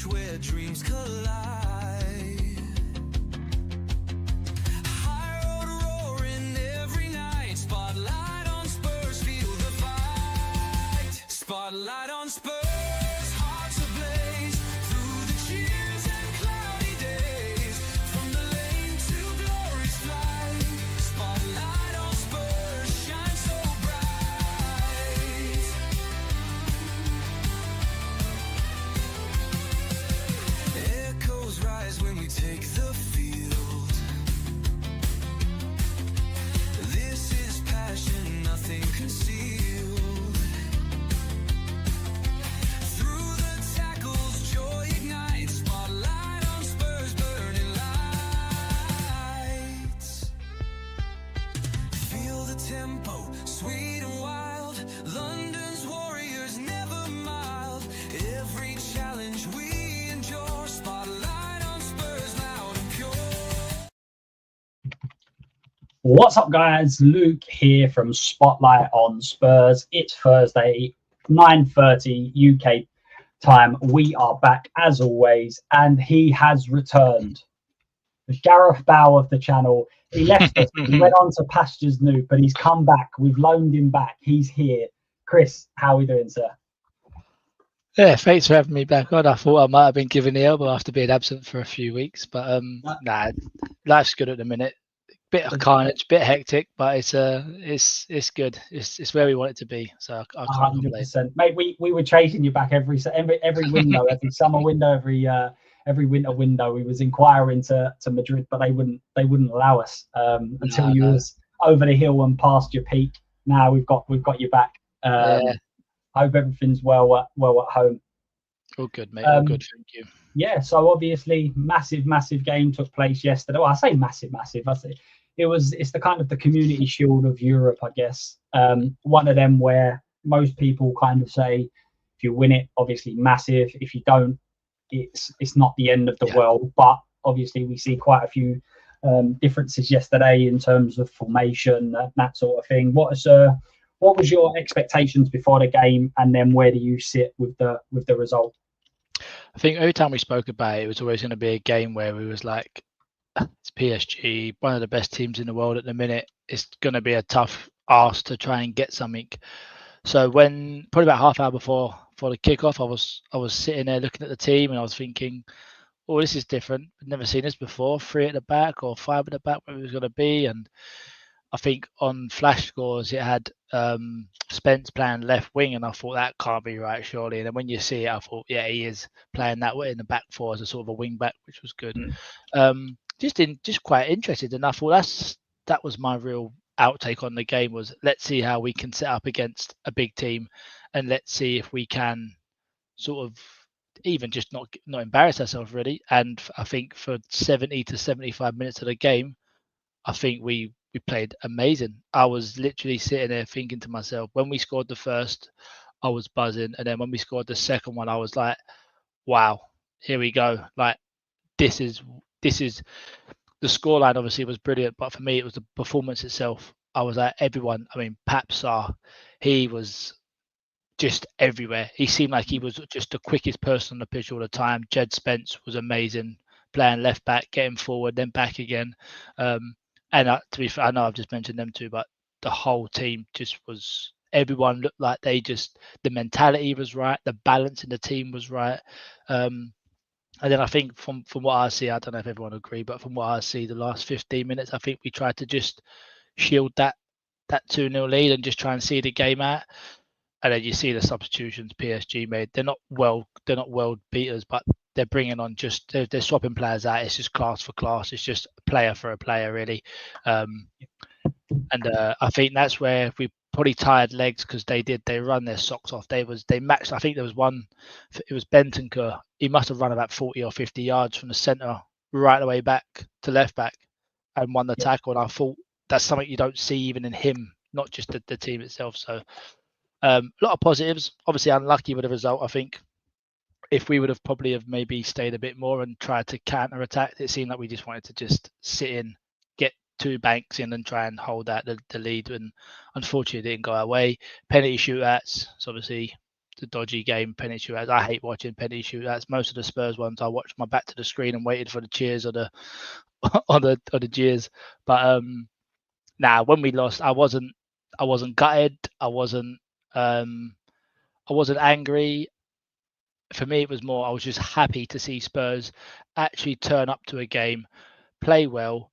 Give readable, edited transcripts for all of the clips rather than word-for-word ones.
pitch where dreams collide. High road roaring every night. Spotlight on Spurs, feel the fight. Spotlight on Spurs, hearts ablaze through the cheers and cloudy days. From the lane to glory's flight. Spotlight on Spurs, shine so bright. Echoes rise when we take the field. This is passion, nothing concealed. Through the tackles, joy ignites. Spotlight on Spurs, burning lights. Feel the tempo, sweet and wild. London's warriors never mild. Every challenge we endure. Spotlight on Spurs, loud and pure. What's up, guys? Luke here from Spotlight on Spurs. It's Thursday, 9:30 UK time. We are back as always, and he has returned. The Gareth Bale of the channel. He left us. He went on to pastures new, but he's come back. We've loaned him back. He's here. Chris, how are we doing, sir? Yeah, thanks for having me back on. I thought I might have been given the elbow after being absent for a few weeks, but nah, life's good at the minute. Bit of carnage, bit hectic, but it's good. It's where we want it to be, so I can't complain. 100%. Mate, we were chasing you back every window, every summer window, every winter window. We was inquiring to Madrid, but they wouldn't allow us until you was over the hill and past your peak. Now we've got you back. Yeah. Hope everything's well at home. All good, mate. All good, thank you. Yeah, so obviously massive game took place yesterday. Well, I say massive. It's the kind of the community shield of Europe, I guess. One of them where most people kind of say, if you win it, obviously massive. If you don't, it's not the end of the world. But obviously we see quite a few differences yesterday in terms of formation, that sort of thing. What was your expectations before the game, and then where do you sit with the result? I think every time we spoke about it, it was always going to be a game where we was like, it's PSG, one of the best teams in the world at the minute. It's going to be a tough ask to try and get something. So when probably about half hour before the kickoff, I was sitting there looking at the team, and I was thinking, oh, this is different. I've never seen this before. 3 at the back or 5 at the back, where it was going to be. And I think on flash scores it had Spence playing left wing, and I thought that can't be right, surely. And then when you see it, I thought, yeah, he is playing that way in the back four as a sort of a wing back, which was good. Just quite interested, and I thought that was my real outtake on the game, was let's see how we can set up against a big team, and let's see if we can sort of even just not embarrass ourselves really. And I think for 70 to 75 minutes of the game, I think we played amazing. I was literally sitting there thinking to myself, when we scored the first, I was buzzing, and then when we scored the second one, I was like, wow, here we go. Like this is the scoreline obviously was brilliant, but for me it was the performance itself. I was like, everyone, I mean, Papsar, he was just everywhere. He seemed like he was just the quickest person on the pitch all the time. Jed Spence was amazing, playing left back, getting forward, then back again. And to be fair, I know I've just mentioned them too, but the whole team just was, everyone looked like the mentality was right, the balance in the team was right. And then I think from what I see, I don't know if everyone agree, but from what I see, the last 15 minutes, I think we tried to just shield that 2-0 lead and just try and see the game out. And then you see the substitutions PSG made. They're not world beaters, but they're bringing on they're swapping players out. It's just class for class. It's just a player for a player, really. And I think that's where we probably tired legs, because they run their socks off. They matched. I think there was one. It was Bentancur. He must have run about 40 or 50 yards from the centre right the way back to left back, and won the tackle. And I thought that's something you don't see even in him, not just the team itself. So a lot of positives. Obviously unlucky with the result. I think if we would have probably have maybe stayed a bit more and tried to counter attack, it seemed like we just wanted to just sit in, get 2 banks in and try and hold out the lead, and unfortunately it didn't go our way. Penalty shootouts, so obviously dodgy game, penalty shootouts. I hate watching penalty shootouts. Most of the Spurs ones, I watched my back to the screen and waited for the cheers or the or the jeers. But when we lost, I wasn't gutted. I wasn't angry. For me, it was more, I was just happy to see Spurs actually turn up to a game, play well,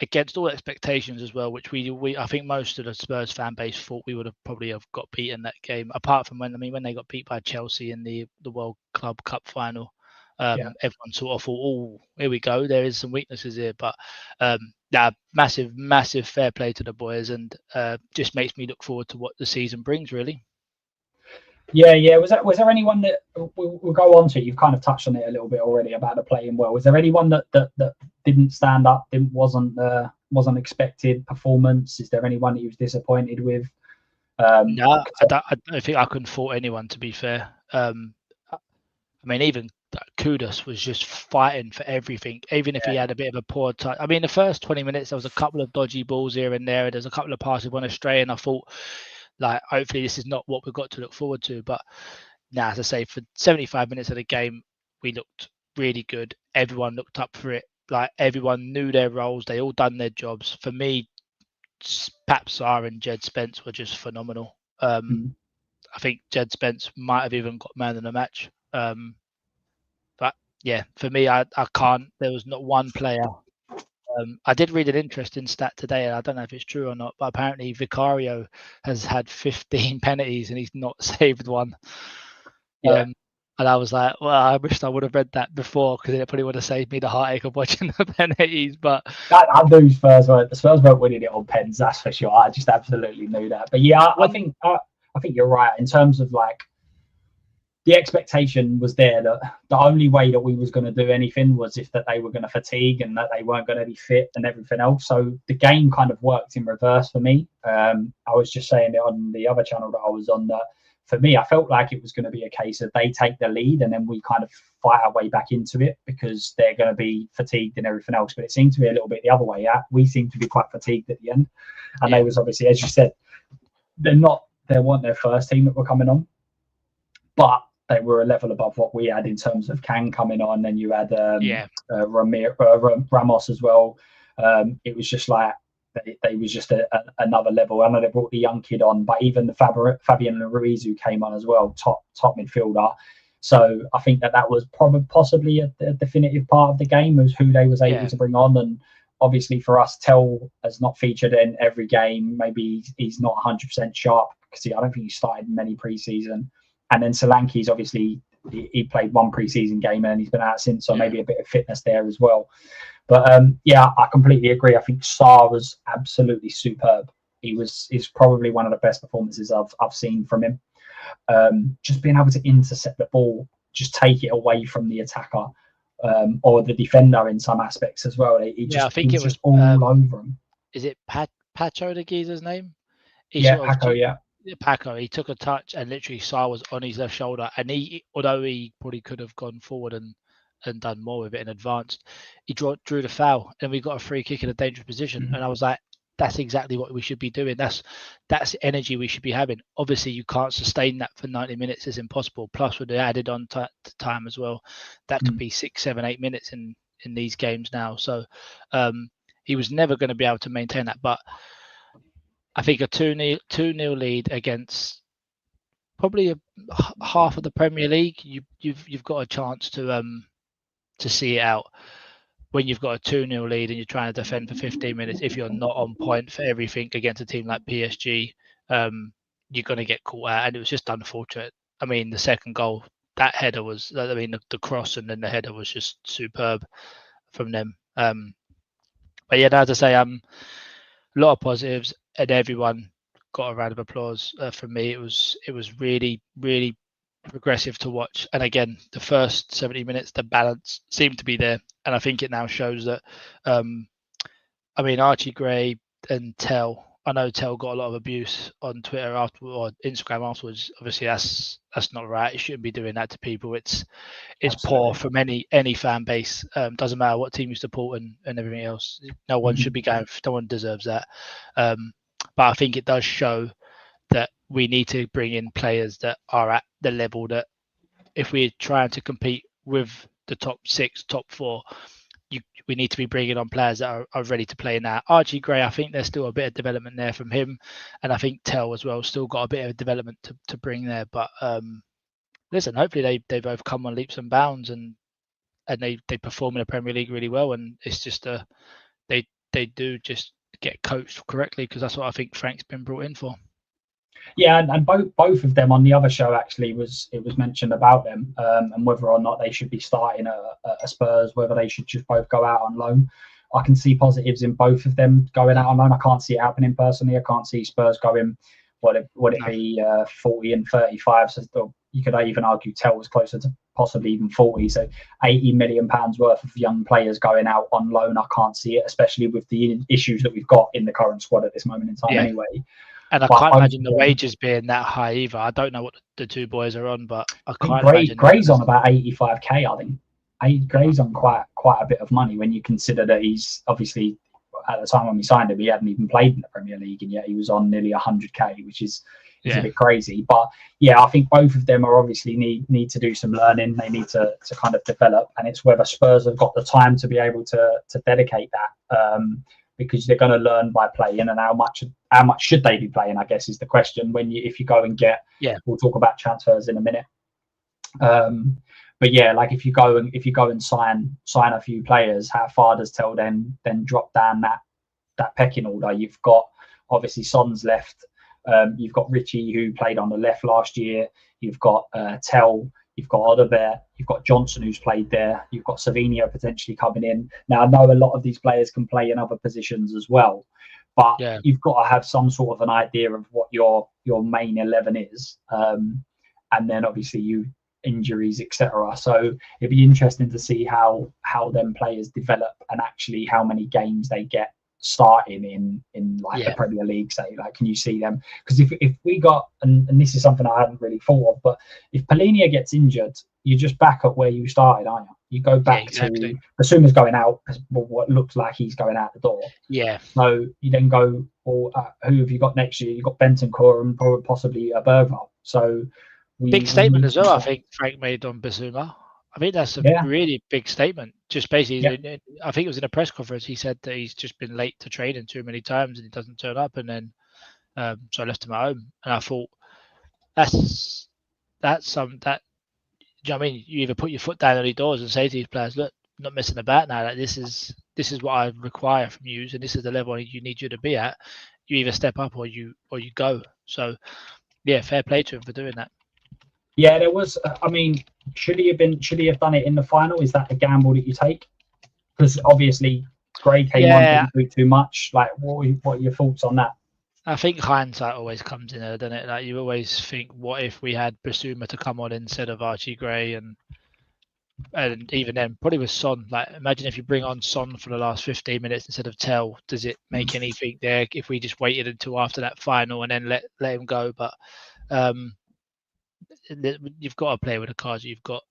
against all expectations as well, which we I think most of the Spurs fan base thought we would have probably have got beaten that game. Apart from when they got beat by Chelsea in the World Club Cup final, everyone sort of thought, oh, here we go, there is some weaknesses here. But massive fair play to the boys, and just makes me look forward to what the season brings, really. Yeah. Was there anyone that we'll go on to? You've kind of touched on it a little bit already about the playing well. Was there anyone that didn't stand up? Wasn't expected performance? Is there anyone that you was disappointed with? No, I don't think I can fault anyone. To be fair, I mean, even Kudus was just fighting for everything, even if he had a bit of a poor touch. I mean, the first 20 minutes there was a couple of dodgy balls here and there. There's a couple of passes went astray, and I thought, like, hopefully this is not what we've got to look forward to. But now, as I say, for 75 minutes of the game, we looked really good. Everyone looked up for it. Like, everyone knew their roles. They all done their jobs. For me, Pap Sarr and Jed Spence were just phenomenal. I think Jed Spence might have even got man of the match. But yeah, for me, I can't. There was not one player. I did read an interesting stat today, and I don't know if it's true or not, but apparently Vicario has had 15 penalties and he's not saved one. Yeah. And I was like, well, I wish I would have read that before, because it probably would have saved me the heartache of watching the penalties. But I knew Spurs weren't winning it on pens, that's for sure. I just absolutely knew that. But yeah, I think you're right in terms of, like, the expectation was there that the only way that we was going to do anything was if that they were going to fatigue and that they weren't going to be fit and everything else. So the game kind of worked in reverse for me. I was just saying it on the other channel that I was on, that for me, I felt like it was going to be a case of they take the lead and then we kind of fight our way back into it because they're going to be fatigued and everything else. But it seemed to be a little bit the other way. We seemed to be quite fatigued at the end. And they was obviously, as you said, they weren't their first team that were coming on, but they were a level above what we had in terms of Kane coming on. Then you had Ramos as well. It was just like they was just another level. I know they brought the young kid on, but even the Fabian Ruiz who came on as well, top midfielder. So I think that was possibly a definitive part of the game, was who they was able to bring on. And obviously for us, Tell has not featured in every game. Maybe he's not 100% sharp because I don't think he started many pre-season. And then Solanke's obviously he played one pre-season game and he's been out since, so maybe a bit of fitness there as well. But I completely agree. I think Sarr was absolutely superb. He's probably one of the best performances I've seen from him. Just being able to intercept the ball, just take it away from the attacker or the defender in some aspects as well. I think it was just all over him. Is it Pacho, the geezer's name? Paco, Paco, he took a touch and literally Sarr was on his left shoulder, and although he probably could have gone forward and done more with it in advance, he drew the foul and we got a free kick in a dangerous position. And I was like, that's exactly what we should be doing. That's energy we should be having. Obviously you can't sustain that for 90 minutes, it's impossible. Plus with the added on time as well, that could be 6, 7, 8 minutes in these games now. So he was never going to be able to maintain that. But I think a 2-0 lead against probably half of the Premier League, you've got a chance to see it out. When you've got a 2-0 lead and you're trying to defend for 15 minutes, if you're not on point for everything against a team like PSG, you're going to get caught out. And it was just unfortunate. I mean, the second goal, that header was, the cross and then the header was just superb from them. But yeah, as I say, a lot of positives, and everyone got a round of applause from me. It was really, really progressive to watch. And again, the first 70 minutes, the balance seemed to be there. And I think it now shows that, Archie Gray and Tell, I know Tell got a lot of abuse on Twitter or Instagram afterwards. Obviously, that's not right. You shouldn't be doing that to people. It's poor from any fan base. Doesn't matter what team you support and everything else. No one should be going. No one deserves that. But I think it does show that we need to bring in players that are at the level that if we're trying to compete with the top 6, top 4, we need to be bringing on players that are ready to play now. Archie Gray, I think there's still a bit of development there from him, and I think Tell as well still got a bit of development to bring there. But listen, hopefully they both come on leaps and bounds and they perform in the Premier League really well, and it's just they do just get coached correctly, because that's what I think Frank's been brought in for. Yeah, and both of them on the other show actually was mentioned about them, and whether or not they should be starting a Spurs, whether they should just both go out on loan. I can see positives in both of them going out on loan. I can't see it happening personally. I can't see Spurs going, would it be 40 and 35? So you could even argue Tell was closer to possibly even 40. So £80 million worth of young players going out on loan. I can't see it, especially with the issues that we've got in the current squad at this moment in time anyway. And I can't imagine the wages being that high either. I don't know what the two boys are on, but I can't imagine. Gray's on about 85k, I think. Gray's on quite a bit of money when you consider that he's obviously, at the time when we signed him, he hadn't even played in the Premier League, and yet he was on nearly 100k, which is a bit crazy. But yeah, I think both of them are obviously need to do some learning. They need to kind of develop, and it's whether Spurs have got the time to be able to dedicate that. Because they're going to learn by playing, and how much should they be playing, I guess, is the question. If you go and get, we'll talk about transfers in a minute. But yeah, like if you go and sign a few players, how far does Tell then drop down that pecking order? You've got obviously Son's left. You've got Richie, who played on the left last year. You've got Tell. You've got Odobert, you've got Johnson, who's played there. You've got Savinho potentially coming in. Now, I know a lot of these players can play in other positions as well, but you've got to have some sort of an idea of what your main 11 is. And then obviously injuries, etc. So it'd be interesting to see how them players develop and actually how many games they get starting in like the Premier League, say. Like, can you see them? Because if we got, and this is something I hadn't really thought of, but if Palhinha gets injured, you're just back at where you started, aren't you? You go back to Basuma's going out, what looks like he's going out the door. Yeah. So you then go, well, who have you got next year? You've got Bentancur and probably possibly a Bergvall. So big statement as well, I think Frank made on Basuma. I think that's a really big statement. Just basically, I think it was in a press conference. He said that he's just been late to training too many times and he doesn't turn up, and then so I left him at home. And I thought that's some that. Do you know what I mean? You either put your foot down on the doors and say to these players, "Look, I'm not messing about now. Like, this is what I require from you, and this is the level you need you to be at. You either step up or you go." So yeah, fair play to him for doing that. Yeah, there was. I mean, should he have done it in the final? Is that a gamble that you take? Because obviously, Gray came on, didn't do too much. Like, what are your thoughts on that? I think hindsight always comes in there, doesn't it? Like, you always think, what if we had Basuma to come on instead of Archie Gray, and even then, probably with Son. Like, imagine if you bring on Son for the last 15 minutes instead of Tell. Does it make anything there if we just waited until after that final and then let him go? But you've got to play with the cards you've got.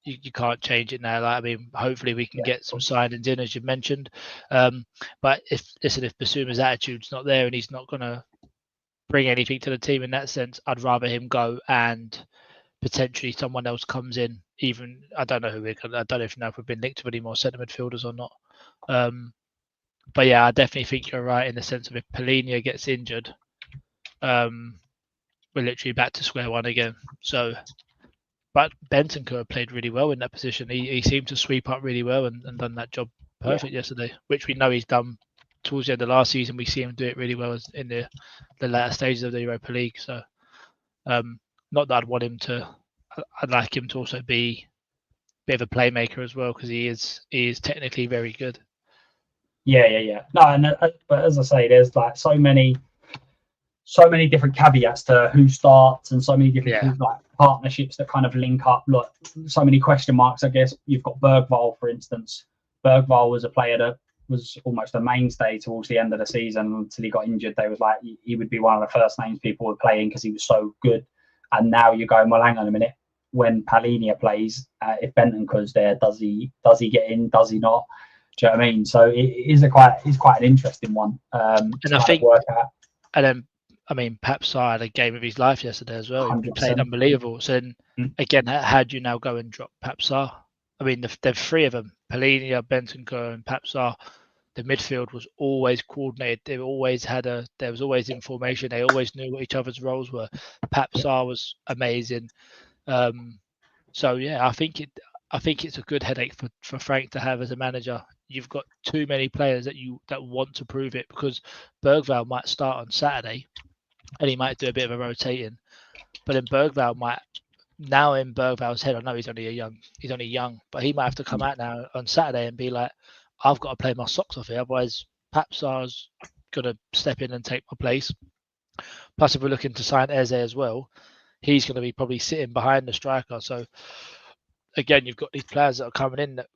You can't change it now. Like, I mean, hopefully we can get some signings in, as you mentioned. But if Basuma's attitude's not there and he's not going to bring anything to the team in that sense, I'd rather him go and potentially someone else comes in. Even I don't know I don't even know if we've been linked to any more centre midfielders or not. But yeah, I definitely think you're right in the sense of if Palhinha gets injured, we're literally back to square one again. So, but Bentancur played really well in that position. He seemed to sweep up really well and done that job perfect yesterday, which we know he's done towards the end of last season. We see him do it really well in the latter stages of the Europa League. So, not that I'd want him to. I'd like him to also be a bit of a playmaker as well, because he is technically very good. Yeah. No, but as I say, there's like so many different caveats to who starts, and so many different like partnerships that kind of link up. Look, so many question marks. I guess you've got Bergvall, for instance. Bergvall was a player that was almost a mainstay towards the end of the season until he got injured. They was like he would be one of the first names people were playing because he was so good. And now you're going, well, hang on a minute. When Palhinha plays, if Bentancur's there, does he get in? Does he not? Do you know what I mean? So it is quite an interesting one. And I think, and then I mean, Pap Sarr had a game of his life yesterday as well. He played 100%. unbelievable. So then, again, how do you now go and drop Pap Sarr? I mean, there's three of them: Palhinha, Bentancur, and Pap Sarr. The midfield was always coordinated. There was always information. They always knew what each other's roles were. Pap Sarr was amazing. So yeah, I think it's a good headache for Frank to have as a manager. You've got too many players that want to prove it, because Bergvall might start on Saturday and he might do a bit of a rotating, but then Bergvall might, now in Bergvall's head, I know he's only young, but he might have to come out now on Saturday and be like, I've got to play my socks off here, otherwise Pap Sarr's got to step in and take my place. Plus, if we're looking to sign Eze as well, he's going to be probably sitting behind the striker. So again, you've got these players that are coming in that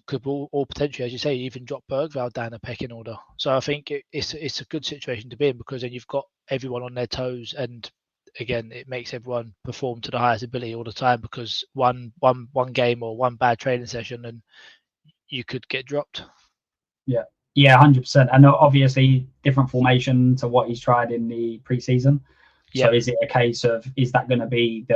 could all potentially, as you say, even drop Bergvall down the pecking order. So I think it's a good situation to be in, because then you've got everyone on their toes, and again, it makes everyone perform to the highest ability all the time, because one game or one bad training session and you could get dropped. Yeah, 100%. And obviously different formation to what he's tried in the pre-season. So is it a case of, is that going to be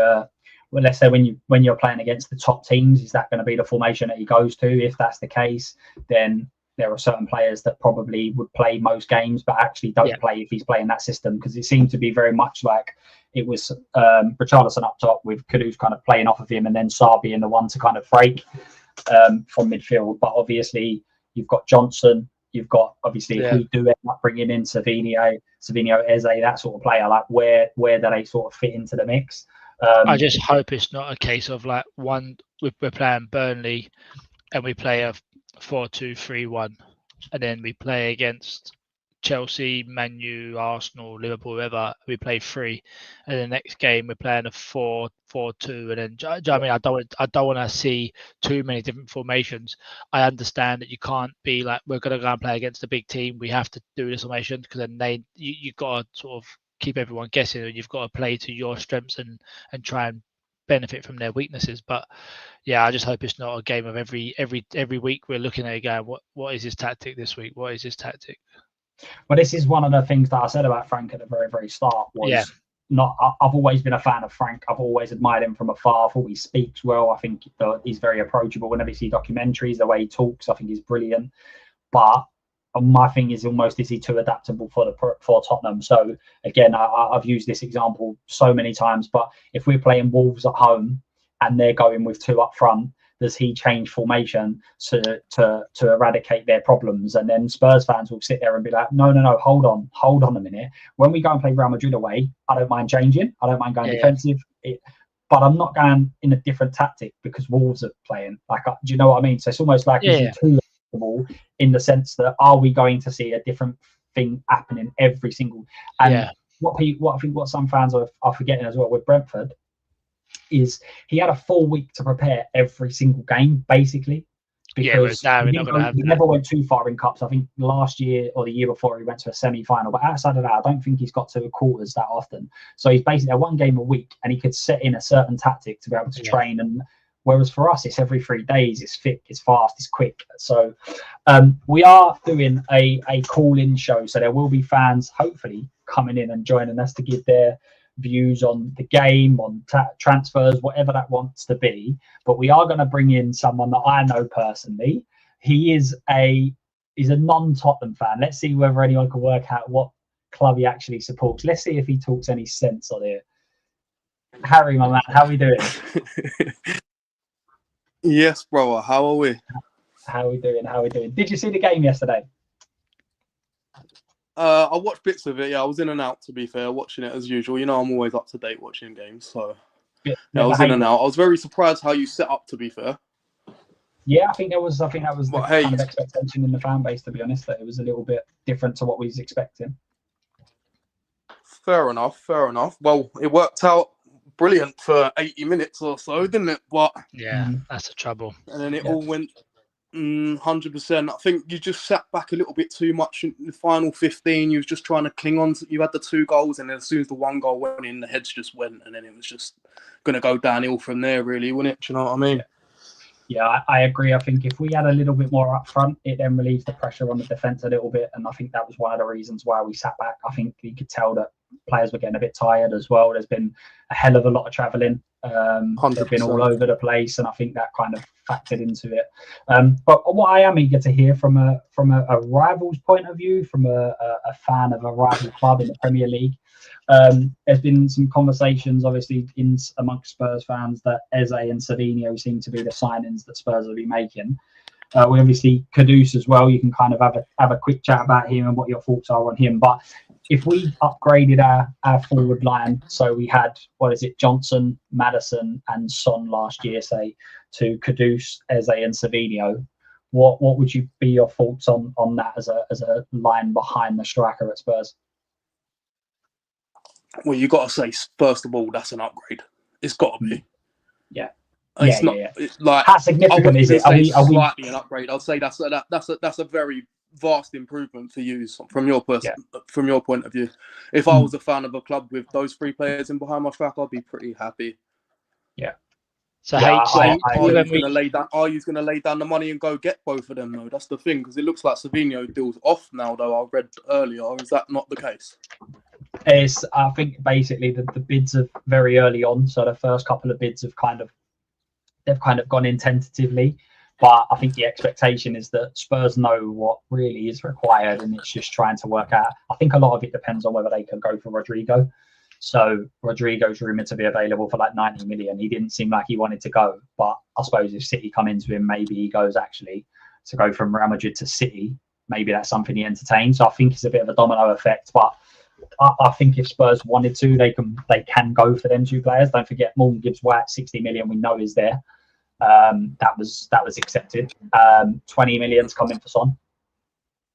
let's say when you're playing against the top teams, is that going to be the formation that he goes to? If that's the case, then there are certain players that probably would play most games but actually don't play if he's playing that system, because it seemed to be very much like it was Richarlison up top with Kudus kind of playing off of him, and then Sarr being the one to kind of break from midfield. But obviously you've got Johnson, you've got obviously if we do end up bringing in Savinho, Eze, that sort of player, like where do they sort of fit into the mix? I just hope it's not a case of like we're playing Burnley and we play a 4-2-3-1, and then we play against Chelsea, Man U, Arsenal, Liverpool, whoever, we play 3, and the next game we're playing a 4-4-2, and then do you know what I mean? I don't want to see too many different formations. I understand that you can't be like, we're going to go and play against a big team, we have to do this formation, because then you've got to sort of keep everyone guessing, and you've got to play to your strengths and try and benefit from their weaknesses. But yeah, I just hope it's not a game of every week we're looking at it going, what is his tactic this week? What is his tactic? Well, this is one of the things that I said about Frank at the very, very start. I've always been a fan of Frank. I've always admired him from afar. I thought he speaks well. I think he's very approachable. Whenever you see documentaries, the way he talks, I think he's brilliant. But my thing is almost, is he too adaptable for Tottenham? So again, I've used this example so many times, but if we're playing Wolves at home and they're going with 2 up front, does he change formation to eradicate their problems? And then Spurs fans will sit there and be like, no, hold on a minute. When we go and play Real Madrid away, I don't mind changing. I don't mind going defensive. But I'm not going in a different tactic because Wolves are playing. Like, do you know what I mean? So it's almost like is he too in the sense that, are we going to see a different thing happening every single? And what I think what some fans are forgetting as well with Brentford is he had a full week to prepare every single game, basically, because he never went too far in cups. I think last year or the year before he went to a semi-final, but outside of that, I don't think he's got to the quarters that often. So he's basically one game a week, and he could set in a certain tactic to be able to train. And whereas for us, it's every 3 days, it's thick, it's fast, it's quick. So we are doing a call-in show, so there will be fans hopefully coming in and joining us to give their views on the game, on transfers, whatever that wants to be. But we are going to bring in someone that I know personally. He's a non-Tottenham fan. Let's see whether anyone can work out what club he actually supports. Let's see if he talks any sense on it. Harry, my man, how are we doing? Yes, brother. How are we? How are we doing? Did you see the game yesterday? I watched bits of it. Yeah, I was in and out, to be fair, watching it as usual. You know, I'm always up to date watching games. So, I was in and out. I was very surprised how you set up, to be fair. Yeah, I think that was the kind of expectation in the fan base, to be honest, that it was a little bit different to what we was expecting. Fair enough. Well, it worked out brilliant for 80 minutes or so, didn't it? But that's the trouble. And then it all went 100%. I think you just sat back a little bit too much in the final 15. You was just trying to cling on. You had the 2 goals, and then as soon as the 1 goal went in, the heads just went, and then it was just going to go downhill from there, really, wasn't it? Do you know what I mean? Yeah, I agree. I think if we had a little bit more up front, it then relieves the pressure on the defence a little bit, and I think that was one of the reasons why we sat back. I think you could tell that players were getting a bit tired as well. There's been a hell of a lot of travelling. They've been all over the place, and I think that kind of factored into it. But what I am eager to hear from a rival's point of view, from a fan of a rival club in the Premier League, there's been some conversations, obviously, amongst Spurs fans that Eze and Savinho seem to be the signings that Spurs will be making. We obviously Kudus as well. You can kind of have a quick chat about him and what your thoughts are on him. But if we upgraded our forward line, so we had Johnson, Maddison, and Son last year, say, to Kudus, Eze, and Savinho, what would you be your thoughts on that as a line behind the striker at Spurs? Well, you got to say, first of all, that's an upgrade. It's got to be. Yeah. It's not like, how significant is it? Are we slightly an upgrade? I'd say that's a very vast improvement for you from your point of view. If I was a fan of a club with those three players in behind my track, I'd be pretty happy. Yeah. So are you going to lay down the money and go get both of them though? That's the thing, because it looks like Savinho deal's off now. Though I read earlier, or is that not the case? I think basically the bids are very early on, so the first couple of bids have kind of gone in tentatively, but I think the expectation is that Spurs know what really is required, and it's just trying to work out. I think a lot of it depends on whether they can go for Rodrigo. So Rodrigo's rumoured to be available for like 90 million. He didn't seem like he wanted to go, but I suppose if City come into him, maybe he goes actually to go from Real Madrid to City. Maybe that's something he entertains. So I think it's a bit of a domino effect, but I think if Spurs wanted to, they can go for them two players. Don't forget, Morgan Gibbs-White, 60 million, we know is there. That was accepted. 20 million's coming for Son,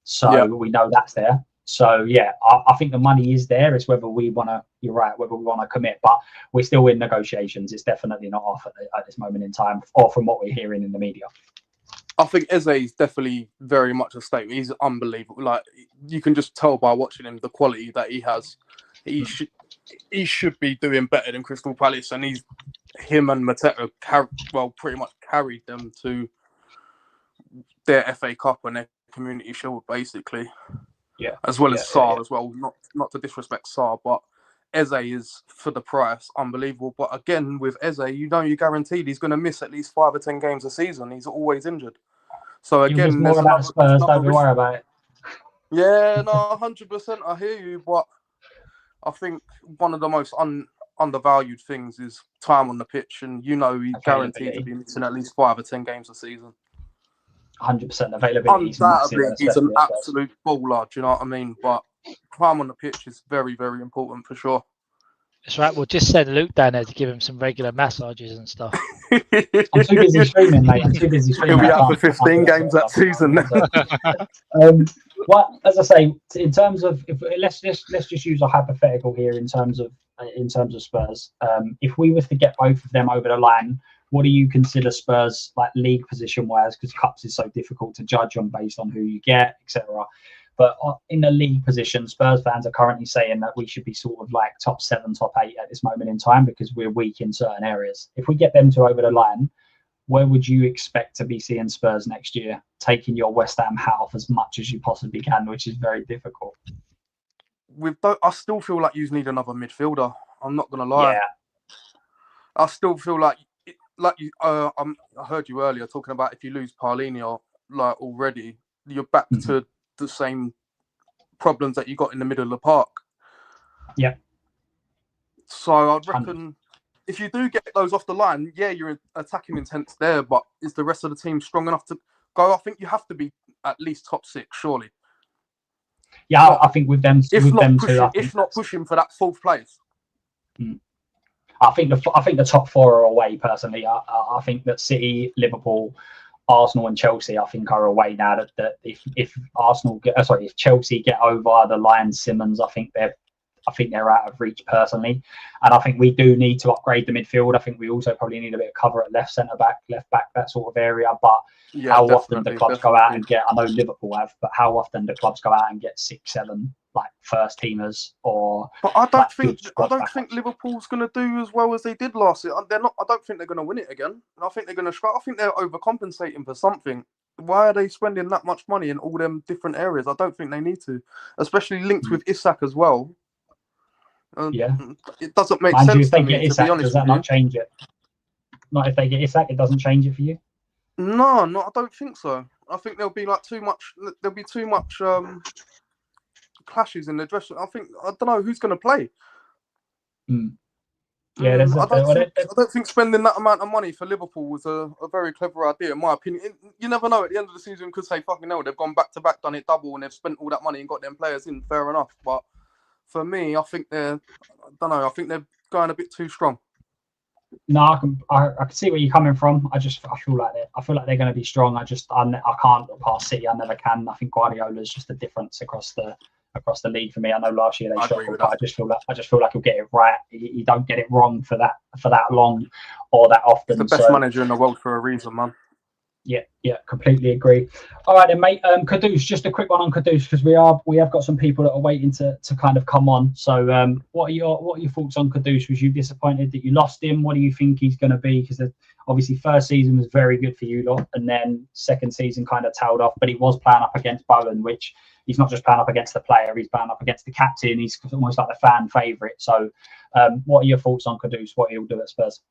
so we know that's there. So yeah, I think the money is there. It's whether we want to. You're right. Whether we want to commit, but we're still in negotiations. It's definitely not off at this moment in time, or from what we're hearing in the media. I think Eze is definitely very much a statement. He's unbelievable. Like, you can just tell by watching him the quality that he has. He should be doing better than Crystal Palace, and him and Mateta pretty much carried them to their FA Cup and their Community Shield, basically. Yeah, as well as Sarr as well. Not to disrespect Sarr, but Eze is, for the price, unbelievable. But again, with Eze, you're guaranteed he's going to miss at least 5 or 10 games a season. He's always injured. So again, more about Spurs. Don't worry about it. Yeah, no, 100%. I hear you, but I think one of the most undervalued things is time on the pitch, and he's guaranteed to be missing at least 5 or 10 games a season. 100% availability. Undoubtedly, he's an absolute baller. Do you know what I mean? But time on the pitch is very, very important for sure. That's right. We'll just send Luke down there to give him some regular massages and stuff. I'm too busy streaming, mate. I'm too busy streaming. He'll be out for 15 games that season. Well, as I say, in terms of let's just use a hypothetical here in terms of Spurs. If we was to get both of them over the line, what do you consider Spurs like league position wise? Because cups is so difficult to judge on based on who you get, etc. But in the league position, Spurs fans are currently saying that we should be sort of like top 7, top 8 at this moment in time because we're weak in certain areas. If we get them two over the line, where would you expect to be seeing Spurs next year? Taking your West Ham hat off as much as you possibly can, which is very difficult. I still feel like you need another midfielder. I'm not going to lie. Yeah. I still feel like I heard you earlier talking about if you lose Paulinho like already, you're back to the same problems that you got in the middle of the park. Yeah. So I'd reckon if you do get those off the line, your attacking intent's there, but is the rest of the team strong enough to go? I think you have to be at least top 6, surely. Yeah, I think with them, if not pushing for that 4th place. I think the top 4 are away. Personally, I think that City, Liverpool, Arsenal, and Chelsea, I think, are away now. That if Chelsea get over the line, Simmons, I think they're out of reach personally, and I think we do need to upgrade the midfield. I think we also probably need a bit of cover at left centre back, left back, that sort of area. But how often do clubs go out and get? I know Liverpool have, but how often do clubs go out and get 6, 7 like first teamers or? But I don't think Liverpool's going to do as well as they did last year. They're not. I don't think they're going to win it again. I think they're going to struggle. I think they're overcompensating for something. Why are they spending that much money in all them different areas? I don't think they need to, especially linked with Isak as well. Yeah. It doesn't make Mind you, sense if they to me, get to be Isak, honest does that with you. not change it? Not if they get Isak, it doesn't change it for you? No, I don't think so. I think there'll be like too much clashes in the dressing. I don't know who's going to play. Yeah, I don't think spending that amount of money for Liverpool was a very clever idea, in my opinion. You never know. At the end of the season, could say, fucking hell, they've gone back to back, done it double, and they've spent all that money and got them players in. Fair enough. But for me, I think I think they're going a bit too strong. No, I can see where you're coming from. I feel like they're going to be strong. I can't look past City. I never can. I think Guardiola's just a difference across the league for me. I know last year they struggled, but I just feel like he'll get it right. He don't get it wrong for that long or that often. He's the best manager in the world for a reason, man. Yeah, completely agree. All right then, mate. Kudus, just a quick one on Kudus, because we have got some people that are waiting to kind of come on. So, what are your thoughts on Kudus? Was you disappointed that you lost him? What do you think he's going to be? Because obviously first season was very good for you lot, and then second season kind of tailed off. But he was playing up against Bowen, which he's not just playing up against the player; he's playing up against the captain. He's almost like the fan favourite. So, what are your thoughts on Kudus? What he'll do at Spurs?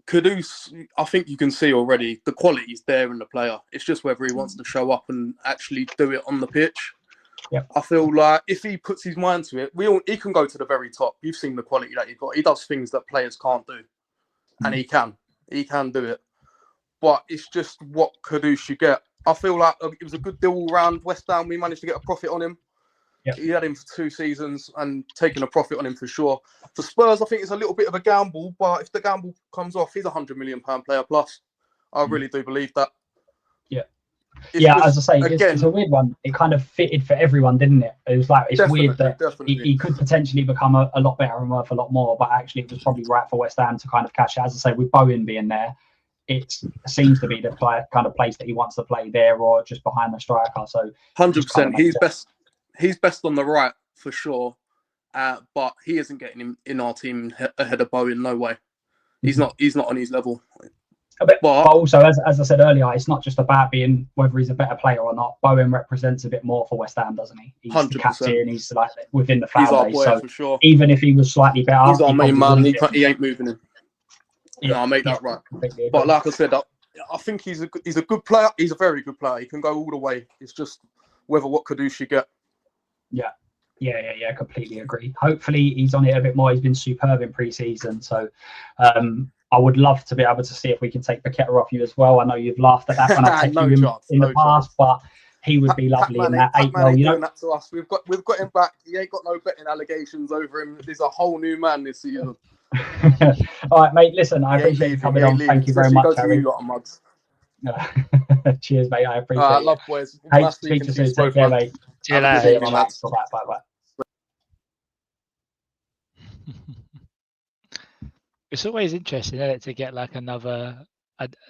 Kudus, I think you can see already the quality is there in the player. It's just whether he wants to show up and actually do it on the pitch. Yep. I feel like if he puts his mind to it, he can go to the very top. You've seen the quality that he's got. He does things that players can't do, and he can do it. But it's just what Kudus you get. I feel like it was a good deal all round. West Ham, we managed to get a profit on him. Yep. He had him for 2 seasons and taken a profit on him for sure. For Spurs, I think it's a little bit of a gamble, but if the gamble comes off, he's £100 million player plus. I really do believe that. Yeah. It's as I say, it's a weird one. It kind of fitted for everyone, didn't it? It was like, it's weird that he could potentially become a lot better and worth a lot more, but actually it was probably right for West Ham to kind of cash it. As I say, with Bowen being there, it seems to be the kind of place that he wants to play there or just behind the striker. So 100%. He's best on the right for sure, but he isn't getting him in our team ahead of Bowen. No way. He's not on his level. But also, as I said earlier, it's not just about being whether he's a better player or not. Bowen represents a bit more for West Ham, doesn't he? He's 100%. The captain. He's like within the fan base. Boy, so for sure. Even if he was slightly better, he's our main man. He ain't moving in. Yeah, I'll make that right. But like I said, I think he's a good player. He's a very good player. He can go all the way. It's just whether what Kudus you get. Yeah, completely agree. Hopefully he's on it a bit more. He's been superb in pre-season. So I would love to be able to see if we can take Paqueta off you as well. I know you've laughed at that when I texted you in the past, but he would be lovely in that 8-0. You know, that to us. We've got him back. He ain't got no betting allegations over him. There's a whole new man this season. All right, mate. Listen, I appreciate you coming on. Thank you very much, Harry. Cheers, mate. I appreciate it. Love, boys. Hey, speak to you soon. Take care, mate. See you later. Bye. It's always interesting, isn't it, to get like another,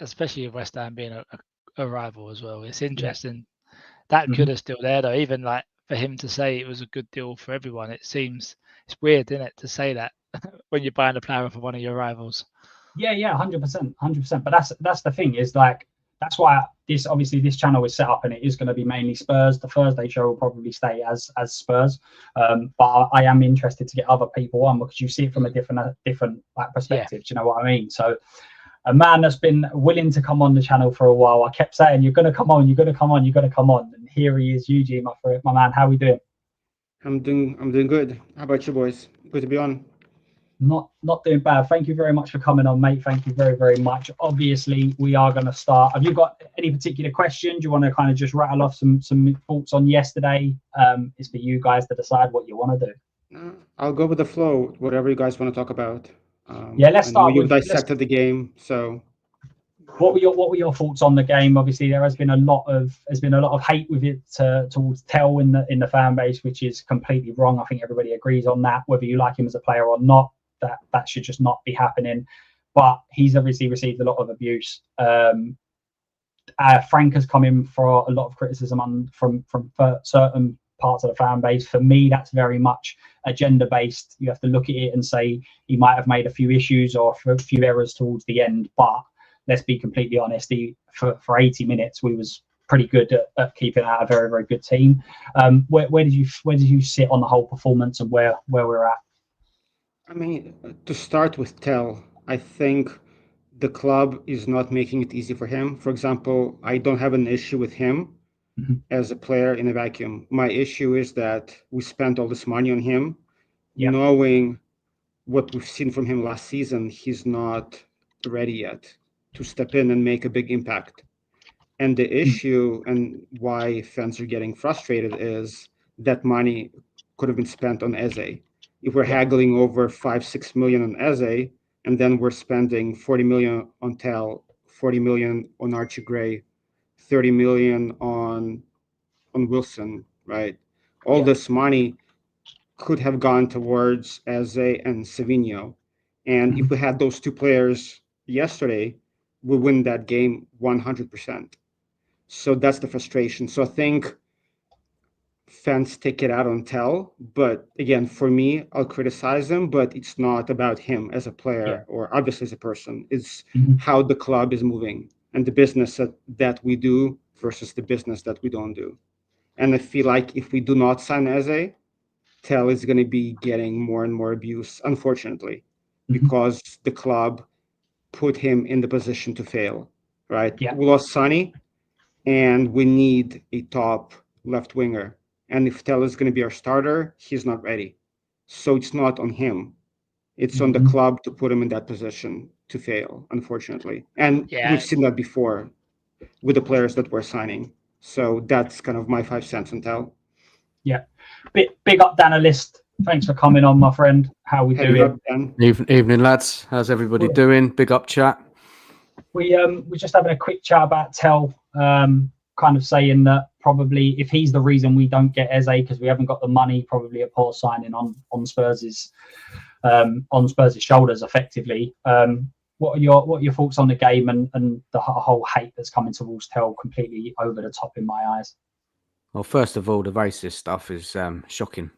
especially with West Ham being a rival as well. It's interesting. That could have still there though. Even like for him to say it was a good deal for everyone, it's weird, isn't it, to say that when you're buying a player for one of your rivals. Yeah, 100%. But that's the thing, is like, that's why this channel is set up, and it is going to be mainly Spurs. The Thursday show will probably stay as Spurs, but I am interested to get other people on, because you see it from a different like perspective. Do you know what I mean? So a man that's been willing to come on the channel for a while. I kept saying, you're going to come on, and here he is. Eugene, my man. How are we doing? I'm doing good. How about you boys? Good to be on. Not doing bad. Thank you very much for coming on, mate. Thank you very, very much. Obviously, we are going to start. Have you got any particular questions? Do you want to kind of just rattle off some thoughts on yesterday? It's for you guys to decide what you want to do. I'll go with the flow. Whatever you guys want to talk about. Let's start. You've dissected the game, so. What were your thoughts on the game? Obviously, there has been a lot of hate with it towards Tell in the fan base, which is completely wrong. I think everybody agrees on that. Whether you like him as a player or not, that should just not be happening. But he's obviously received a lot of abuse. Frank has come in for a lot of criticism from certain parts of the fan base. For me, that's very much agenda based. You have to look at it and say he might have made a few issues or a few errors towards the end, but let's be completely honest, for 80 minutes we was pretty good at keeping out a very, very good team. Where did you sit on the whole performance and where we're at? I mean, to start with Tell, I think the club is not making it easy for him. For example, I don't have an issue with him as a player in a vacuum. My issue is that we spent all this money on him, knowing what we've seen from him last season. He's not ready yet to step in and make a big impact. And the issue and why fans are getting frustrated is that money could have been spent on Eze. If we're haggling over 5-6 million on Eze, and then we're spending 40 million on Tell, 40 million on Archie Gray, 30 million on Wilson, right? All this money could have gone towards Eze and Savinho. And if we had those two players yesterday, we win that game 100%. So that's the frustration. So I think fans take it out on Tell, but again, for me, I'll criticize him, but it's not about him as a player or obviously as a person. It's how the club is moving and the business that we do versus the business that we don't do. And I feel like if we do not sign Eze, Tell is going to be getting more and more abuse, unfortunately, because the club put him in the position to fail, right? We lost Sonny, and we need a top left winger. And if Tell is going to be our starter, he's not ready. So it's not on him. It's on the club to put him in that position to fail, unfortunately. And we've seen that before with the players that we're signing. So that's kind of my 5 cents on Tell. Yeah. Big up, Danalist. Thanks for coming on, my friend. How we doing? Evening, lads. How's everybody doing? Big up, chat. We're just having a quick chat about Tell, kind of saying that probably if he's the reason we don't get Eze because we haven't got the money, probably a poor signing on Spurs's shoulders, effectively. What are your thoughts on the game and the whole hate that's coming towards Tell completely over the top in my eyes? Well, first of all, the racist stuff is shocking.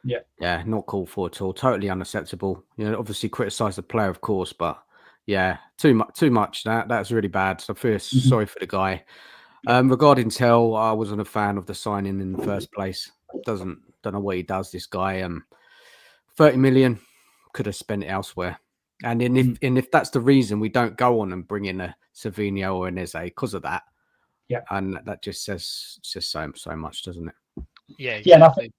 Yeah, not called for at all. Totally unacceptable. Obviously criticise the player, of course, but yeah, too much. That's really bad. So I feel sorry for the guy. Regarding Tell, I wasn't a fan of the signing in the first place. Don't know what he does. This guy, 30 million, could have spent it elsewhere. And if that's the reason we don't go on and bring in a Savinho or an Eze because of that, and that just says so much, doesn't it? Yeah, exactly.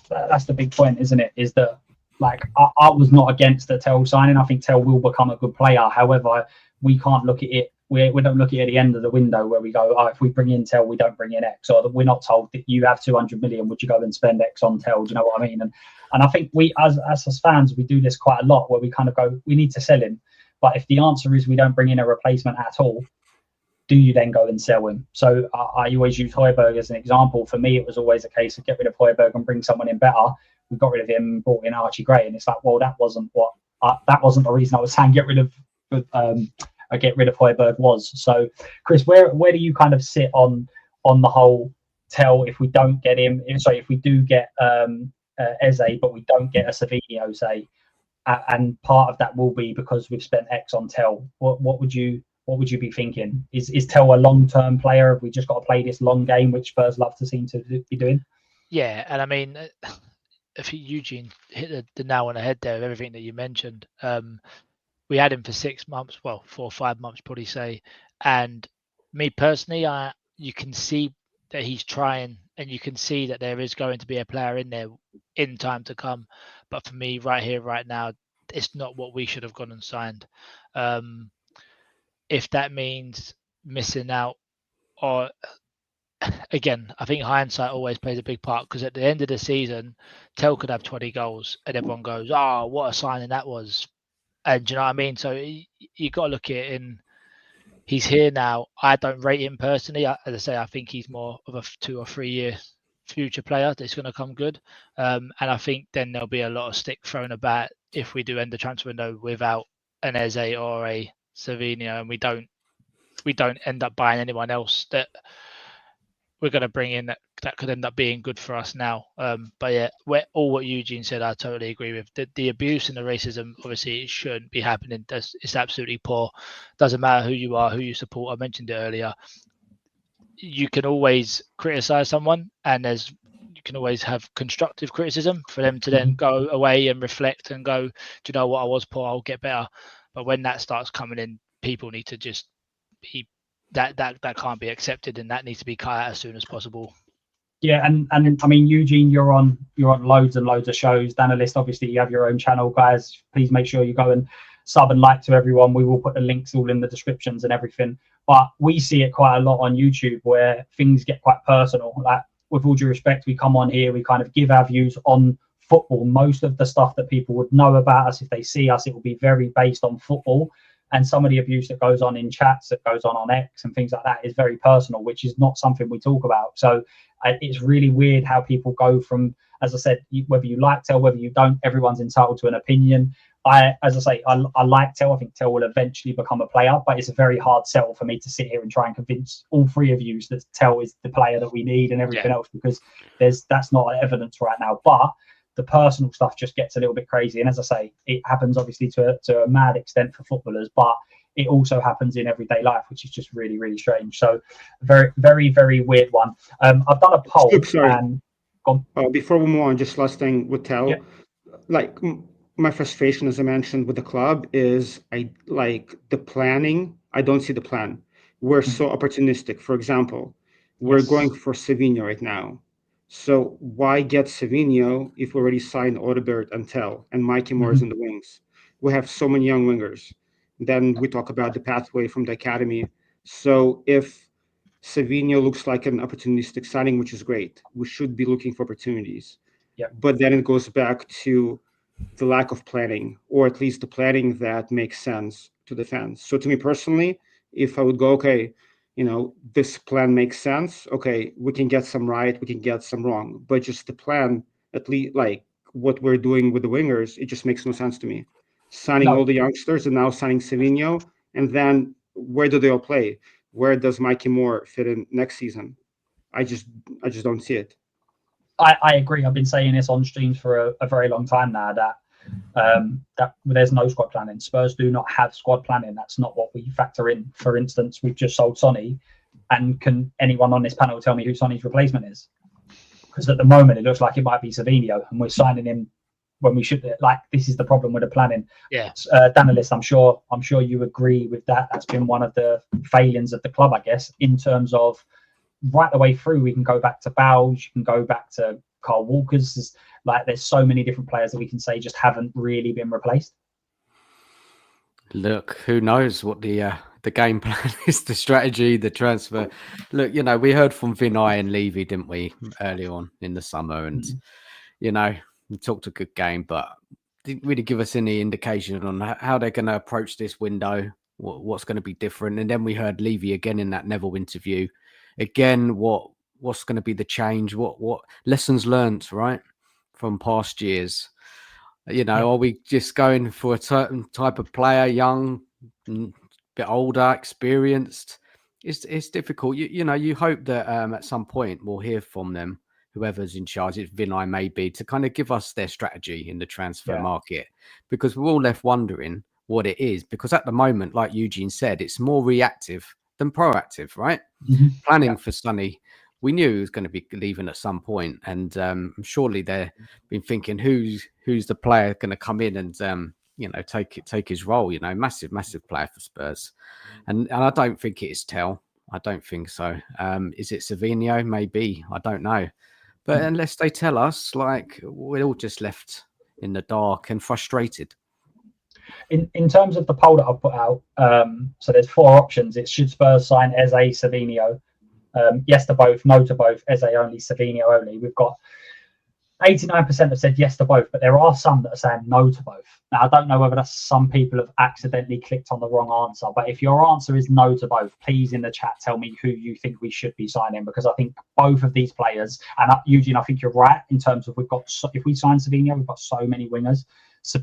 That's the big point, isn't it? Is that like I was not against the Tell signing. I think Tell will become a good player. However, we can't look at it. We don't look at it at the end of the window where we go, if we bring in Tell, we don't bring in X, or that we're not told that you have 200 million. Would you go and spend X on Tell? Do you know what I mean? And I think we, as fans, we do this quite a lot where we kind of go, we need to sell him. But if the answer is we don't bring in a replacement at all, do you then go and sell him? So I always use Højbjerg as an example. For me, it was always a case of get rid of Højbjerg and bring someone in better. We got rid of him and brought in Archie Gray, and it's like, well, that wasn't the reason I was saying get rid of Højbjerg was. So, Chris, where do you kind of sit on the whole Tell if we don't get him? If we do get Eze, but we don't get a Savinho, say, and part of that will be because we've spent X on Tell. What would you be thinking? Is Tell a long-term player? Have we just got to play this long game, which Spurs love to seem to be doing? Yeah, and I mean, if Eugene hit the nail on the head there with everything that you mentioned. We had him for 6 months, 4 or 5 months, probably say. And me personally, you can see that he's trying, and you can see that there is going to be a player in there in time to come. But for me, right here, right now, it's not what we should have gone and signed. If that means missing out, or again, I think hindsight always plays a big part, because at the end of the season, Tell could have 20 goals and everyone goes, oh, what a signing that was. And do you know what I mean? So you got to look at it in, he's here now. I don't rate him personally. As I say, I think he's more of a 2 or 3 year future player that's going to come good. And I think then there'll be a lot of stick thrown about if we do end the transfer window without an Eze or a Savinho, and we don't end up buying anyone else that we're going to bring in that could end up being good for us now. But yeah, what Eugene said, I totally agree with. The abuse and the racism, obviously, it shouldn't be happening. It's absolutely poor. Doesn't matter who you are, who you support. I mentioned it earlier. you can always criticize someone, and you can always have constructive criticism for them to then go away and reflect and go, do you know what, I was poor, I'll get better. But when that starts coming in, people need to just be that can't be accepted, and that needs to be cut out as soon as possible. Yeah, and I mean, Eugene, you're on loads and loads of shows. Danalist, obviously, you have your own channel, guys. Please make sure you go and sub and like to everyone. We will put the links all in the descriptions and everything. But we see it quite a lot on YouTube where things get quite personal. Like, with all due respect, we come on here, we kind of give our views on football. Most of the stuff that people would know about us, if they see us, it will be very based on football. And some of the abuse that goes on in chats, that goes on X and things like that, is very personal, which is not something we talk about. So it's really weird how people go from, as I said, whether you like Tel, whether you don't, everyone's entitled to an opinion. As I say, I like Tel. I think Tel will eventually become a player, but it's a very hard sell for me to sit here and try and convince all three of you that Tel is the player that we need and everything else, because that's not evidence right now. But the personal stuff just gets a little bit crazy. And as I say, it happens obviously to a mad extent for footballers, but it also happens in everyday life, which is just really, really strange. So very, very, very weird one. I've done a poll. Before we move on, just last thing with Tel, like my frustration, as I mentioned, with the club is I like the planning. I don't see the plan. We're so opportunistic. For example, we're going for Savinho right now. So why get Savinho if we already signed Odebert and Tel and Mikey Moore's in the wings? We have so many young wingers. Then we talk about the pathway from the academy. So if Savinho looks like an opportunistic signing, which is great, we should be looking for opportunities. But then it goes back to the lack of planning, or at least the planning that makes sense to the fans. So to me personally, if I would go, okay, this plan makes sense. Okay, we can get some right, we can get some wrong, but just the plan, at least like what we're doing with the wingers, it just makes no sense to me. Signing all the youngsters and now signing Savinho, and then where do they all play? Where does Mikey Moore fit in next season? I just don't see it. I agree. I've been saying this on streams for a very long time now that there's no squad planning. Spurs do not have squad planning. That's not what we factor in. For instance, we've just sold Sonny, and can anyone on this panel tell me who Sonny's replacement is? Because at the moment it looks like it might be Savinho, and we're signing him when we should. Like, this is the problem with the planning. Danalist, I'm sure you agree with that. That's been one of the failings of the club, I guess, in terms of right the way through. We can go back to Bowles, you can go back to Carl Walker's. There's so many different players that we can say just haven't really been replaced. Look, who knows what the game plan is, the strategy, the transfer. Look, we heard from Vinay and Levy, didn't we, earlier on in the summer, and we talked a good game, but didn't really give us any indication on how they're going to approach this window, what's going to be different. And then we heard Levy again in that Neville interview. Again, what's going to be the change? What lessons learned, right, from past years? Are we just going for a certain type of player, young, bit older, experienced? It's difficult. You hope that at some point we'll hear from them, whoever's in charge, if Vinay maybe, to kind of give us their strategy in the transfer market, because we're all left wondering what it is. Because at the moment, like Eugene said, it's more reactive than proactive, right? Planning for Sonny, we knew he was going to be leaving at some point, and surely they've been thinking who's the player going to come in and take his role. Massive player for Spurs, and I don't think it is Tel. I don't think so. Is it Savinho? Maybe, I don't know. But unless they tell us, we're all just left in the dark and frustrated. In terms of the poll that I've put out, so there's 4 options. It's should Spurs sign Eze, Savinho? Yes to both, no to both, Eze only, Savinho only. We've got 89% have said yes to both, but there are some that are saying no to both. Now, I don't know whether that's some people have accidentally clicked on the wrong answer, but if your answer is no to both, please in the chat tell me who you think we should be signing, because I think both of these players, and Eugene, I think you're right in terms of if we sign Savinho, we've got so many wingers.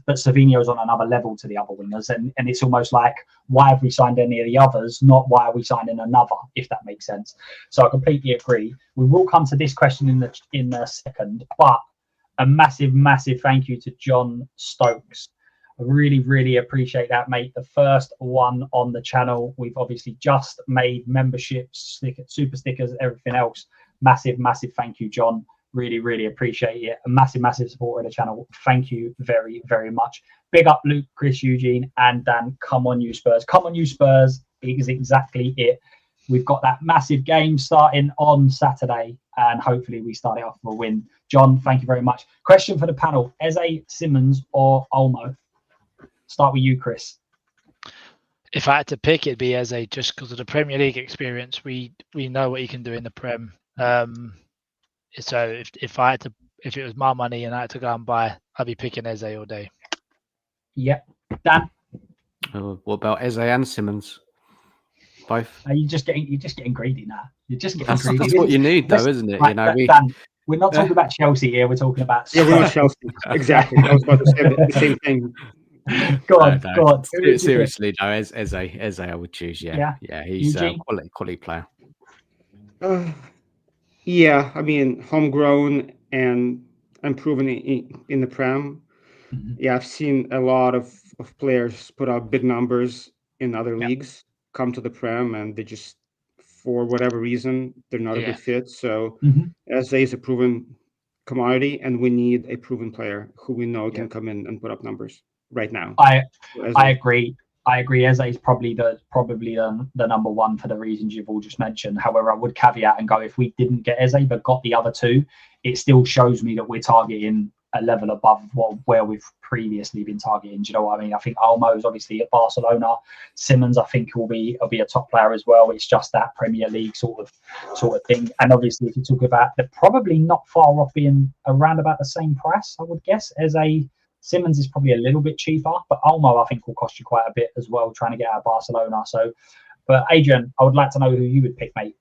But Savinho's on another level to the other wingers, and it's almost like, why have we signed any of the others, not why are we signing another, if that makes sense. So I completely agree. We will come to this question in a second, but a massive thank you to John Stokes. I really, really appreciate that, mate. The first one on the channel. We've obviously just made memberships, super stickers, everything else. Massive, massive thank you, John. Really, really appreciate it. A massive, massive supporter of the channel. Thank you very, very much. Big up Luke, Chris, Eugene, and Dan. Come on, you Spurs. Come on, you Spurs is exactly it. We've got that massive game starting on Saturday, and hopefully we start it off with a win. John, thank you very much. Question for the panel: Eze, Simmons, or Olmo? Start with you, Chris. If I had to pick, it'd be Eze, just because of the Premier League experience. We know what he can do in the Prem. So if it was my money and I had to go and buy, I'd be picking Eze all day. Yep. Dan? What about Eze and Simmons? Both. You're just getting greedy now. You're just getting greedy. That's what you need, though, isn't it? Right, Dan, we're not talking Yeah. about Chelsea here. We're talking about Yeah, we're not Chelsea. Exactly. I was about to say the same thing. Go on. Seriously, no, Eze, I would choose. Yeah, he's a quality player. Yeah, I mean, homegrown and proven in the Prem. Mm-hmm. Yeah, I've seen a lot of players put out big numbers in other leagues, come to the Prem, and they just, for whatever reason, they're not a good fit. So Eze is a proven commodity, and we need a proven player who we know can come in and put up numbers right now. I agree. Eze is probably the number one for the reasons you've all just mentioned. However, I would caveat and go, if we didn't get Eze but got the other two, it still shows me that we're targeting a level above where we've previously been targeting. Do you know what I mean? I think Olmo is obviously at Barcelona. Simmons, I think, will be a top player as well. It's just that Premier League sort of thing. And obviously, if you talk about, they're probably not far off being around about the same price, I would guess. Simmons is probably a little bit cheaper, but Olmo, I think, will cost you quite a bit as well, trying to get out of Barcelona. So, but Adrian, I would like to know who you would pick, mate.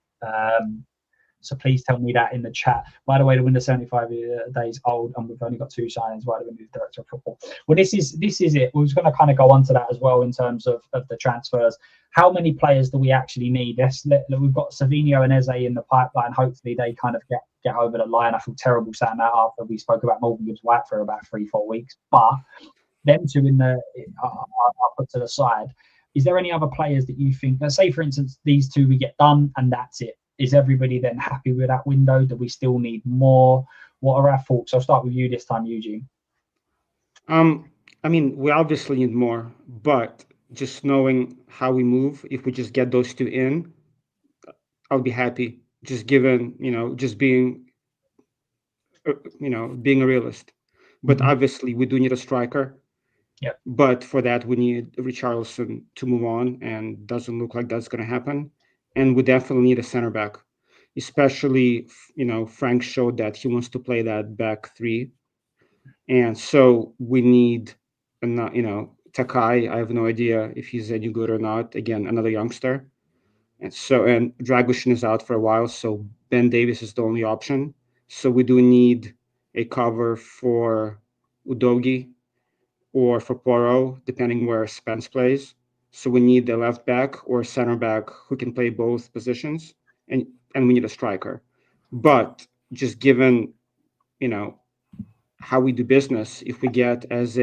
So please tell me that in the chat. By the way, the window's 75 days old, and we've only got 2 signings. Why do we move director of football? Well, this is it. We're going to kind of go on to that as well in terms of the transfers. How many players do we actually need? We've got Savinho and Eze in the pipeline. Hopefully, they kind of get over the line. I feel terrible saying that after we spoke about Morgan Gibbs-White for about 3-4 weeks. But them two are put to the side. Is there any other players that you think? Let's say, for instance, these two we get done, and that's it. Is everybody then happy with that window? Do we still need more? What are our thoughts? I'll start with you this time, Eugene. I mean, we obviously need more, but just knowing how we move, if we just get those two in, I'll be happy. Just given, just being a realist. But obviously, we do need a striker. Yeah. But for that, we need Richarlison to move on, and doesn't look like that's going to happen. And we definitely need a center back, especially, Frank showed that he wants to play that back three. And so we need, Takai, I have no idea if he's any good or not. Again, another youngster. And Dragoshin is out for a while, so Ben Davies is the only option. So we do need a cover for Udogie or for Porro, depending where Spence plays. So we need a left back or center back who can play both positions, and we need a striker. But just given, how we do business, if we get Eze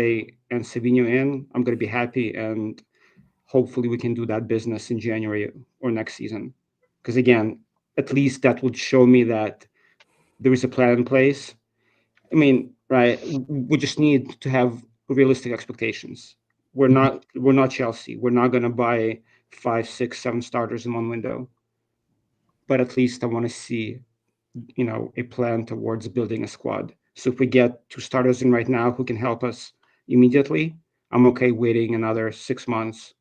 and Savinho in, I'm going to be happy, and hopefully we can do that business in January or next season. Because again, at least that would show me that there is a plan in place. I mean, right? We just need to have realistic expectations. We're not Chelsea. We're not going to buy 5, 6, 7 starters in one window. But at least I want to see, a plan towards building a squad. So if we get 2 starters in right now who can help us immediately, I'm okay waiting another 6 months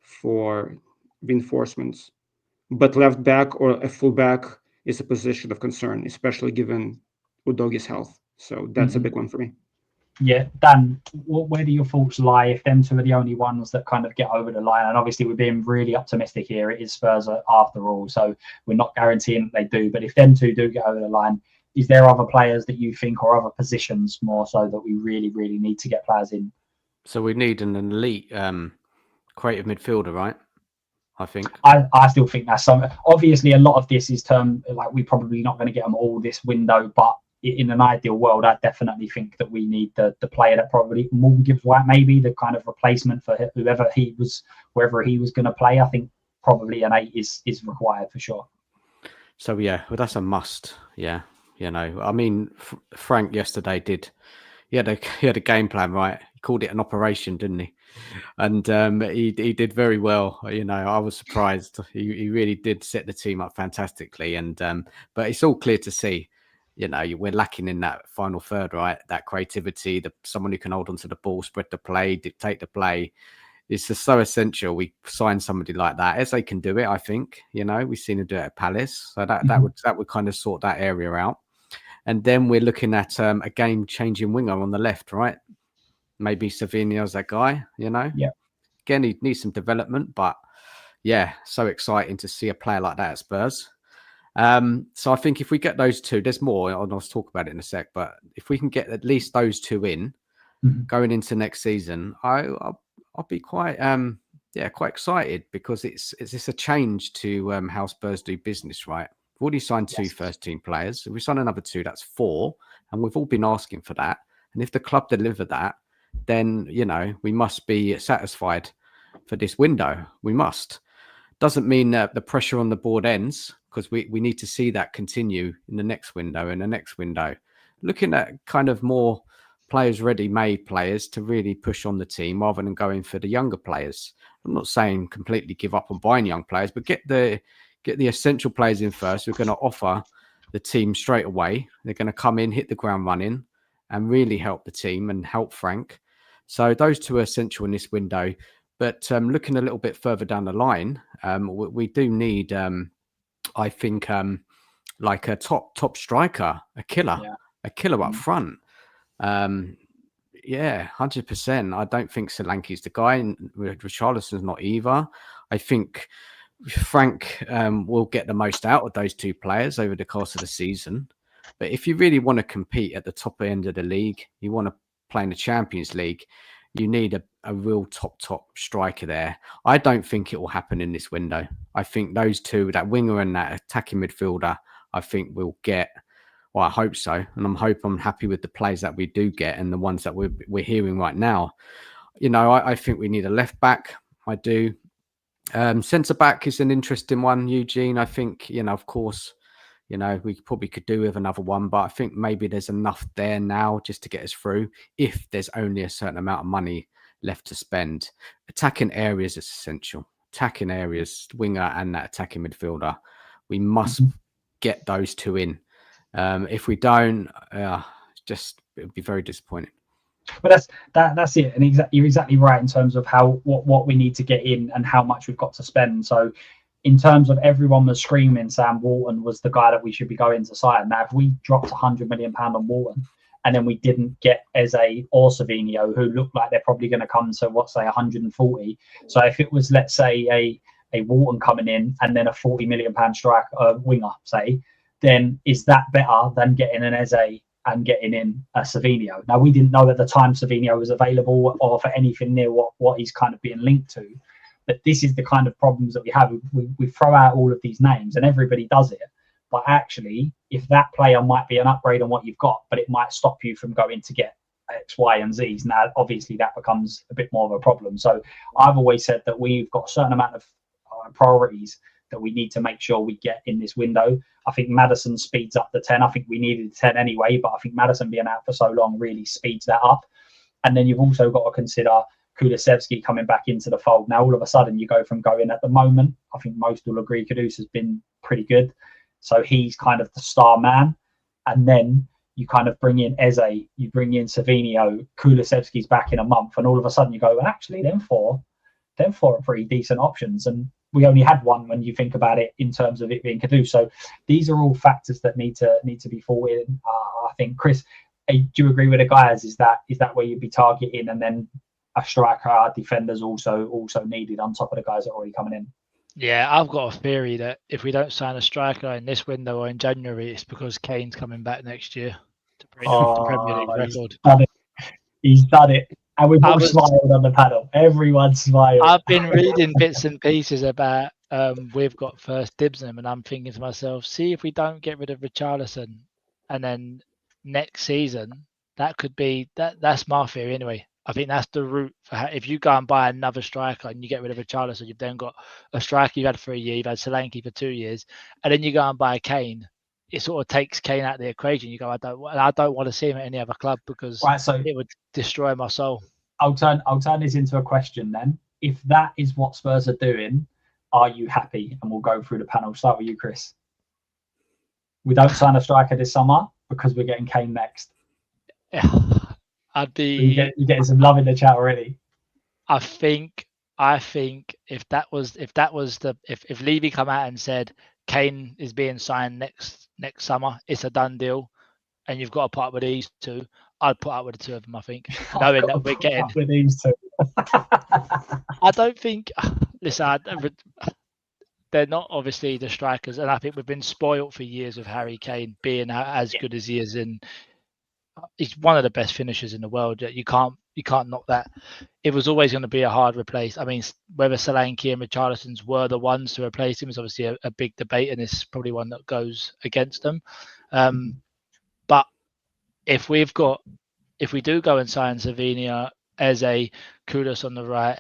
for reinforcements. But left back or a full back is a position of concern, especially given Udogie's health. So that's a big one for me. Yeah, Dan, where do your thoughts lie if them two are the only ones that kind of get over the line? And obviously we're being really optimistic here. It is Spurs after all, so we're not guaranteeing that they do. But if them two do get over the line, is there other players that you think, or other positions more so, that we really, really need to get players in? So we need an elite creative midfielder, right? I think. I still think that's something. Obviously, a lot of this is we're probably not going to get them all this window, but in an ideal world, I definitely think that we need the player that probably Morgan Gibbs White, maybe the kind of replacement for wherever he was going to play. I think probably an 8 is required for sure. So yeah, well, that's a must. Yeah, you know, I mean, Frank yesterday he had a game plan, right? He called it an operation, didn't he? And he did very well. You know, I was surprised. He really did set the team up fantastically. And but it's all clear to see, you know, we're lacking in that final third, right? That creativity, someone who can hold onto the ball, spread the play, dictate the play. It's just so essential. We sign somebody like that. As they can do it, I think. You know, we've seen him do it at Palace, so that would kind of sort that area out. And then we're looking at a game-changing winger on the left, right? Maybe Savinio's that guy. You know, yeah. Again, he needs some development, but yeah, so exciting to see a player like that at Spurs. So I think if we get those two, there's more. I'll talk about it in a sec, but if we can get at least those two in going into next season, I'll be quite excited because it's a change to how Spurs do business, right? We've already signed 2 first-team players. If we sign another 2, that's 4, and we've all been asking for that. And if the club deliver that, then you know we must be satisfied for this window. We must. Doesn't mean that the pressure on the board ends, because we need to see that continue in the next window and the next window. Looking at kind of more players, ready-made players to really push on the team rather than going for the younger players. I'm not saying completely give up on buying young players, but get the essential players in first. We're going to offer the team straight away. They're going to come in, hit the ground running, and really help the team and help Frank. So those 2 are essential in this window. But looking a little bit further down the line, we do need, I think, like a top striker, a killer up front. 100%. I don't think Solanke's the guy, and Richarlison's not either. I think Frank will get the most out of those 2 players over the course of the season. But if you really want to compete at the top end of the league, you want to play in the Champions League, you need a real top striker there. I don't think it will happen in this window. I think those 2, that winger and that attacking midfielder, I think we'll get. Well, I hope so. And I'm happy with the plays that we do get and the ones that we're hearing right now. You know, I think we need a left back. I do. Centre back is an interesting one, Eugene. I think, you know, of course, you know, we probably could do with another one, but I think maybe there's enough there now just to get us through if there's only a certain amount of money left to spend. Attacking areas is essential. Attacking areas, winger and that attacking midfielder. We must get those 2 in. If we don't, it would be very disappointing. But that's it, and you're exactly right in terms of what we need to get in and how much we've got to spend. So, in terms of everyone was screaming, Sam Walton was the guy that we should be going to sign. Now, if we dropped £100 million on Walton, and then we didn't get Eze or Savinio, who look like they're probably going to come to 140. So, if it was, let's say, a Walton coming in and then a £40 million striker winger, say, then is that better than getting an Eze and getting in a Savinio? Now, we didn't know at the time Savinio was available or for anything near what he's kind of being linked to. But this is the kind of problems that we have. We throw out all of these names and everybody does it. But actually, if that player might be an upgrade on what you've got, but it might stop you from going to get X, Y, and Z's. Now, obviously, that becomes a bit more of a problem. So I've always said that we've got a certain amount of priorities that we need to make sure we get in this window. I think Maddison speeds up the 10. I think we needed 10 anyway, but I think Maddison being out for so long really speeds that up. And then you've also got to consider Kulusevski coming back into the fold. Now, all of a sudden, you go from going at the moment, I think most will agree Kudus has been pretty good. So he's kind of the star man. And then you kind of bring in Eze, you bring in Savinio, Kulusevski's back in a month. And all of a sudden you go, well, actually, them four are pretty decent options. And we only had one when you think about it in terms of it being Kudus. So these are all factors that need to be forwarded. I think, Chris, do you agree with the guys? Is that where you'd be targeting, and then a striker, defenders also needed on top of the guys that are already coming in? Yeah, I've got a theory that if we don't sign a striker in this window or in January, it's because Kane's coming back next year to break the Premier League record. He's done it. And we've all smiled on the panel. Everyone smiled. I've been reading bits and pieces about we've got first dibs on him, and I'm thinking to myself, see if we don't get rid of Richarlison and then next season, that could be that's my theory anyway. I think that's the route for if you go and buy another striker and you get rid of Richarlison, you've then got a striker you've had for a year, you've had Solanke for 2 years, and then you go and buy Kane. It sort of takes Kane out of the equation. You go, I don't want to see him at any other club because it would destroy my soul. I'll turn this into a question then. If that is what Spurs are doing, are you happy? And we'll go through the panel. Start with you, Chris. We don't sign a striker this summer because we're getting Kane next. Yeah, I'd be. You're getting some love in the chat already. I think if Levy come out and said Kane is being signed next summer, it's a done deal, and you've got to put up with these two, I'd put up with the two of them. I think, knowing that we're getting with these two. I don't think. Listen, they're not obviously the strikers, and I think we've been spoilt for years of Harry Kane being as good as he is, and he's one of the best finishers in the world. You can't knock that. It was always going to be a hard replace. I mean, whether Solanke and Richarlison's were the ones to replace him is obviously a big debate, and it's probably one that goes against them. But if we do go and sign Savinia as a Kudus on the right,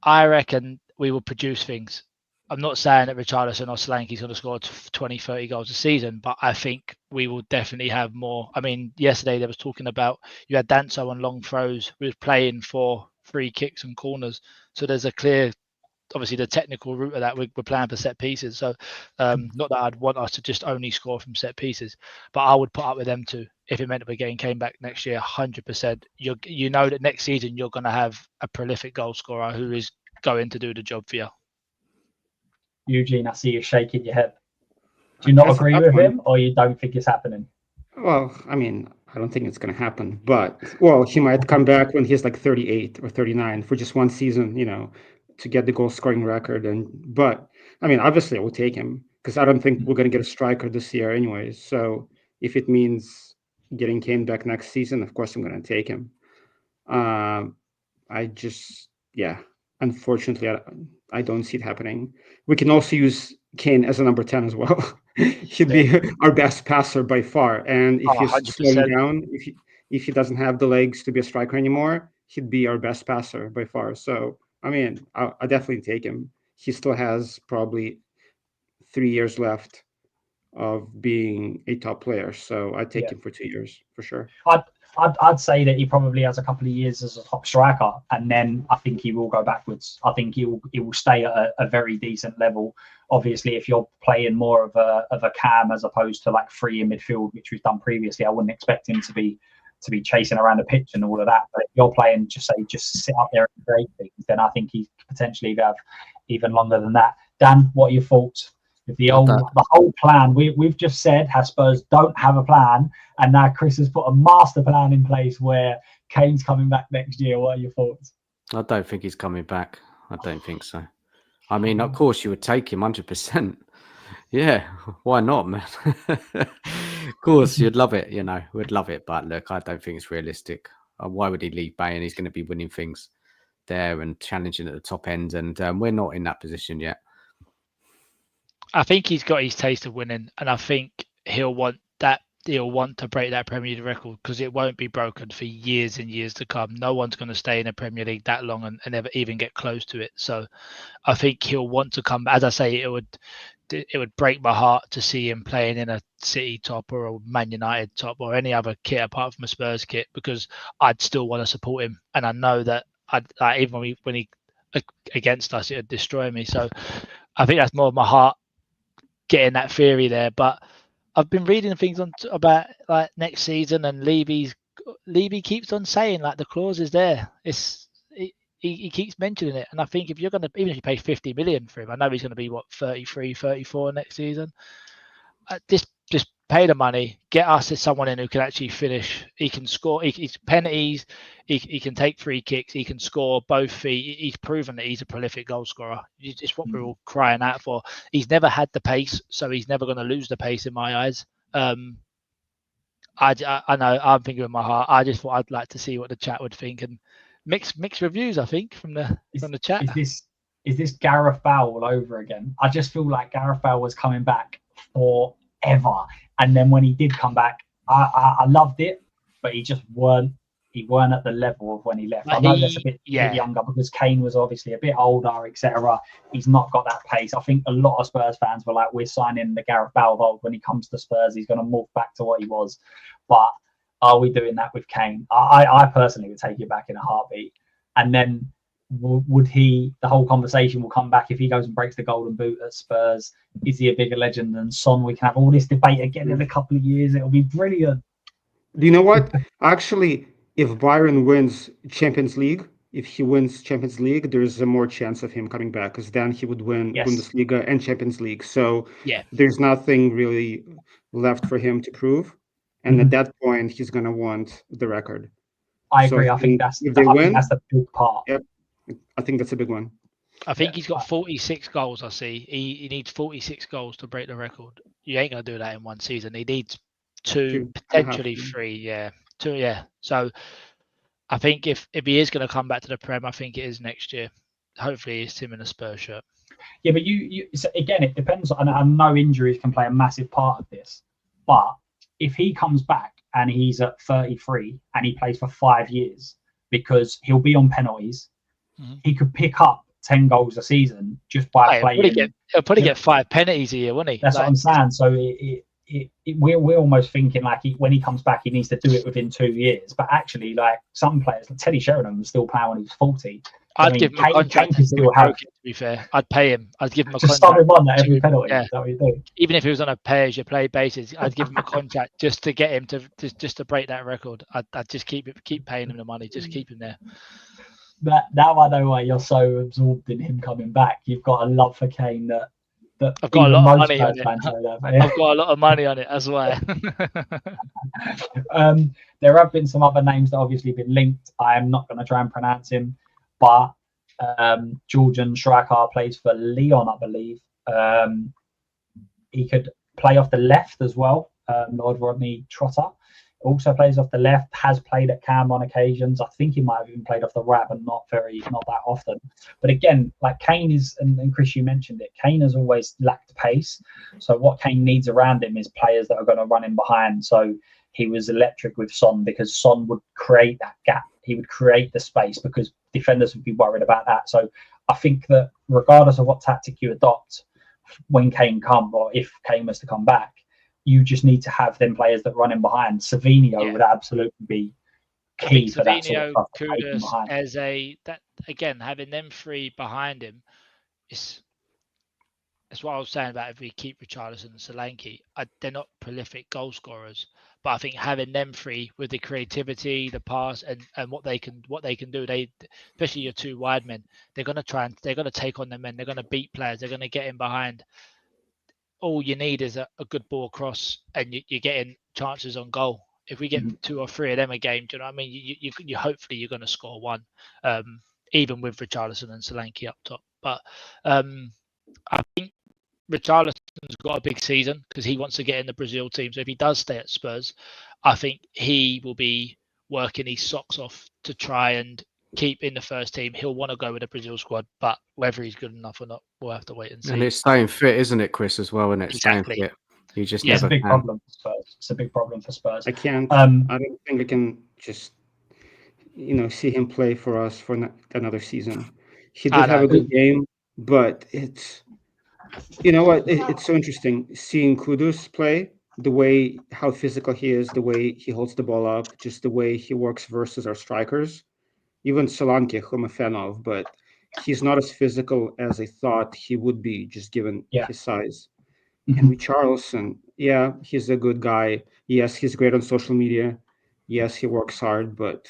I reckon we will produce things. I'm not saying that Richarlison or Solanke is going to score 20, 30 goals a season, but I think we will definitely have more. I mean, yesterday there was talking about you had Danso on long throws. We was playing for free kicks and corners. So there's a clear, obviously the technical route of that. We're playing for set pieces. So not that I'd want us to just only score from set pieces, but I would put up with them too if it meant that we're getting Kane back next year, 100%. You know that next season you're going to have a prolific goal scorer who is going to do the job for you. Eugene, I see you shaking your head. Do you not agree with him, or you don't think it's happening? Well, I mean, I don't think it's going to happen. But, well, he might come back when he's like 38 or 39 for just one season, to get the goal-scoring record. But, I mean, obviously I will take him because I don't think we're going to get a striker this year anyways. So if it means getting Kane back next season, of course I'm going to take him. Unfortunately, I don't see it happening. We can also use Kane as a number 10 as well. He'd be our best passer by far. And if he's slowing down, if he doesn't have the legs to be a striker anymore, he'd be our best passer by far. So, I mean, I definitely take him. He still has probably 3 years left of being a top player. So I'd take him for 2 years for sure. I'd say that he probably has a couple of years as a top striker, and then I think he will go backwards. I think he will stay at a very decent level. Obviously, if you're playing more of a cam as opposed to like free in midfield, which we've done previously, I wouldn't expect him to be chasing around the pitch and all of that. But if you're playing just sit up there and create things, then I think he potentially have even longer than that. Dan, what are your thoughts? The whole plan, we've just said how Spurs don't have a plan, and now Chris has put a master plan in place where Kane's coming back next year. What are your thoughts? I don't think he's coming back. I don't think so. I mean, of course you would take him 100%. Yeah, why not, man? Of course, you'd love it, we'd love it. But look, I don't think it's realistic. Why would he leave Bayern? He's going to be winning things there and challenging at the top end, and we're not in that position yet. I think he's got his taste of winning, and I think he'll want to break that Premier League record because it won't be broken for years and years to come. No one's going to stay in the Premier League that long and never even get close to it. So I think he'll want to come. As I say, it would break my heart to see him playing in a City top or a Man United top or any other kit apart from a Spurs kit, because I'd still want to support him, and I know that even when he against us, it would destroy me. So I think that's more of my heart getting that theory there. But I've been reading things about like next season, and Levy keeps on saying like the clause is there. He keeps mentioning it, and I think if you're going to, even if you pay 50 million for him, I know he's going to be 33, 34 next season. Just pay the money, get us as someone in who can actually finish. He can score. He's penalties. He can take free kicks. He can score both feet. He's proven that he's a prolific goal scorer. It's what we're all crying out for. He's never had the pace, so he's never going to lose the pace in my eyes. I know I'm thinking with my heart. I just thought I'd like to see what the chat would think, and mixed reviews, I think, from the chat. Is this Gareth Bale all over again? I just feel like Gareth Bale was coming back for ever. And then when he did come back, I loved it, but he weren't at the level of when he left. But I know that's a bit younger because Kane was obviously a bit older, etc. He's not got that pace. I think a lot of Spurs fans were like, we're signing the Gareth Bale of old. When he comes to Spurs, he's going to morph back to what he was. But are we doing that with Kane? I personally would take it back in a heartbeat. And then would he, the whole conversation will come back if he goes and breaks the golden boot at Spurs. Is he a bigger legend than Son? We can have all this debate again in a couple of years. It'll be brilliant. Do you know what? Actually, if Bayern wins Champions League, if he wins Champions League, there's a more chance of him coming back because then he would win Bundesliga and Champions League. So there's nothing really left for him to prove. And at that point, he's going to want the record. I agree. I think that's if they win, that's the big part. Yep, I think that's a big one. I think he's got 46 goals. I see. He needs 46 goals to break the record. You ain't gonna do that in one season. He needs two, potentially three. Yeah, two. Yeah. So I think if he is going to come back to the Prem, I think it is next year. Hopefully, it's him in a Spurs shirt. Yeah, but you again, it depends. And I know injuries can play a massive part of this, but if he comes back and he's at 33 and he plays for 5 years, because he'll be on penalties, he could pick up 10 goals a season just by playing. He'll probably get 5 penalties a year, won't he? That's what I'm saying. So we're almost thinking like when he comes back, he needs to do it within 2 years. But actually, like some players, like Teddy Sheringham was still playing when he was 40. I'd give him a contract. To be fair, I'd pay him. I'd give him a contract. Stop him on that every penalty. Yeah. Is that what you do? Even if he was on a pay-as-you-play basis, I'd give him a contract just to get him to just to break that record. I'd just keep paying him the money, just keep him there. Now I know why you're so absorbed in him coming back. You've got a love for Kane that I've got a lot of money on it. I've got a lot of money on it. That's why. There have been some other names that obviously been linked. I am not going to try and pronounce him, but Georgian striker plays for Lyon, I believe. He could play off the left as well. Lord Rodney Trotter also plays off the left, has played at Cam on occasions. I think he might have even played off the right, but not that often. But again, like Kane is, and Chris, you mentioned it, Kane has always lacked pace. So what Kane needs around him is players that are going to run in behind. So he was electric with Son because Son would create that gap. He would create the space because defenders would be worried about that. So I think that regardless of what tactic you adopt when Kane comes, or if Kane was to come back, you just need to have them players that run in behind. Savinho would absolutely be key for that sort of stuff. Kudus, Eze, that again, having them three behind him is. That's what I was saying about if we keep Richarlison and Solanke. They're not prolific goal scorers, but I think having them three with the creativity, the pass, and what they can do, especially your two wide men, they're gonna take on the men. They're gonna beat players. They're gonna get in behind. All you need is a good ball across, and you're getting chances on goal. If we get 2 or 3 of them a game, do you know what I mean? You hopefully you're going to score one, even with Richarlison and Solanke up top. But I think Richarlison's got a big season because he wants to get in the Brazil team. So if he does stay at Spurs, I think he will be working his socks off to try and keep in the first team. He'll want to go with the Brazil squad, but whether he's good enough or not, we'll have to wait and see. And it's staying fit, isn't it, Chris, as well? And it's Exactly. staying fit. You just it's never a big can. problem for Spurs. It's a big problem for Spurs. I can't. I don't think I can just, see him play for us for another season. He did have a good game, but it's, it's so interesting seeing Kudus play. The way how physical he is, the way he holds the ball up, just the way he works versus our strikers. Even Solanke, who I'm a fan of, but he's not as physical as I thought he would be, just given his size. And Richarlison, he's a good guy. Yes, he's great on social media. Yes, he works hard, but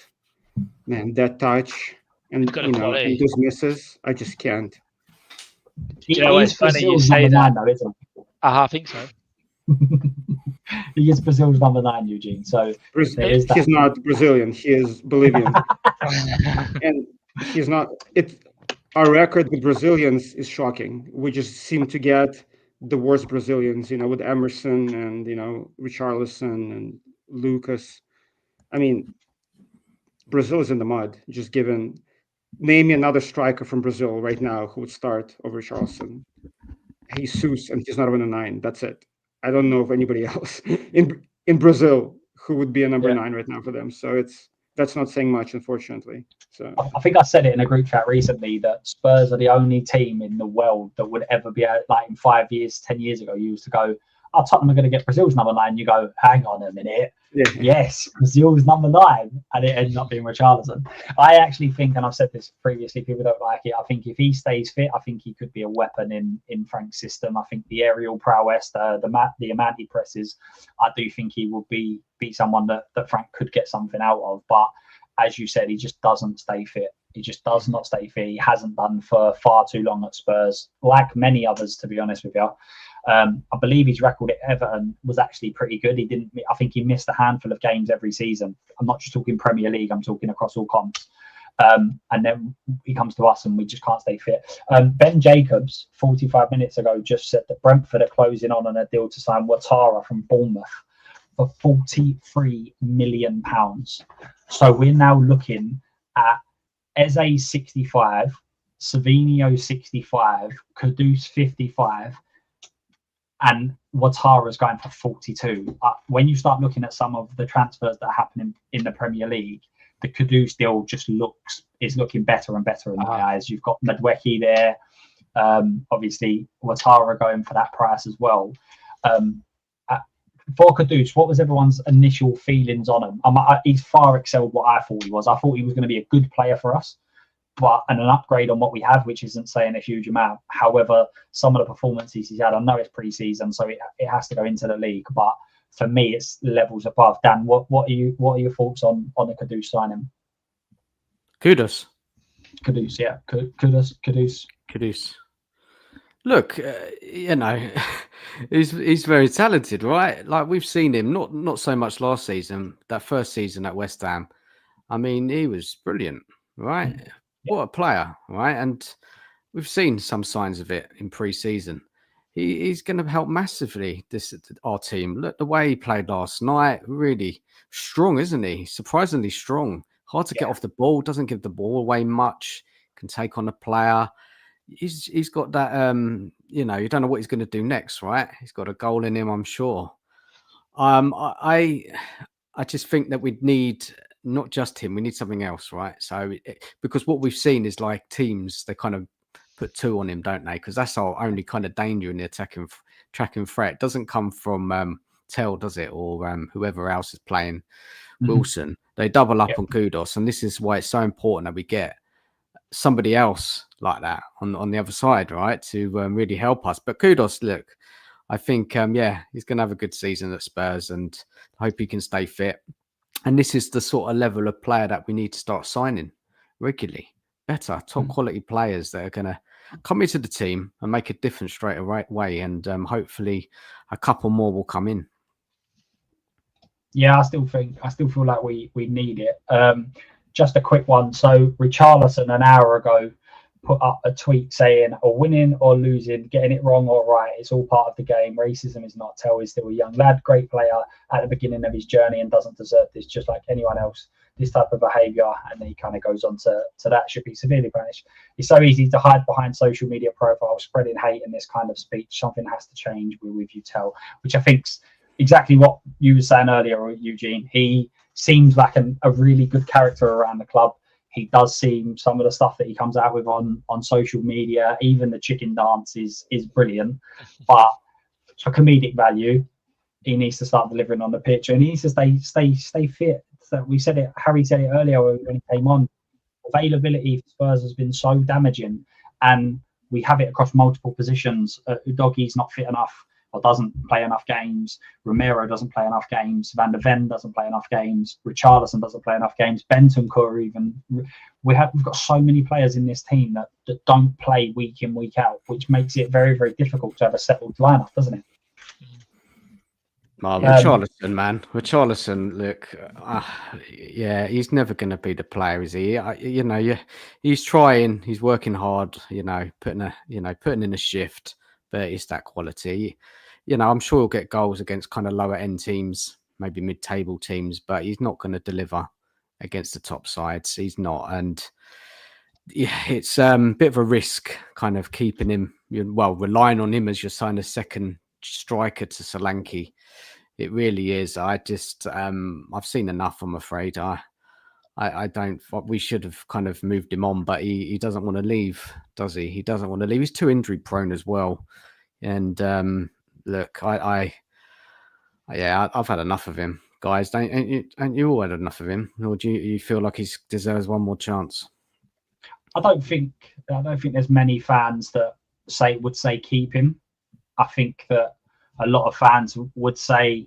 man, that touch and and those misses, I just can't. It's funny you say that. Though, isn't it? I think so. He is Brazil's number 9, Eugene. So he's not Brazilian. He is Bolivian, and he's not. Our record with Brazilians is shocking. We just seem to get the worst Brazilians. With Emerson and Richarlison and Lucas. I mean, Brazil is in the mud. Just name me another striker from Brazil right now who would start over Richarlison. Jesus, and he's not even a 9. That's it. I don't know of anybody else in Brazil who would be a number 9 right now for them. So that's not saying much, unfortunately. So I think I said it in a group chat recently that Spurs are the only team in the world that would ever be like in 5 years, 10 years ago, you used to go, oh, Tottenham are going to get Brazil's number 9. You go, hang on a minute. yeah. Yes, Brazil's number 9, and it ended up being Richarlison. I actually think, and I've said this previously, people don't like it. I think if he stays fit, I think he could be a weapon in Frank's system. I think the aerial prowess, the amount he presses, I do think he will be someone that Frank could get something out of. But as you said, he just doesn't stay fit. He just does not stay fit. He hasn't done for far too long at Spurs, like many others, to be honest with you. I believe his record at Everton was actually pretty good. I think he missed a handful of games every season. I'm not just talking Premier League, I'm talking across all comps. And then he comes to us and we just can't stay fit. Ben Jacobs, 45 minutes ago, just said that Brentford are closing on a deal to sign Ouattara from Bournemouth for £43 million. So we're now looking at Eze 65, Savinio 65, Kudus 55, and Ouattara is going for 42. When you start looking at some of the transfers that are happening in the Premier League, the Kudus deal just is looking better and better in my eyes. You've got Madueke there, obviously Ouattara going for that price as well. For Kudus, what was everyone's initial feelings on him? He's far excelled what I thought he was. I thought he was going to be a good player for us, and an upgrade on what we have, which isn't saying a huge amount. However, some of the performances he's had, I know it's pre-season, so it has to go into the league. But for me, it's levels above. Dan, what are your thoughts on the Kudus signing? Kudus, yeah, Kudus. Look, he's very talented, right? Like we've seen him, not so much last season, that first season at West Ham. I mean, he was brilliant, right? Yeah. What a player, right? And we've seen some signs of it in pre-season. He's going to help massively our team. Look, the way he played last night, really strong, isn't he? Surprisingly strong. Hard to get off the ball, doesn't give the ball away much, can take on a player. He's got that, you don't know what he's going to do next, right? He's got a goal in him, I'm sure. I just think that we need not just him, we need something else, right? So, because what we've seen is like teams, they kind of put 2 on him, don't they? Because that's our only kind of danger in the tracking threat. It doesn't come from Tell, does it? Or whoever else is playing Wilson. They double up on Kudus, and this is why it's so important that we get somebody else like that on the other side, right, to really help us. But Kudus, look, I think he's going to have a good season at Spurs, and I hope he can stay fit. And this is the sort of level of player that we need to start signing regularly. Better, top quality players that are going to come into the team and make a difference straight away. And hopefully a couple more will come in. Yeah, I still feel like we need it. Just a quick one. So Richarlison an hour ago put up a tweet saying, or winning or losing, getting it wrong or right, it's all part of the game. Racism is not Tell. He's still a young lad, great player at the beginning of his journey and doesn't deserve this just like anyone else. This type of behaviour, and then he kind of goes on to that, should be severely punished. It's so easy to hide behind social media profiles, spreading hate in this kind of speech. Something has to change. We're with you, Tell, which I think's exactly what you were saying earlier, Eugene. He seems like a really good character around the club. He does seem, some of the stuff that he comes out with on social media, even the chicken dance is brilliant. But for comedic value, he needs to start delivering on the pitch, and he needs to stay fit. So we said it, Harry said it earlier when he came on. Availability for Spurs has been so damaging, and we have it across multiple positions. Udogi's not fit enough, or doesn't play enough games. Romero doesn't play enough games. Van der Ven doesn't play enough games. Richarlison doesn't play enough games. Bentancur even. We've got so many players in this team that don't play week in, week out, which makes it very, very difficult to have a settled lineup, doesn't it? Richarlison, man. Richarlison, look, he's never going to be the player, is he? He's trying, he's working hard, putting in a shift, but it's that quality. I'm sure he'll get goals against kind of lower end teams, maybe mid-table teams, but he's not going to deliver against the top sides. He's not, and it's a bit of a risk, kind of keeping him, relying on him as your sign of second striker to Solanke. It really is. I just I've seen enough, I'm afraid. I don't. We should have kind of moved him on, but he doesn't want to leave, does he? He doesn't want to leave. He's too injury prone as well. And look, I've had enough of him, guys. Ain't you all had enough of him, or do you feel like he deserves one more chance? I don't think there's many fans that would say keep him. I think that a lot of fans would say,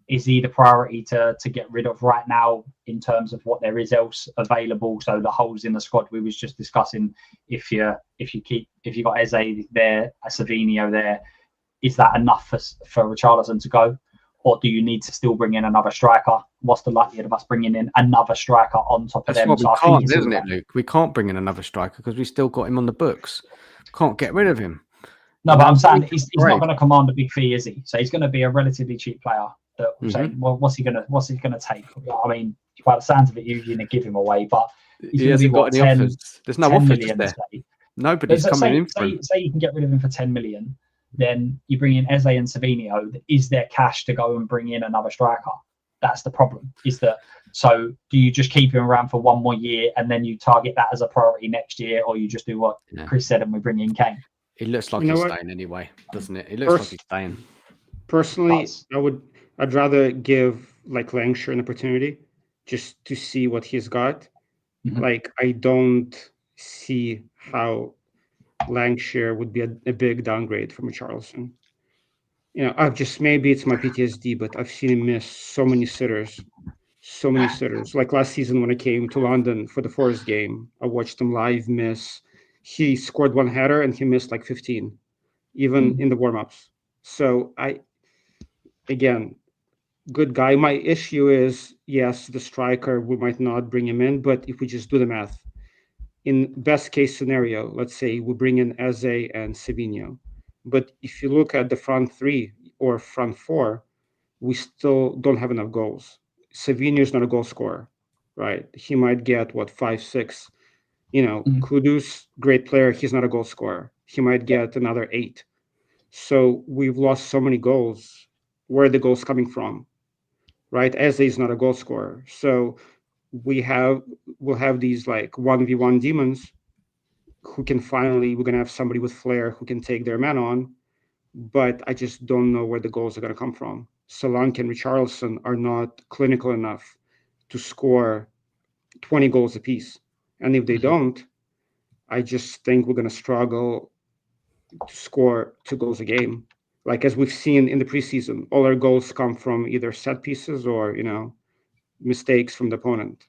is he the priority to get rid of right now in terms of what there is else available? So the holes in the squad we was just discussing. If you got Eze there, a Savinho there, is that enough for Richarlison to go, or do you need to still bring in another striker? What's the likelihood of us bringing in another striker on top of them? That's what we can't, isn't it, Luke? We can't bring in another striker because we still got him on the books. Can't get rid of him. No, but I'm saying he's not going to command a big fee, is he? So he's going to be a relatively cheap player. That say, well, what's he gonna take? I mean, by the sounds of it, you're going to give him away, but he hasn't got any offers. There's no offers there. Nobody's coming in for him. Say you can get rid of him for 10 million, then you bring in Eze and Savinho. Is there cash to go and bring in another striker? That's the problem. So do you just keep him around for one more year and then you target that as a priority next year, or you just do what Chris said and we bring in Kane? It looks like he's staying anyway, doesn't it? It looks like he's staying. Personally, I'd rather give like Lancashire an opportunity just to see what he's got. Mm-hmm. Like, I don't see how Lancashire would be a big downgrade from Richarlison. You know, maybe it's my PTSD, but I've seen him miss so many sitters. Like last season when I came to London for the Forest game, I watched him live miss. He scored one header and he missed like 15, even in the warm-ups. So again, good guy. My issue is, yes, the striker, we might not bring him in, but if we just do the math, in best case scenario, let's say we bring in Eze and Savinho. But if you look at the front three or front four, we still don't have enough goals. Savinho is not a goal scorer, right? He might get 5, 6. Kudus, great player. He's not a goal scorer. He might get another 8. So we've lost so many goals. Where are the goals coming from? Right? Eze is not a goal scorer. So we'll have these like 1v1 demons who can we're going to have somebody with flair who can take their man on, but I just don't know where the goals are going to come from. Solanke and Richarlison are not clinical enough to score 20 goals apiece. And if they don't, I just think we're going to struggle to score 2 goals a game. Like, as we've seen in the preseason, all our goals come from either set pieces or, mistakes from the opponent.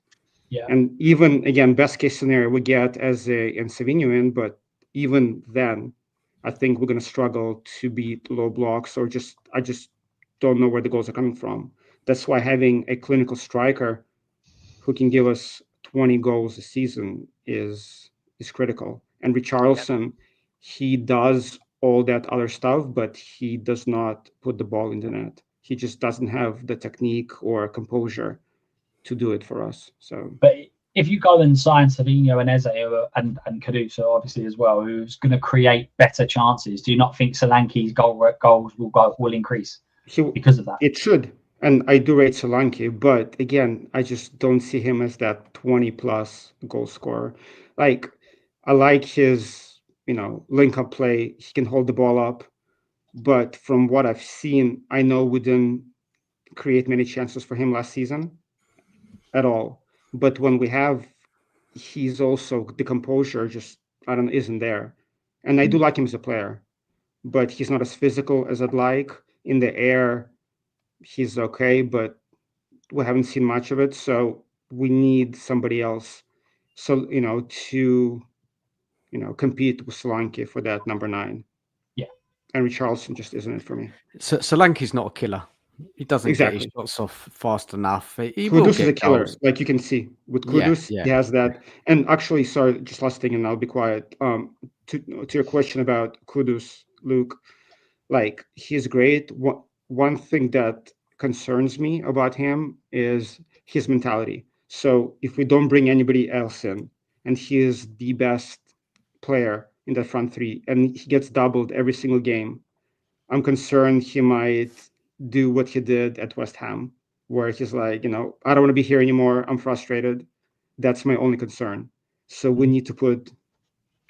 Yeah. And even, again, best case scenario, we get Eze and Savinho in, but even then, I think we're going to struggle to beat low blocks, or I just don't know where the goals are coming from. That's why having a clinical striker who can give us 20 goals a season is critical. And Richarlison, he does all that other stuff, but he does not put the ball in the net. He just doesn't have the technique or composure to do it for us. So, but if you go and sign Savinho and Eze and Kudus obviously as well, who's going to create better chances, do you not think Solanke's goals will increase because of that? It should. And I do rate Solanke, but again, I just don't see him as that 20-plus goal scorer. Like, I like his, link-up play. He can hold the ball up. But from what I've seen, I know we didn't create many chances for him last season at all. But when we have, he's also, the composure just, isn't there. And I do like him as a player, but he's not as physical as I'd like. In the air, he's okay, but we haven't seen much of it. So we need somebody else, to, compete with Solanke for that number 9. Yeah. And Richarlison just isn't it for me. So Solanke's not a killer. He doesn't get his shots off fast enough. He will Kudus get is a killer, goals. like you can see. With Kudus, he has that. And actually, sorry, just last thing, and I'll be quiet. To your question about Kudus, Luke, like, he's great. One thing that concerns me about him is his mentality. So if we don't bring anybody else in, and he is the best player in the front three, and he gets doubled every single game, I'm concerned he might do what he did at West Ham, where he's like, I don't want to be here anymore. I'm frustrated. That's my only concern. So we need to put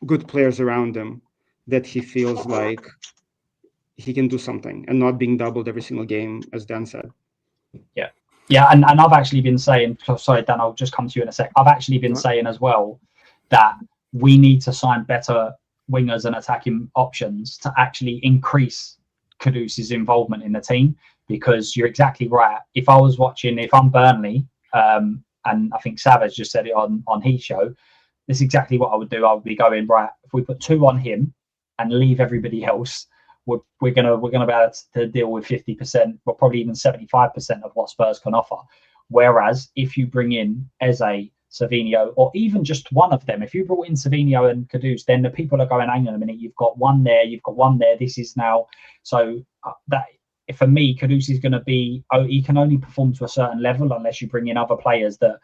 good players around him that he feels like he can do something and not being doubled every single game, as Dan said. Yeah, and I've actually been saying, sorry, Dan, I'll just come to you in a sec. I've actually been saying as well that we need to sign better wingers and attacking options to actually increase Kudus's involvement in the team, because you're exactly right. If I'm Burnley, and I think Savage just said it on his show, this is exactly what I would do. I would be going, right, if we put 2 on him and leave everybody else, we're gonna be able to deal with 50%, or probably even 75% of what Spurs can offer. Whereas if you bring in Eze, Savinho, or even just one of them, if you brought in Savinho and Kudus, then the people are going, hang on a minute, you've got one there, you've got one there. This is now so that for me, Kudus is going to be, he can only perform to a certain level unless you bring in other players that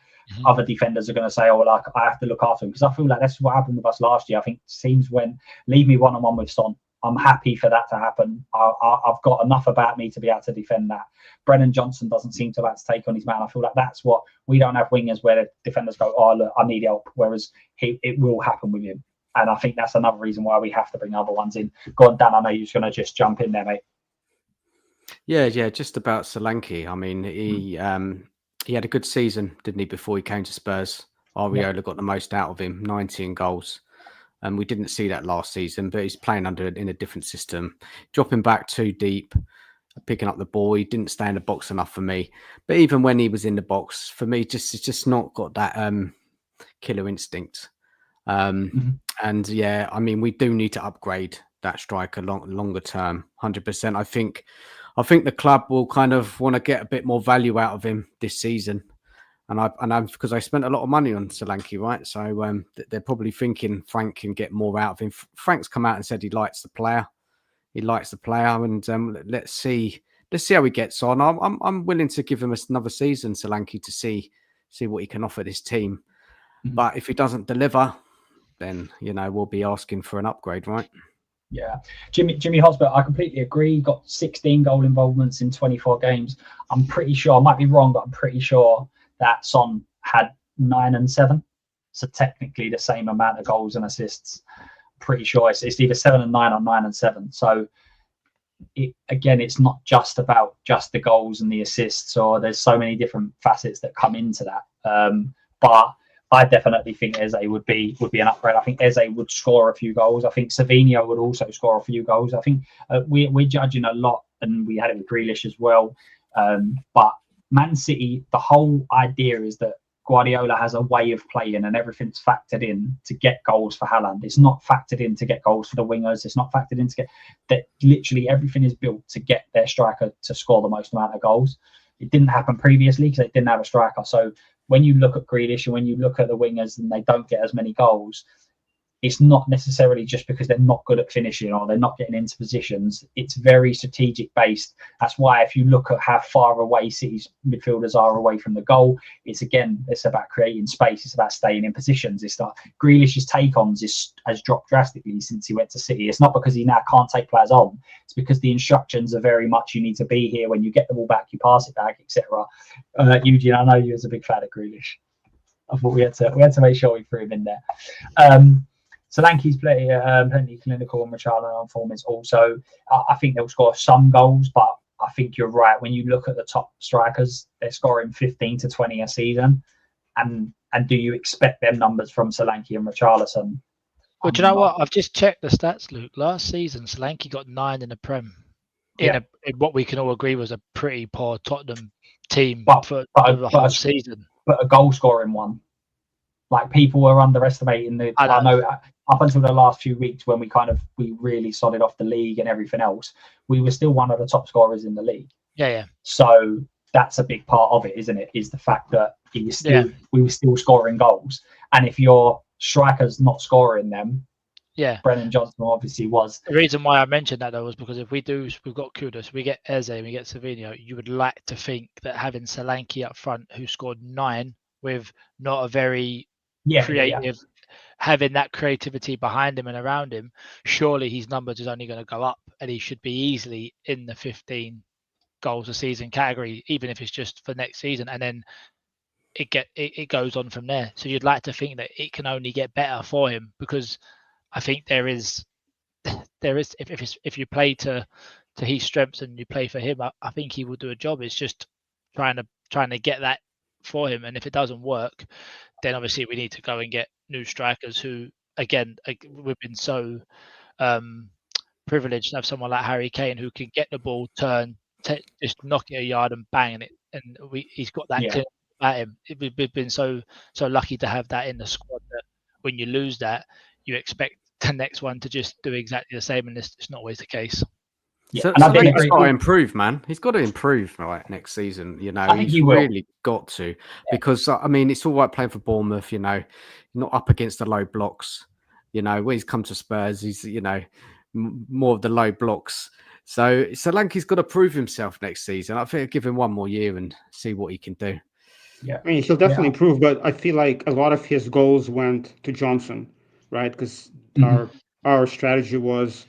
other defenders are going to say, oh, well, I have to look after him. Because I feel like that's what happened with us last year. I think teams went, leave me one-on-one with Son. I'm happy for that to happen. I've got enough about me to be able to defend that. Brennan Johnson doesn't seem to have to take on his man. I feel like that's what we don't have wingers where the defenders go, oh, look, I need help. Whereas it will happen with him. And I think that's another reason why we have to bring other ones in. Go on, Dan, I know you're going to just jump in there, mate. Yeah, just about Solanke. I mean, he had a good season, didn't he, before he came to Spurs? Areola got the most out of him, 19 goals. And we didn't see that last season, but he's playing in a different system. Dropping back too deep, picking up the ball. He didn't stay in the box enough for me. But even when he was in the box, for me, it's just not got that killer instinct. And yeah, I mean, we do need to upgrade that striker longer term, 100%. I think the club will kind of want to get a bit more value out of him this season. And I'm because I spent a lot of money on Solanke, right? So they're probably thinking Frank can get more out of him. Frank's come out and said he likes the player. And let's see how he gets on. I'm willing to give him another season, Solanke, to see what he can offer this team. But if he doesn't deliver, then we'll be asking for an upgrade, right? Yeah, Jimmy Hotspur, I completely agree. Got 16 goal involvements in 24 games. I'm pretty sure, I might be wrong, but I'm pretty sure that Son had 9 and 7. So technically the same amount of goals and assists. Pretty sure it's either 7 and 9 or 9 and 7. So it's not just about just the goals and the assists, or there's so many different facets that come into that. But I definitely think Eze would be an upgrade. I think Eze would score a few goals. I think Savinho would also score a few goals. I think we're judging a lot, and we had it with Grealish as well. But Man City, the whole idea is that Guardiola has a way of playing and everything's factored in to get goals for Haaland. It's not factored in to get goals for the wingers. It's not factored in to get that. Literally everything is built to get their striker to score the most amount of goals. It didn't happen previously because they didn't have a striker. So when you look at Grealish and when you look at the wingers and they don't get as many goals, it's not necessarily just because they're not good at finishing or they're not getting into positions. It's very strategic based. That's why if you look at how far away City's midfielders are away from the goal, it's about creating space. It's about staying in positions. It's like Grealish's take-ons has dropped drastically since he went to City. It's not because he now can't take players on. It's because the instructions are very much, you need to be here. When you get the ball back, you pass it back, etc. Eugene, I know you was a big fan of Grealish. I thought we had to make sure we threw him in there. Solanke's plenty clinical, and Richarlison on form is also. I think they'll score some goals, but I think you're right. When you look at the top strikers, they're scoring 15 to 20 a season, and do you expect them numbers from Solanke and Richarlison? Well, do you know what? I've just checked the stats, Luke. Last season, Solanke got 9 in the Prem. In what we can all agree was a pretty poor Tottenham team for the whole season. But a goal scoring one. Like, people were underestimating the. I know up until the last few weeks when we really sodded off the league and everything else, we were still one of the top scorers in the league. Yeah. So that's a big part of it, isn't it? Is the fact that we were still scoring goals, and if your striker's not scoring them, Brennan Johnson obviously was. The reason why I mentioned that though was because if we've got Kudus, we get Eze, we get Savinho, you would like to think that having Solanke up front, who scored 9 with not a very creative. Having that creativity behind him and around him, surely his numbers is only going to go up. and he should be easily in the 15 goals a season category, even if it's just for next season, and then it goes on from there. So you'd like to think that it can only get better for him, because I think there is if you play to his strengths and you play for him, I think he will do a job. It's just trying to get that for him, and if it doesn't work, then obviously we need to go and get new strikers who, again, we've been so privileged to have someone like Harry Kane who can get the ball, turn, just knock it a yard and bang it, and he's got that clear at him. We've been so lucky to have that in the squad that when you lose that, you expect the next one to just do exactly the same, and it's not always the case. Yeah, so he's got to improve, man. He's got to improve next season. You know, he's really got to, because I mean, it's all right playing for Bournemouth. You know, not up against the low blocks. You know, when he's come to Spurs, he's more of the low blocks. So Solanke's got to prove himself next season. I think I'll give him one more year and see what he can do. Yeah, I mean, he'll definitely improve, but I feel like a lot of his goals went to Johnson, right? Because our strategy was,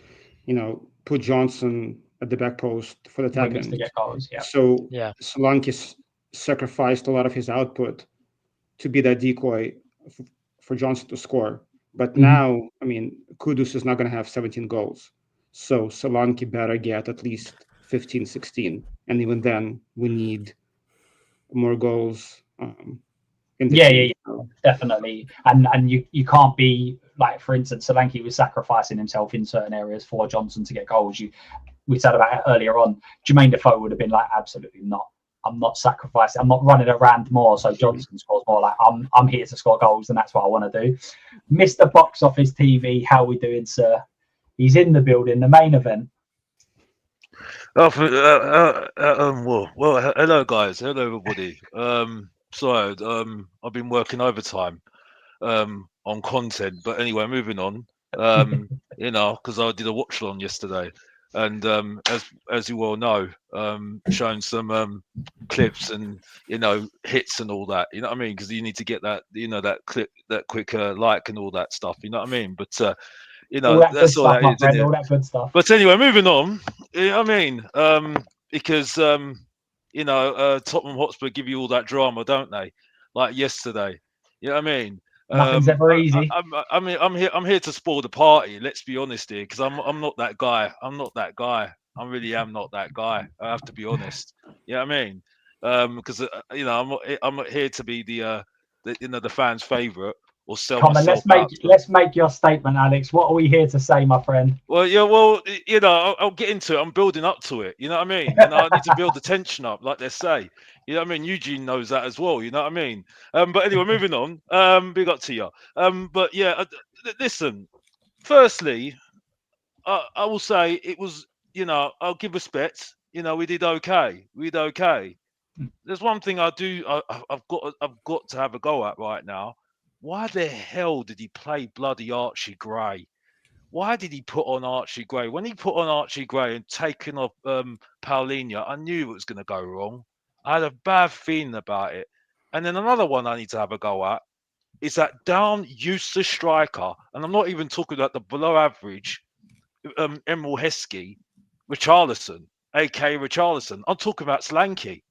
put Johnson at the back post for the tap in. So Solanke sacrificed a lot of his output to be that decoy for Johnson to score. But now, I mean, Kudus is not going to have 17 goals. So Solanke better get at least 15, 16. And even then, we need more goals. Definitely. And you can't be, like, for instance, Solanke was sacrificing himself in certain areas for Johnson to get goals. We said about it earlier on, Jermaine Defoe would have been like, absolutely not. I'm not sacrificing. I'm not running around more so Johnson scores more. Like, I'm here to score goals, and that's what I want to do. Mr. Box Office TV, how we doing, sir? He's in the building, the main event. Well, hello guys, hello everybody. Sorry, I've been working overtime on content, but anyway, moving on. Because I did a watch along yesterday, and as you well know, showing some clips and hits and all that. You know what I mean? Because you need to get that that clip, that quick like and all that stuff. You know what I mean? But that's all that is. All that good stuff. But anyway, moving on. You know what I mean? Because Tottenham Hotspur give you all that drama, don't they? Like yesterday. You know what I mean? Nothing's ever easy. I'm here to spoil the party. Let's be honest here, because I'm not that guy. I'm not that guy. I really am not that guy. I have to be honest. You know what I mean? Because I'm not here to be the fans' favourite or sell myself. Come on, let's make your statement, Alex. What are we here to say, my friend? Well, I'll get into it. I'm building up to it. You know what I mean? I need to build the tension up, like they say. You know what I mean? Eugene knows that as well. You know what I mean? But anyway, moving on. Big up to you. But yeah, listen. Firstly, I will say it was. I'll give respect. We did okay. We did okay. There's one thing I've got to have a go at right now. Why the hell did he play bloody Archie Gray? Why did he put on Archie Gray? When he put on Archie Gray and taken off Paulinho, I knew it was going to go wrong. I had a bad feeling about it. And then another one I need to have a go at is that down useless striker, and I'm not even talking about the below average Emerald Heskey, Richarlison, aka Richarlison. I'm talking about Solanke.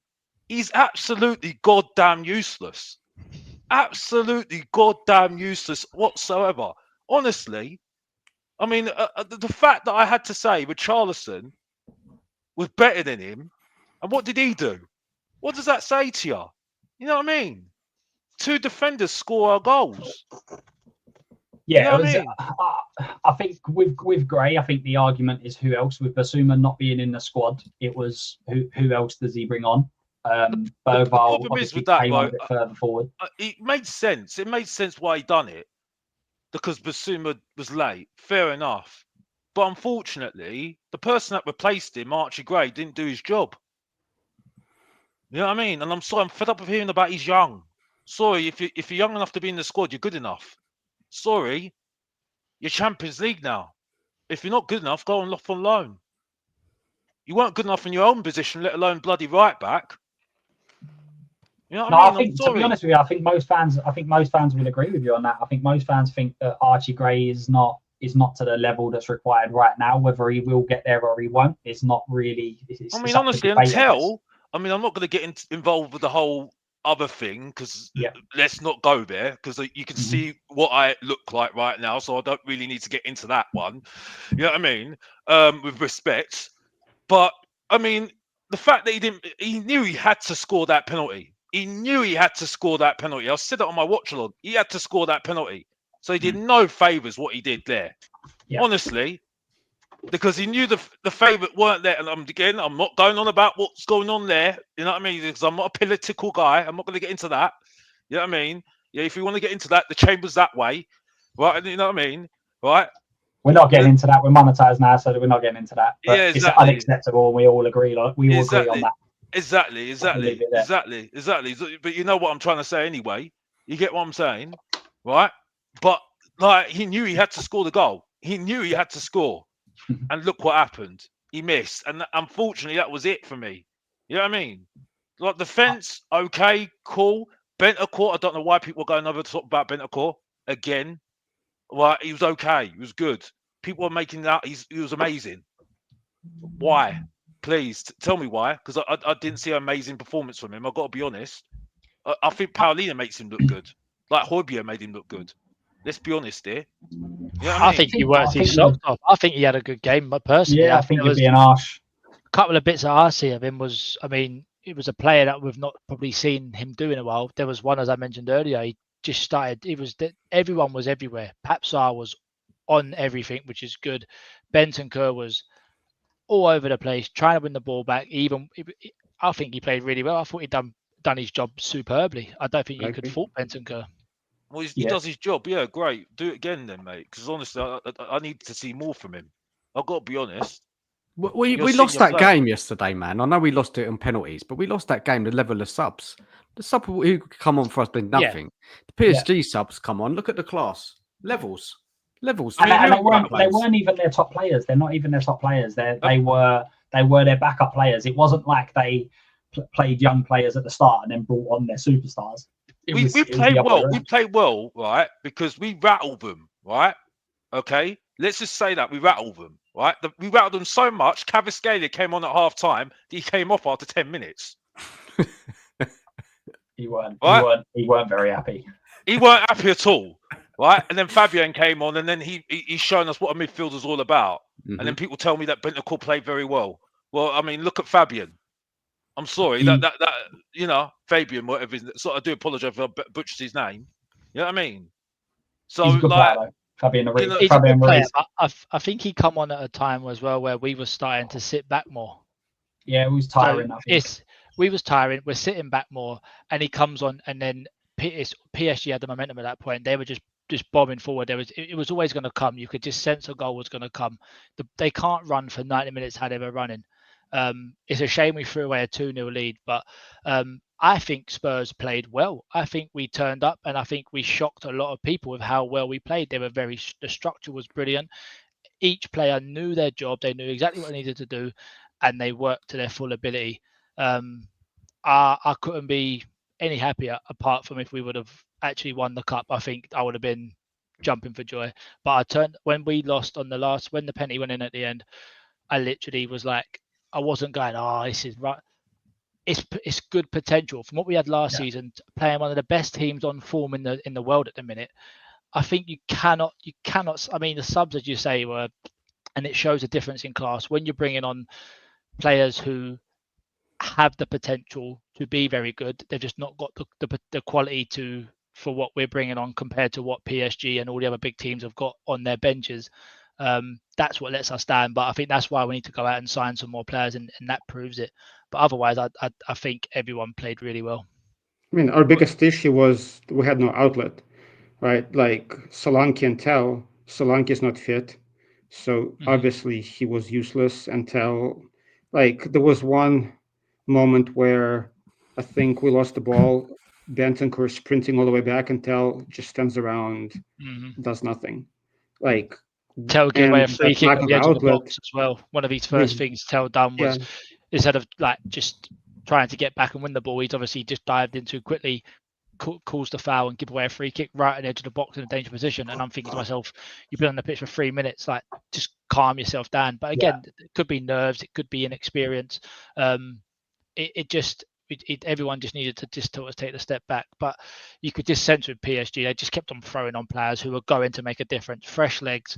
He's absolutely goddamn useless. Absolutely goddamn useless whatsoever. Honestly, I mean, the fact that I had to say Richarlison was better than him, and what did he do? What does that say to you? You know what I mean? Two defenders score our goals. Yeah, you know I think with Gray, I think the argument is who else. With Basuma not being in the squad, it was who else does he bring on? The problem is with that, a bit further forward. It made sense. It made sense why he done it, because Basuma was late. Fair enough, but unfortunately, the person that replaced him, Archie Gray, didn't do his job. You know what I mean? And I'm sorry, I'm fed up of hearing about he's young. Sorry, if you're young enough to be in the squad, you're good enough. Sorry, you're Champions League now. If you're not good enough, go off on loan. You weren't good enough in your own position, let alone bloody right back. You know what I mean? I think, to be honest with you, I think most fans will agree with you on that. I think most fans think that Archie Gray is not is not to the level that's required right now. Whether he will get there or he won't, it's not really. It's I mean, up to honestly, debate, I guess. until I'm not going to get involved with the whole other thing because let's not go there because you can see what I look like right now, so I don't really need to get into that one. You know what I mean? With respect, but I mean the fact that he knew he had to score that penalty. He knew he had to score that penalty. I said it on my watch along. He had to score that penalty, so he did no favors what he did there. Yeah. Honestly. Because he knew the favourite weren't there, and I'm not going on about what's going on there. You know what I mean? Because I'm not a political guy. I'm not going to get into that. You know what I mean? Yeah, if you want to get into that, the chamber's that way, right? You know what I mean, right? We're not getting into that. We're monetized now, so we're not getting into that. But yeah, exactly. It's unacceptable, and we all agree. We all agree on that. Exactly. But you know what I'm trying to say anyway. You get what I'm saying, right? But like he knew he had to score the goal. He knew he had to score. And look what happened. He missed. And unfortunately, that was it for me. You know what I mean? Like defense, okay, cool. Bentancur, I don't know why people are going over to talk about Bentancur again. Well, he was okay. He was good. People are making that he was amazing. Why? Please tell me why. Because I didn't see an amazing performance from him. I've got to be honest. I think Paulina makes him look good. Like Højbjerg made him look good. Let's be honest here. You know I think he worked his socks off. I think he had a good game, but personally, I think you're being harsh. A couple of bits that I see of him was, I mean, it was a player that we've not probably seen him do in a while. There was one, as I mentioned earlier, he just started. Everyone was everywhere. Papsar was on everything, which is good. Bentancur was all over the place, trying to win the ball back. I think he played really well. I thought he'd done his job superbly. I don't think you could fault Bentancur. Well, he does his job. Yeah, great. Do it again then, mate. Because honestly, I need to see more from him. I've got to be honest. We lost that game yesterday, man. I know we lost it on penalties, but we lost that game to level of subs. The sub who come on for us did nothing. The PSG subs come on. Look at the class. Levels. And they weren't even their top players. They're not even their top players. They were their backup players. It wasn't like they played young players at the start and then brought on their superstars. We played well. We played well, right? Because we rattled them, right? Okay, let's just say that we rattled them, right? We rattled them so much. Cavascalia came on at half time. He came off after 10 minutes. He weren't very happy. He weren't happy at all, right? And then Fabian came on, and then he's shown us what a midfielder's all about. And then people tell me that Bentancur played very well. Well, I mean, look at Fabian. I'm sorry that you know Fabian, whatever. So I do apologize if I butchered his name. You know what I mean? So he's a good like player, Fabian player, I think he come on at a time as well where we were starting to sit back more. Yeah, it was tiring. So we was tiring. We're sitting back more, and he comes on, and then PSG had the momentum at that point. They were just bombing forward. It was always going to come. You could just sense a goal was going to come. They can't run for 90 minutes how they were running. It's a shame we threw away a 2-0 lead, but I think Spurs played well. I think we turned up, and I think we shocked a lot of people with how well we played. The structure was brilliant. Each player knew their job. They knew exactly what they needed to do, and they worked to their full ability. I couldn't be any happier apart from if we would have actually won the cup. I think I would have been jumping for joy. But when we lost on when the penalty went in at the end, I literally was like, I wasn't going, this is right. It's good potential from what we had last season, playing one of the best teams on form in the world at the minute. I think you cannot. I mean, the subs, as you say, were, and it shows a difference in class when you're bringing on players who have the potential to be very good. They've just not got the quality for what we're bringing on compared to what PSG and all the other big teams have got on their benches. That's what lets us stand. But I think that's why we need to go out and sign some more players, and that proves it. But otherwise, I think everyone played really well. I mean, our biggest issue was we had no outlet, right? Like Solanke and Tel. Solanke is not fit, so obviously he was useless. And Tel, like there was one moment where I think we lost the ball. Bentancur sprinting all the way back, and Tel just stands around, does nothing. Like Tel gave away a free kick at the edge of the box as well. One of his first things Tel done was instead of like just trying to get back and win the ball, he's obviously just dived in too quickly, calls the foul and give away a free kick right at the edge of the box in a dangerous position. And I'm thinking to myself, you've been on the pitch for 3 minutes, like just calm yourself down. But again, it could be nerves, it could be inexperience. Everyone just needed to just sort of take the step back. But you could just sense with PSG, they just kept on throwing on players who were going to make a difference. Fresh legs.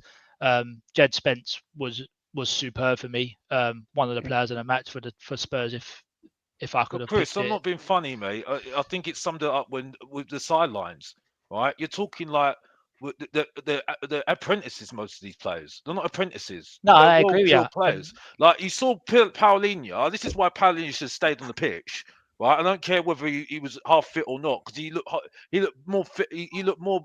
Jed Spence was superb for me. One of the players in the match for Spurs. If I could have Chris, picked I'm it. not being funny, mate. I think it summed it up with the sidelines, right? You're talking like the apprentices. Most of these players, they're not apprentices. No, They're I agree with you. players. Like you saw Paulinho. This is why Paulinho should have stayed on the pitch, right? I don't care whether he was half fit or not, because he looked more fit. He looked more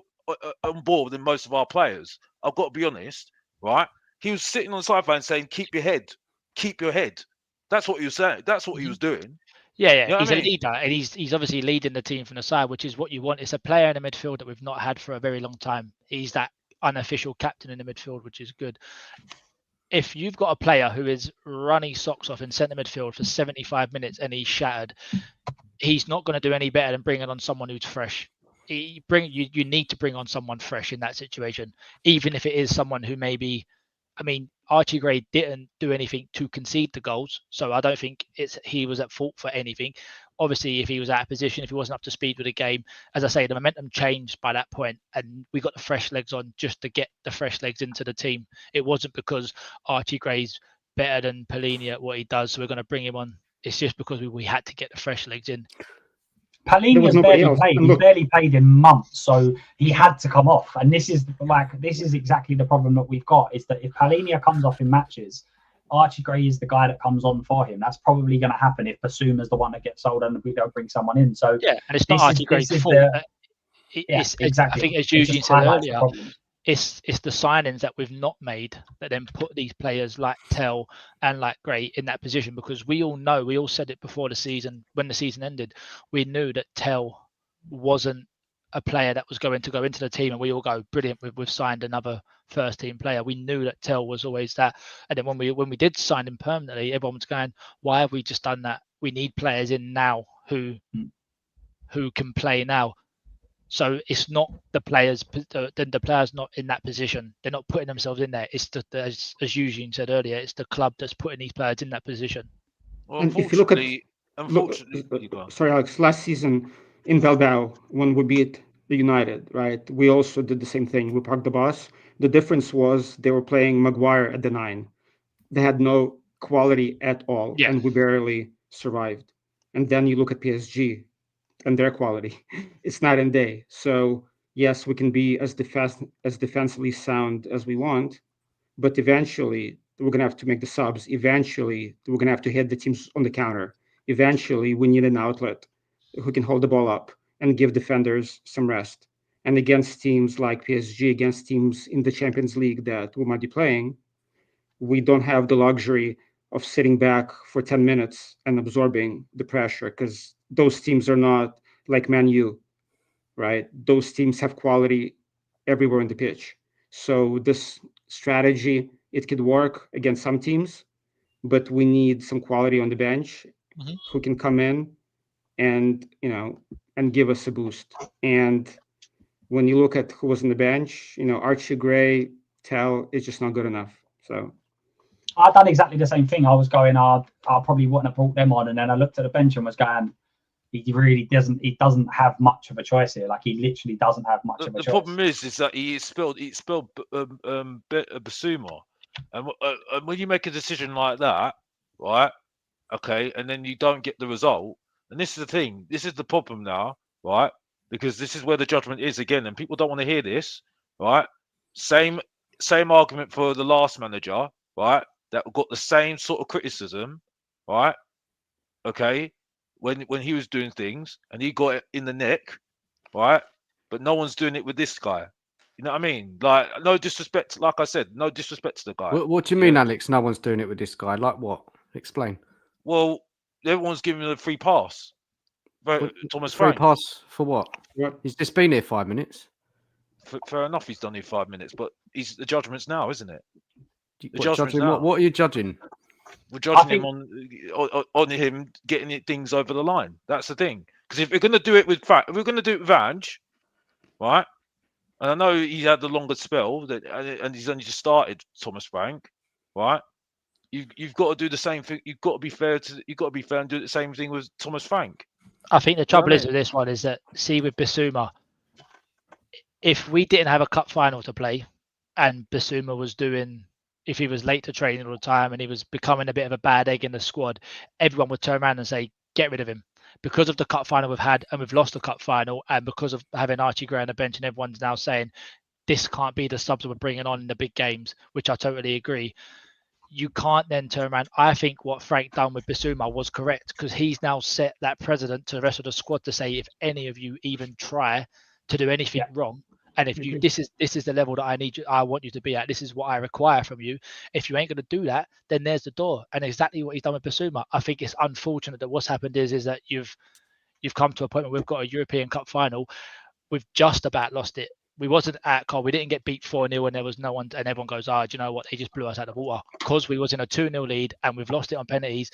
on board than most of our players. I've got to be honest, right? He was sitting on the sideline saying, "Keep your head, keep your head." That's what he was saying. That's what he was doing. Yeah. You know He's what I a mean? leader, and he's obviously leading the team from the side, which is what you want. It's a player in the midfield that we've not had for a very long time. He's that unofficial captain in the midfield, which is good. If you've got a player who is running socks off in centre midfield for 75 minutes and he's shattered, he's not going to do any better than bringing on someone who's fresh. You need to bring on someone fresh in that situation, even if it is someone who maybe, I mean, Archie Gray didn't do anything to concede the goals, so I don't think he was at fault for anything. Obviously, if he was out of position, if he wasn't up to speed with the game, as I say, the momentum changed by that point, and we got the fresh legs on just to get the fresh legs into the team. It wasn't because Archie Gray's better than Pelini at what he does, so we're going to bring him on. It's just because we had to get the fresh legs in. Palhinha's barely played. He's barely played in months, so he had to come off. And this is exactly the problem that we've got, is that if Palhinha comes off in matches, Archie Gray is the guy that comes on for him. That's probably going to happen if Basuma's the one that gets sold and we don't bring someone in. So yeah, and it's not Archie Gray's fault. Exactly. I think, as Eugene said earlier, it's the signings that we've not made that then put these players like Tell and like Gray in that position, because we all said it before the season, when the season ended, we knew that Tell wasn't a player that was going to go into the team, and we all go, brilliant, we've signed another first team player. We knew that Tell was always that. And then when we did sign him permanently, everyone was going, why have we just done that? We need players in now who can play now. So it's not the players. The players not in that position. They're not putting themselves in there. It's as Eugene said earlier, it's the club that's putting these players in that position. Well, and if you look at, sorry, Alex, last season in Bilbao when we beat the United, right? We also did the same thing. We parked the bus. The difference was they were playing Maguire at the 9. They had no quality at all, and we barely survived. And then you look at PSG and their quality, it's night and day. So yes, we can be as defensively sound as we want, but eventually we're gonna have to make the subs. Eventually we're gonna have to hit the teams on the counter. Eventually we need an outlet who can hold the ball up and give defenders some rest. And against teams like PSG, against teams in the Champions League that we might be playing, we don't have the luxury of sitting back for 10 minutes and absorbing the pressure, because those teams are not like Man U, right? Those teams have quality everywhere on the pitch. So this strategy, it could work against some teams, but we need some quality on the bench who can come in and give us a boost. And when you look at who was on the bench, Archie Gray, Tell, it's just not good enough. So I've done exactly the same thing. I was going, I probably wouldn't have brought them on, and then I looked at the bench and was going, he really doesn't. He doesn't have much of a choice here. Like, he literally doesn't have much of a choice. The problem is that he spelled Basuma, and when you make a decision like that, right? Okay, and then you don't get the result, and this is the thing. This is the problem now, right? Because this is where the judgment is again, and people don't want to hear this, right? Same argument for the last manager, right? That got the same sort of criticism, right? Okay, when he was doing things and he got it in the neck, right? But no one's doing it with this guy. You know what I mean? Like, no disrespect. Like I said, no disrespect to the guy. What do you mean, Alex? No one's doing it with this guy. Like what? Explain. Well, everyone's giving him a free pass. Thomas Free Frank. pass for what? He's just been here 5 minutes. Fair enough, he's done here 5 minutes, but the judgment's now, isn't it? What are you judging? We're judging him on him getting things over the line. That's the thing. Because if we're going to do it with Vange, right? And I know he had the longer spell and he's only just started Thomas Frank, right? You've got to do the same thing. You've got to be fair and do the same thing with Thomas Frank. I think the trouble is with this one is that, see, with Bissouma, if we didn't have a cup final to play and Bissouma was doing, if he was late to training all the time and he was becoming a bit of a bad egg in the squad, everyone would turn around and say, get rid of him. Because of the cup final we've had and we've lost the cup final, and because of having Archie Gray on the bench and everyone's now saying this can't be the subs we're bringing on in the big games, which I totally agree. You can't then turn around. I think what Frank done with Bissouma was correct, because he's now set that precedent to the rest of the squad to say, if any of you even try to do anything wrong, and if you this is the level that I want you to be at, this is what I require from you. If you ain't going to do that, then there's the door. And exactly what he's done with Bissouma. I think it's unfortunate that what's happened is that you've come to a point where we've got a European Cup final. We've just about lost it. We wasn't at Cole. We didn't get beat 4-0 and there was no one, and everyone goes, do you know what? They just blew us out of the water, because we was in a 2-0 lead and we've lost it on penalties.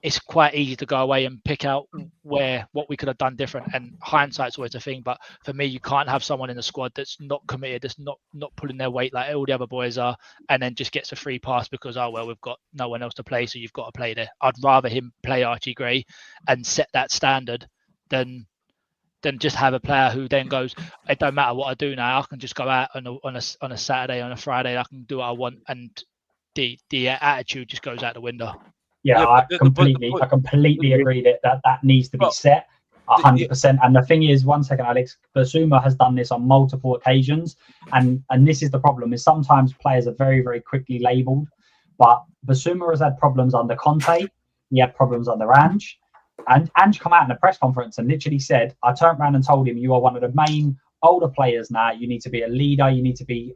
It's quite easy to go away and pick out what we could have done different, and hindsight's always a thing. But for me, you can't have someone in the squad that's not committed, that's not pulling their weight like all the other boys are, and then just gets a free pass because, oh well, we've got no one else to play, so you've got to play there. I'd rather him play Archie Gray and set that standard than just have a player who then goes, it don't matter what I do now, I can just go out on a Saturday, on a Friday, I can do what I want, and the attitude just goes out the window. Yeah, I completely agree that needs to be set 100%. And the thing is, one second, Alex, Bissouma has done this on multiple occasions, and this is the problem: is sometimes players are very, very quickly labelled. But Bissouma has had problems under Conte. He had problems under Ange. And Ange come out in a press conference and literally said, I turned around and told him, you are one of the main older players now. You need to be a leader. You need to be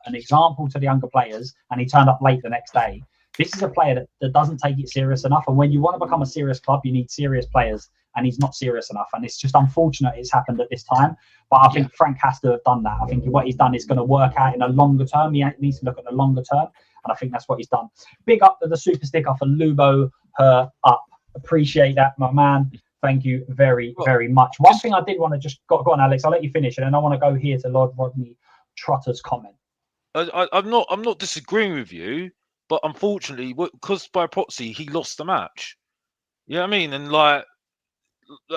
an example to the younger players. And he turned up late the next day. This is a player that doesn't take it serious enough. And when you want to become a serious club, you need serious players. And he's not serious enough. And it's just unfortunate it's happened at this time. But I think Frank has to have done that. I think what he's done is going to work out in a longer term. He needs to look at the longer term. And I think that's what he's done. Big up to the super sticker for Lubo her up. Appreciate that, my man. Thank you very, very much. One thing I did want to just go on, Alex. I'll let you finish, and then I want to go here to Lord Rodney Trotter's comment. I'm not disagreeing with you, but unfortunately, because by proxy he lost the match. You know what I mean? And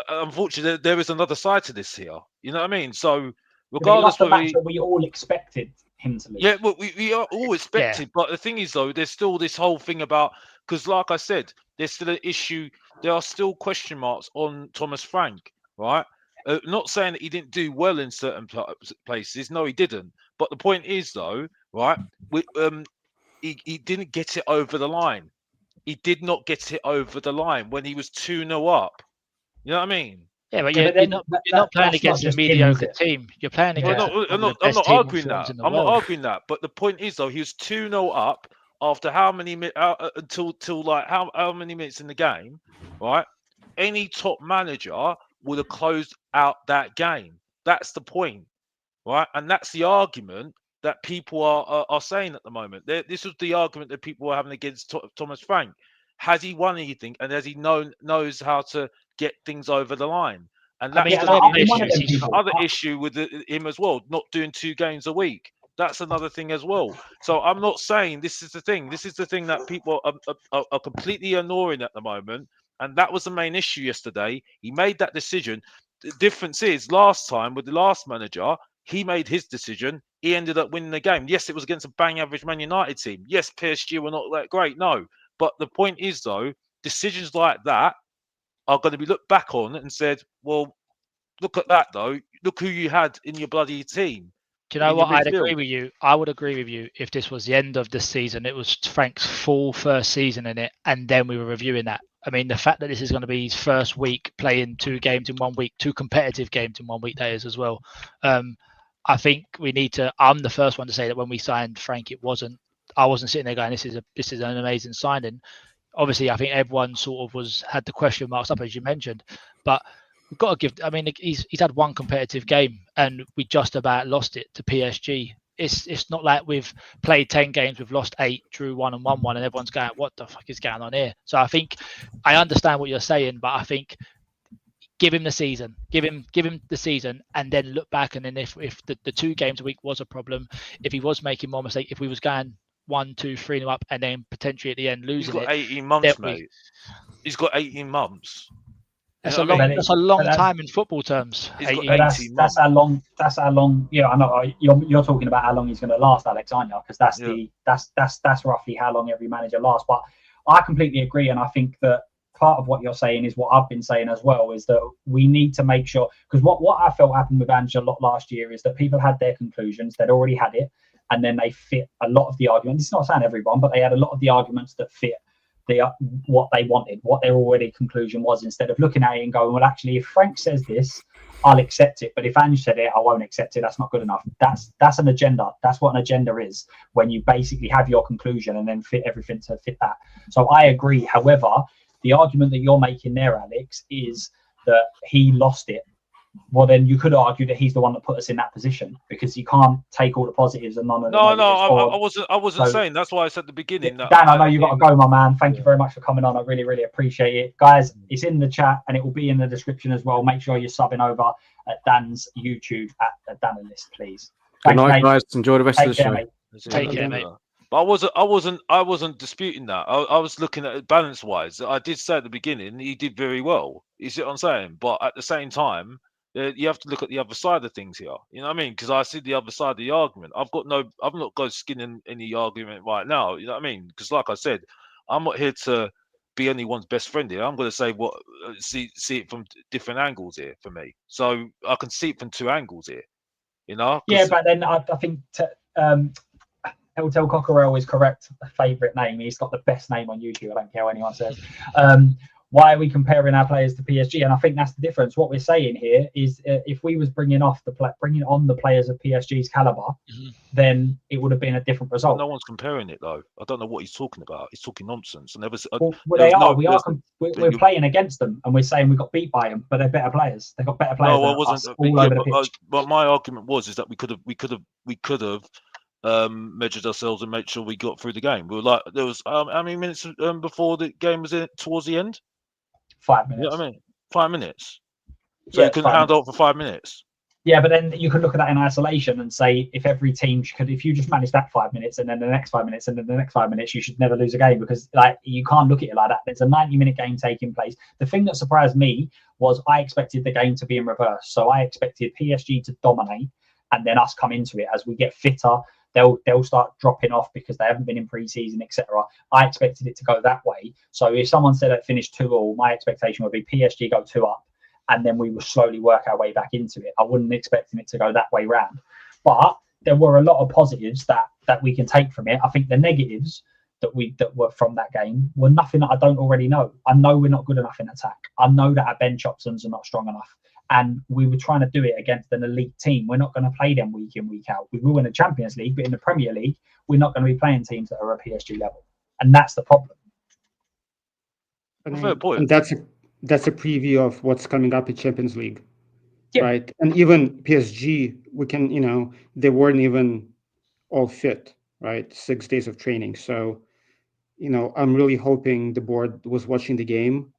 unfortunately, there is another side to this here. You know what I mean? So regardless of that we all expected him to lose. Yeah, well, we are all expected, but the thing is, though, there's still this whole thing about, because like I said, there's still an issue. There are still question marks on Thomas Frank, right? Not saying that he didn't do well in certain places. No, he didn't. But the point is, though, right? He didn't get it over the line. He did not get it over the line when he was 2-0 up. You know what I mean? Yeah, but you're not playing against a mediocre team. You're playing against. I'm not arguing that. I'm not arguing that. But the point is, though, he was 2-0 up after how many until like how many minutes in the game, right? Any top manager would have closed out that game. That's the point, right? And that's the argument that people are saying at the moment. This was the argument that people were having against Thomas Frank. Has he won anything? And has he knows how to get things over the line? And that's the other issue with him as well, not doing 2 games a week. That's another thing as well. So I'm not saying this is the thing. This is the thing that people are completely ignoring at the moment. And that was the main issue yesterday. He made that decision. The difference is last time with the last manager, he made his decision. He ended up winning the game. Yes, it was against a bang average Man United team. Yes, PSG were not that great. No. But the point is, though, decisions like that are going to be looked back on and said, well, look at that, though. Look who you had in your bloody team. Do you know what? I'd agree with you. I would agree with you if this was the end of the season. It was Frank's full first season in it, and then we were reviewing that. I mean, the fact that this is going to be his first week playing 2 games in 1 week, 2 competitive games in 1 week, that is as well. I think we need to. I'm the first one to say that when we signed Frank, I wasn't sitting there going, this is an amazing signing. Obviously, I think everyone sort of had the question marks up, as you mentioned, but we've got to give. I mean, he's had 1 competitive game, and we just about lost it to PSG. It's not like we've played 10 games, we've lost 8, drew 1 and won 1, and everyone's going, what the fuck is going on here? So I think I understand what you're saying, but I think give him the season, give him the season, and then look back. And then if the 2 games a week was a problem, if he was making more mistakes, if we was going 1, 2, 3 up, and then potentially at the end losing He's got it, 18 months, mate. He's got 18 months. That's a long. That's a long time in football terms. He's got 18 months. That's how long. That's how long. Yeah, I know. You're talking about how long he's going to last, Alex, aren't you? Because that's roughly how long every manager lasts. But I completely agree, and I think that part of what you're saying is what I've been saying as well, is that we need to make sure, because what I felt happened with Ange a lot last year is that people had their conclusions, they'd already had it, and then they fit a lot of the arguments. It's not saying everyone, but they had a lot of the arguments that fit what they wanted, what their already conclusion was, instead of looking at it and going, well, actually, if Frank says this, I'll accept it, but if Ange said it, I won't accept it. That's not good enough. That's an agenda. That's what an agenda is, when you basically have your conclusion and then fit everything to fit that. So I agree. However, the argument that you're making there, Alex, is that he lost it. Well, then you could argue that he's the one that put us in that position, because you can't take all the positives and none of the negatives. I wasn't saying. That's why I said at the beginning. Dan, I know you got to go, my man. Thank you very much for coming on. I really, really appreciate it. Guys, it's in the chat and it will be in the description as well. Make sure you're subbing over at Dan's YouTube at Danalist, please. Thanks, good night, guys. Enjoy the rest of the show. Mate. Take care, mate. But I wasn't disputing that. I was looking at it balance wise. I did say at the beginning he did very well. You see what I'm saying? But at the same time, you have to look at the other side of things here. You know what I mean? Because I see the other side of the argument. I've not got skin in any argument right now. You know what I mean? Because like I said, I'm not here to be anyone's best friend here. I'm going to say see it from different angles here for me. So I can see it from 2 angles here. You know? Yeah, but then I think Eltel Cockerell is correct. A favourite name. He's got the best name on YouTube. I don't care what anyone says. Why are we comparing our players to PSG? And I think that's the difference. What we're saying here is, if we was bringing on the players of PSG's caliber, then it would have been a different result. No one's comparing it though. I don't know what he's talking about. He's talking nonsense. We're playing against them, and we're saying we got beat by them, but they're better players. They've got better players. No, I wasn't. Over the pitch. But my argument was that we could have measured ourselves and made sure we got through the game. We were like, there was how many minutes before the game was towards the end? 5 minutes. You know what I mean? 5 minutes. So you couldn't handle it for 5 minutes. Yeah, but then you could look at that in isolation and say, if every team if you just manage that 5 minutes and then the next 5 minutes and then the next 5 minutes, you should never lose a game, because you can't look at it like that. There's a 90-minute game taking place. The thing that surprised me was I expected the game to be in reverse. So I expected PSG to dominate and then us come into it. As we get fitter, they'll start dropping off because they haven't been in pre-season, etc. I expected it to go that way. So if someone said it finished 2-2, my expectation would be PSG go 2 up, and then we will slowly work our way back into it. I wouldn't expect it to go that way round. But there were a lot of positives that we can take from it. I think the negatives that were from that game were nothing that I don't already know. I know we're not good enough in attack. I know that our bench options are not strong enough. And we were trying to do it against an elite team. We're not going to play them week in, week out. We will win the Champions League, but in the Premier League, we're not going to be playing teams that are at PSG level. And that's the problem. And that's a preview of what's coming up in Champions League. Yeah. Right? And even PSG, they weren't even all fit, right? 6 days of training. So, I'm really hoping the board was watching the game.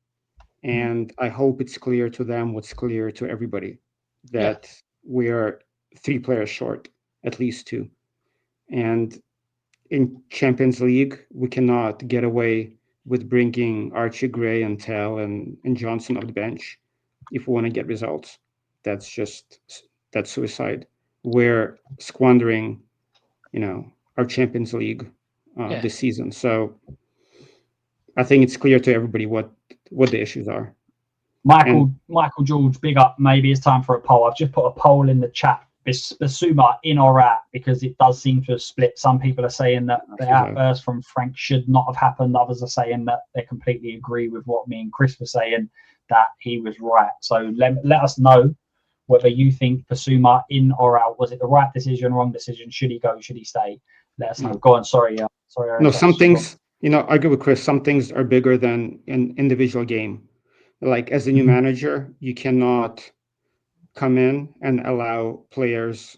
And I hope it's clear to them what's clear to everybody, that we are 3 players short, at least 2. And in Champions League, we cannot get away with bringing Archie Gray and Tell and Johnson off the bench if we want to get results. That's suicide. We're squandering, our Champions League this season. So I think it's clear to everybody what the issues are. Michael George, big up. Maybe it's time for a poll. I've just put a poll in the chat. Bissouma in or out, because it does seem to have split. Some people are saying that the outburst from Frank should not have happened. Others are saying that they completely agree with what me and Chris were saying, that he was right. So let us know whether you think Bissouma in or out. Was it the right decision, wrong decision? Should he go? Should he stay? Let us know. Go on. Sorry. No, some things. I agree with Chris. Some things are bigger than an individual game. Like, as a new manager, you cannot come in and allow players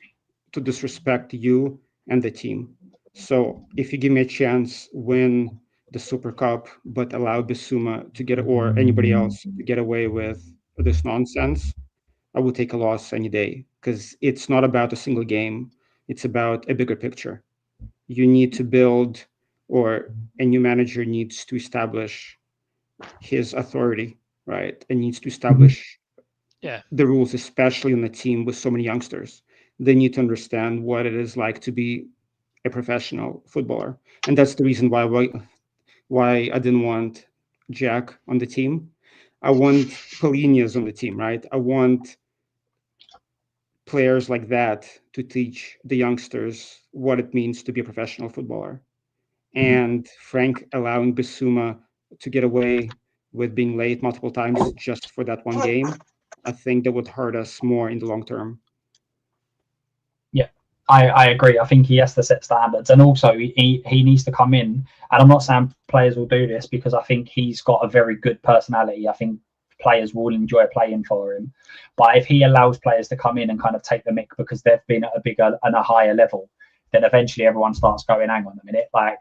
to disrespect you and the team. So if you give me a chance, win the Super Cup, but allow Bissouma to or anybody else to get away with this nonsense, I would take a loss any day, because it's not about a single game. It's about a bigger picture. You need to build, or a new manager needs to establish his authority, right? And needs to establish the rules, especially on a team with so many youngsters. They need to understand what it is like to be a professional footballer. And that's the reason why I didn't want Jack on the team. I want Polinias on the team, right? I want players like that to teach the youngsters what it means to be a professional footballer. And Frank allowing Bissouma to get away with being late multiple times just for that one game, I think that would hurt us more in the long term. Yeah, I agree. I think he has to set standards, and also he needs to come in. And I'm not saying players will do this, because I think he's got a very good personality. I think players will enjoy playing for him. But if he allows players to come in and kind of take the mick because they've been at a bigger and a higher level, then eventually everyone starts going, hang on a minute, like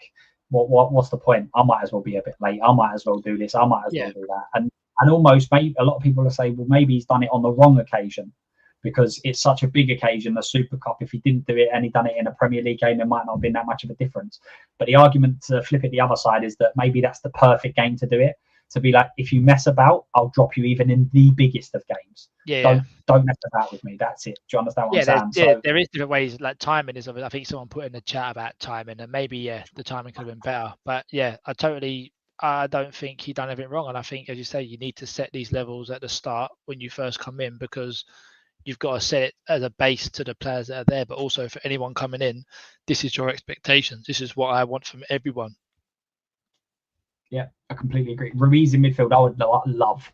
what's the point? I might as well be a bit late. I might as well do this. I might as well do that. And almost, maybe a lot of people will say, well, maybe he's done it on the wrong occasion, because it's such a big occasion, the Super Cup. If he didn't do it and he done it in a Premier League game, there might not have been that much of a difference. But the argument to flip it the other side is that maybe that's the perfect game to do it. To be like, if you mess about, I'll drop you even in the biggest of games. Don't mess about with me. That's it. Do you understand what I'm saying? There is different ways. Like timing is of it. I think someone put in the chat about timing, and maybe the timing could have been better. But I don't think he done anything wrong. And I think, as you say, you need to set these levels at the start when you first come in, because you've got to set it as a base to the players that are there, but also for anyone coming in, this is your expectations. This is what I want from everyone. Yeah, I completely agree. Ruiz in midfield, I would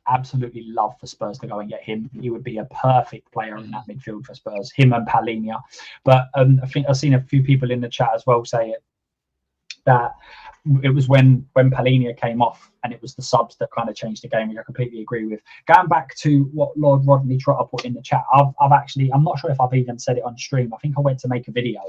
absolutely love for Spurs to go and get him. He would be a perfect player in that midfield for Spurs, him and Palhinha. But I think I've seen a few people in the chat as well say that it was when Palhinha came off, and it was the subs that kind of changed the game, which I completely agree with. Going back to what Lord Rodney Trotter put in the chat, I've actually, I'm not sure if I've even said it on stream. I think I went to make a video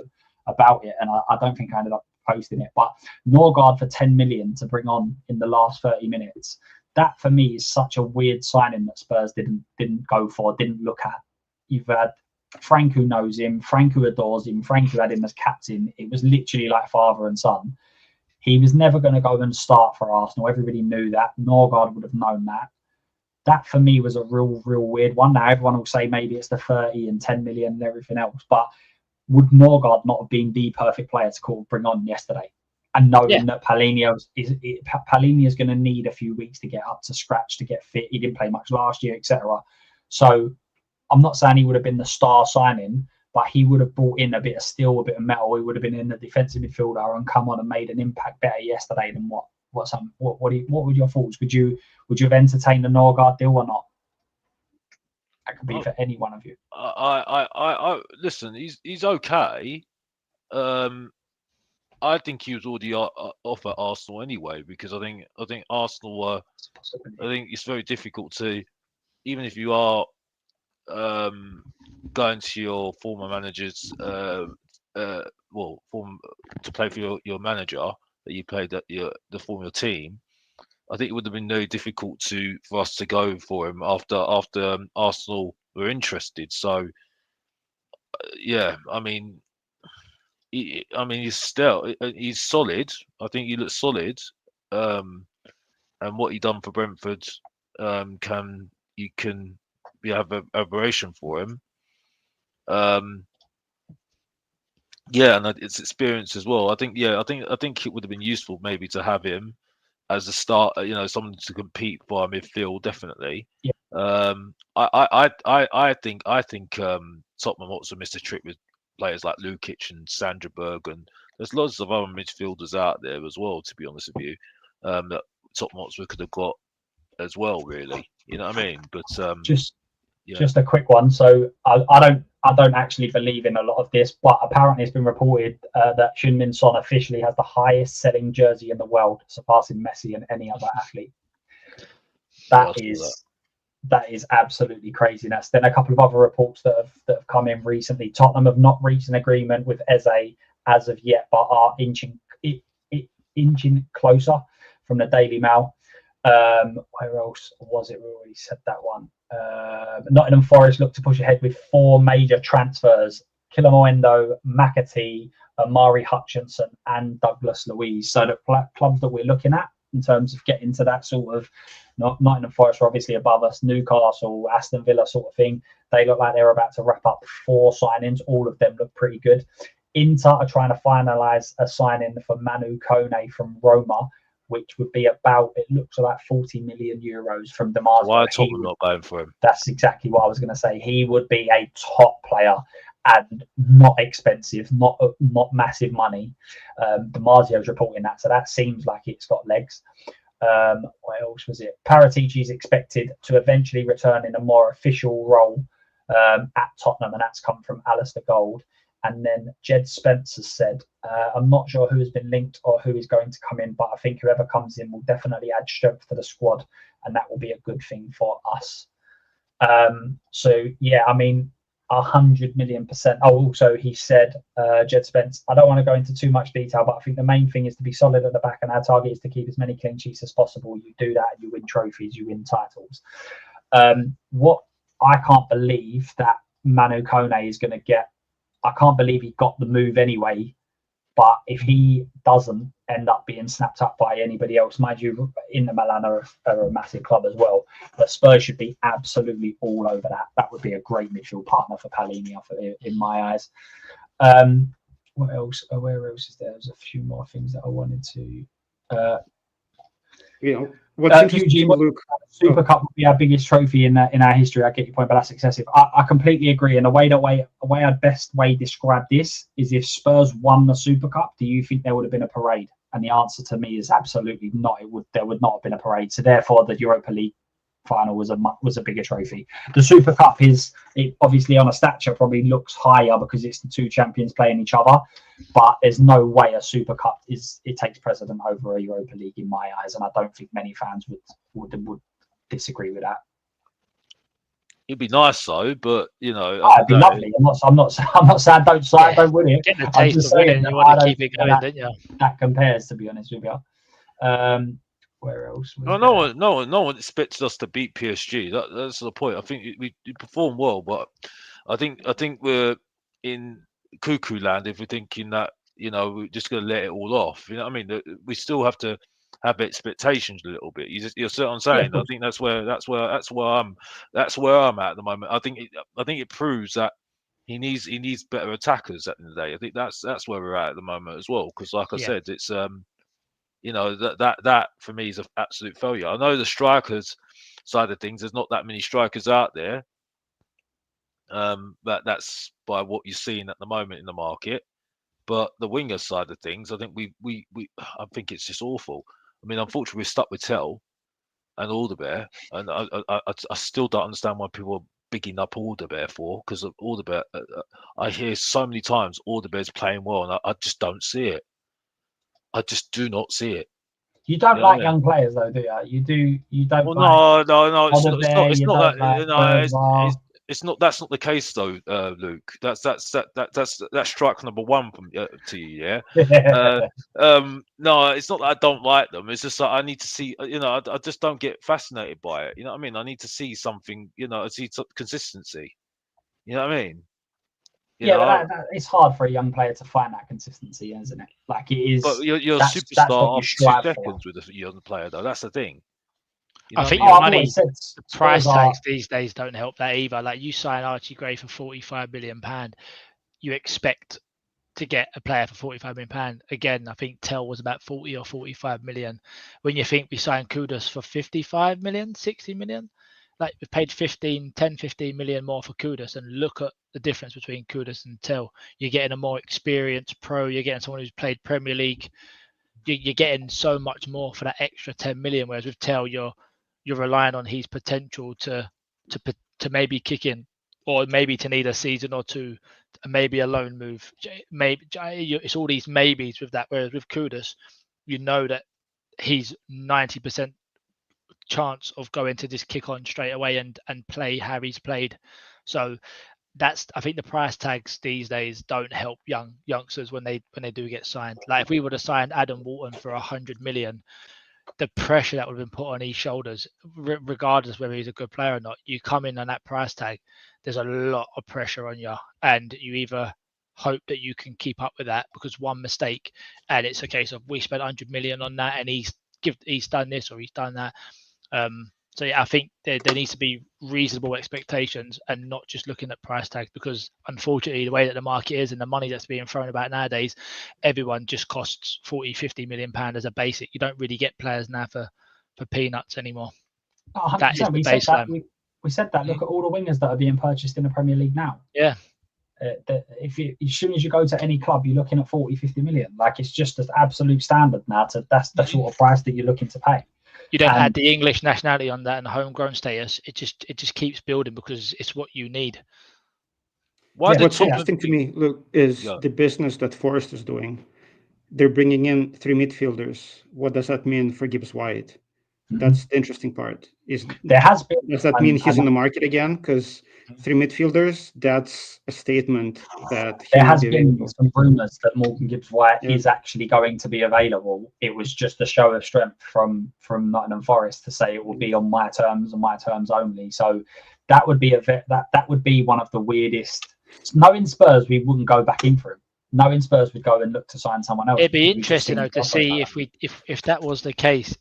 about it, and I don't think I ended up posting it. But Norgard for 10 million to bring on in the last 30 minutes, that for me is such a weird signing that Spurs didn't go for, didn't look at. You've had Frank, who knows him, Frank, who adores him, Frank, who had him as captain. It was literally like father and son. He was never going to go and start for Arsenal. Everybody knew that. Norgard would have known that. That for me was a real weird one. Now everyone will say maybe it's the 30 and 10 million and everything else, but would Norgard not have been the perfect player to bring on yesterday? And knowing that Palhinha is going to need a few weeks to get up to scratch, to get fit. He didn't play much last year, etc. So I'm not saying he would have been the star signing, but he would have brought in a bit of steel, a bit of metal. He would have been in the defensive midfielder and come on and made an impact better yesterday than what were your thoughts? Would you have entertained the Norgard deal or not? That could be for any one of you. I listen. He's okay. I think he was already off at Arsenal anyway, because I think Arsenal were. I think it's very difficult to, even if you are going to your former managers, to play for your manager that you played at the former team. I think it would have been very difficult for us to go for him after Arsenal were interested. So, I mean, he's solid. I think he looks solid, and what he done for Brentford can be an aberration for him. And it's experience as well. I think it would have been useful maybe to have him as a start, someone to compete for our midfield, definitely. Yeah. I think Tottenham Hotspur missed a trick with players like Lukic and Sandra Berg, and there's lots of other midfielders out there as well, to be honest with you, that Tottenham Hotspur could have got as well, really. You know what I mean? But just a quick one. So I don't actually believe in a lot of this, but apparently it's been reported that Heung-min Son officially has the highest selling jersey in the world, surpassing Messi and any other athlete. That is absolutely craziness. Then a couple of other reports that have come in recently. Tottenham have not reached an agreement with Eze as of yet, but are inching closer, from the Daily Mail. Where else was it? We already said that one. Nottingham Forest look to push ahead with 4 major transfers: Kilimuendo, McAtee, Amari Hutchinson, and Douglas Luiz. So the clubs that we're looking at in terms of getting to that sort of, Nottingham Forest are obviously above us, Newcastle, Aston Villa sort of thing. They look like they're about to wrap up 4 signings. All of them look pretty good. Inter are trying to finalise a signing for Manu Kone from Roma, which would be about, it looks about 40 million euros from Damasio. Why are Tottenham not going for him? That's exactly what I was going to say. He would be a top player and not expensive, not massive money. Damasio's reporting that, so that seems like it's got legs. What else was it? Paratici is expected to eventually return in a more official role at Tottenham, and that's come from Alistair Gold. And then Jed Spencer said, I'm not sure who has been linked or who is going to come in, but I think whoever comes in will definitely add strength to the squad, and that will be a good thing for us. So, yeah, I mean, 100 million%. Oh, also, he said, Jed Spence, I don't want to go into too much detail, but I think the main thing is to be solid at the back, and our target is to keep as many clean sheets as possible. You do that, you win trophies, you win titles. What I can't believe that Manu Kone is going to get, I can't believe he got the move anyway. But if he doesn't end up being snapped up by anybody else, mind you, Inter Milan are a massive club as well. But Spurs should be absolutely all over that. That would be a great midfield partner for Palini, in my eyes. What else? Where else is there? There's a few more things that I wanted to. What's interesting, Luke? Super Cup would be our biggest trophy in our history. I get your point, but that's excessive. I completely agree. And the way I'd best describe this is, if Spurs won the Super Cup, do you think there would have been a parade? And the answer to me is absolutely not. There would not have been a parade. So therefore, the Europa League final was a bigger trophy. The Super Cup obviously on a stature probably looks higher because it's the 2 champions playing each other, but there's no way a Super Cup takes precedent over a Europa League in my eyes, and I don't think many fans would disagree with that. It'd be nice though, but it'd be lovely. I'm not saying don't win it. Get the taste of winning, you want to keep it going, don't you? That compares, to be honest with you. Where else? No one expects us to beat PSG. That's the point. I think we perform well, but I think we're in cuckoo land if we're thinking that we're just going to let it all off. You know what I mean? We still have to have expectations a little bit. You see what I'm saying? Yeah, I think that's where I'm at the moment. I think it proves that he needs better attackers at the end of the day. I think that's where we're at the moment as well. Because like I said, it's that for me is an absolute failure. I know the strikers side of things, there's not that many strikers out there. That's by what you're seeing at the moment in the market. But the winger side of things, I think I think it's just awful. I mean, unfortunately, we're stuck with Tell and Alderweireld, and I still don't understand why people are bigging up Alderweireld for, because of Alderweireld. I hear so many times Alderweireld's playing well, and I just don't see it. I just do not see it. You don't like young players, though, do you? You don't. Well, no. It's not that. It's not. That's not the case, though, Luke. That's strike number 1 from to you. Yeah. No, it's not that I don't like them. It's just that I need to see. I just don't get fascinated by it. You know what I mean? I need to see something. I see consistency. You know what I mean? But it's hard for a young player to find that consistency, isn't it? Like, it is. But you're a superstar after 2 seconds with a young player, though. That's the thing. I think your money, the price tags these days don't help that either. Like, you sign Archie Gray for £45 million, you expect to get a player for £45 million. Again, I think Tell was about 40 or 45 million. When you think we signed Kudus for 55 million, 60 million, like, we've paid 10, 15 million more for Kudus, and look at the difference between Kudus and Tell. You're getting a more experienced pro. You're getting someone who's played Premier League. You're getting so much more for that extra 10 million. Whereas with Tell, you're relying on his potential to maybe kick in, or maybe to need a season or two, maybe a loan move. Maybe it's all these maybes with that. Whereas with Kudus, you know that he's 90% chance of going to just kick on straight away and play how he's played. So I think the price tags these days don't help youngsters when they do get signed. Like, if we would have signed Adam Walton for 100 million, the pressure that would have been put on his shoulders, regardless whether he's a good player or not. You come in on that price tag, there's a lot of pressure on you, and you either hope that you can keep up with that, because one mistake and it's a case of we spent 100 million on that and he's done this or he's done that. So yeah, I think there needs to be reasonable expectations and not just looking at price tags, because unfortunately the way that the market is and the money that's being thrown about nowadays, everyone just costs 40-50 million pound as a basic. You don't really get players now for peanuts anymore. Oh, that is the baseline. We said that. Look at all the wingers that are being purchased in the Premier League now. Yeah. As soon as you go to any club, you're looking at 40-50 million. Like, it's just an absolute standard now. That's the sort of price that you're looking to pay. You don't add the English nationality on that and the homegrown status. It just keeps building because it's what you need. What's interesting to me, look, is the business that Forest is doing. They're bringing in 3 midfielders. What does that mean for Gibbs White? That's the interesting part. Does that mean he's in the market again? Because 3 midfielders, that's a statement that there has been some rumours that Morgan Gibbs White is actually going to be available. It was just a show of strength from Nottingham Forest to say it will be on my terms and my terms only. So that would be that would be one of the weirdest. Knowing Spurs, we wouldn't go back in for him. Knowing Spurs would go and look to sign someone else. It'd be interesting though to see if that was the case,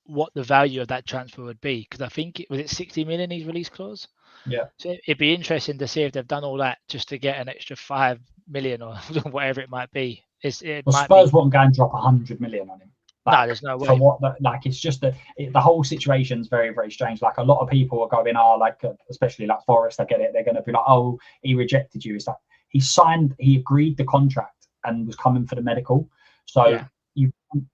what the value of that transfer would be, because I think it 60 million his release clause. Yeah. So it'd be interesting to see if they've done all that just to get an extra 5 million or whatever it might be. Spurs won't go and drop 100 million on him. Like, no, there's no way. For what, it's just that the whole situation's very, very strange. Like, a lot of people are going, especially like Forest, I get it. They're going to be like, oh, he rejected you. It's like he agreed the contract and was coming for the medical. So yeah.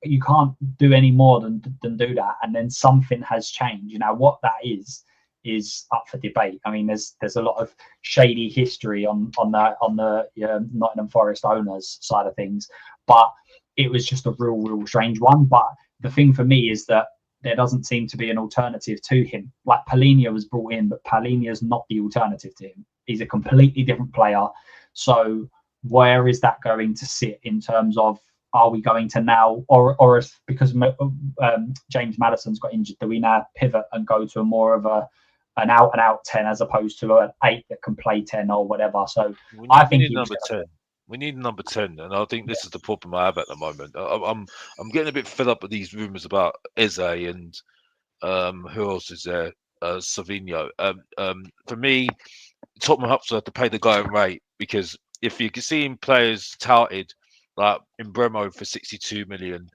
You can't do any more than do that, and then something has changed. What that is up for debate. I mean, there's a lot of shady history on the Nottingham Forest owners side of things, but it was just a real strange one. But the thing for me is that there doesn't seem to be an alternative to him. Like, Palhinha was brought in, but Palhinha's not the alternative to him. He's a completely different player. So where is that going to sit in terms of, are we going to now, or if, because James Maddison's got injured, do we now pivot and go to more of an out 10 as opposed to an 8 that can play 10 or whatever? So I think we need number 10. We need number 10, and I think this is the problem I have at the moment. I'm getting a bit fed up with these rumours about Eze and who else is there? Savinho. For me, Tottenham Hotspur have to pay the going rate, because if you're seeing players touted like Embremo for 62 million,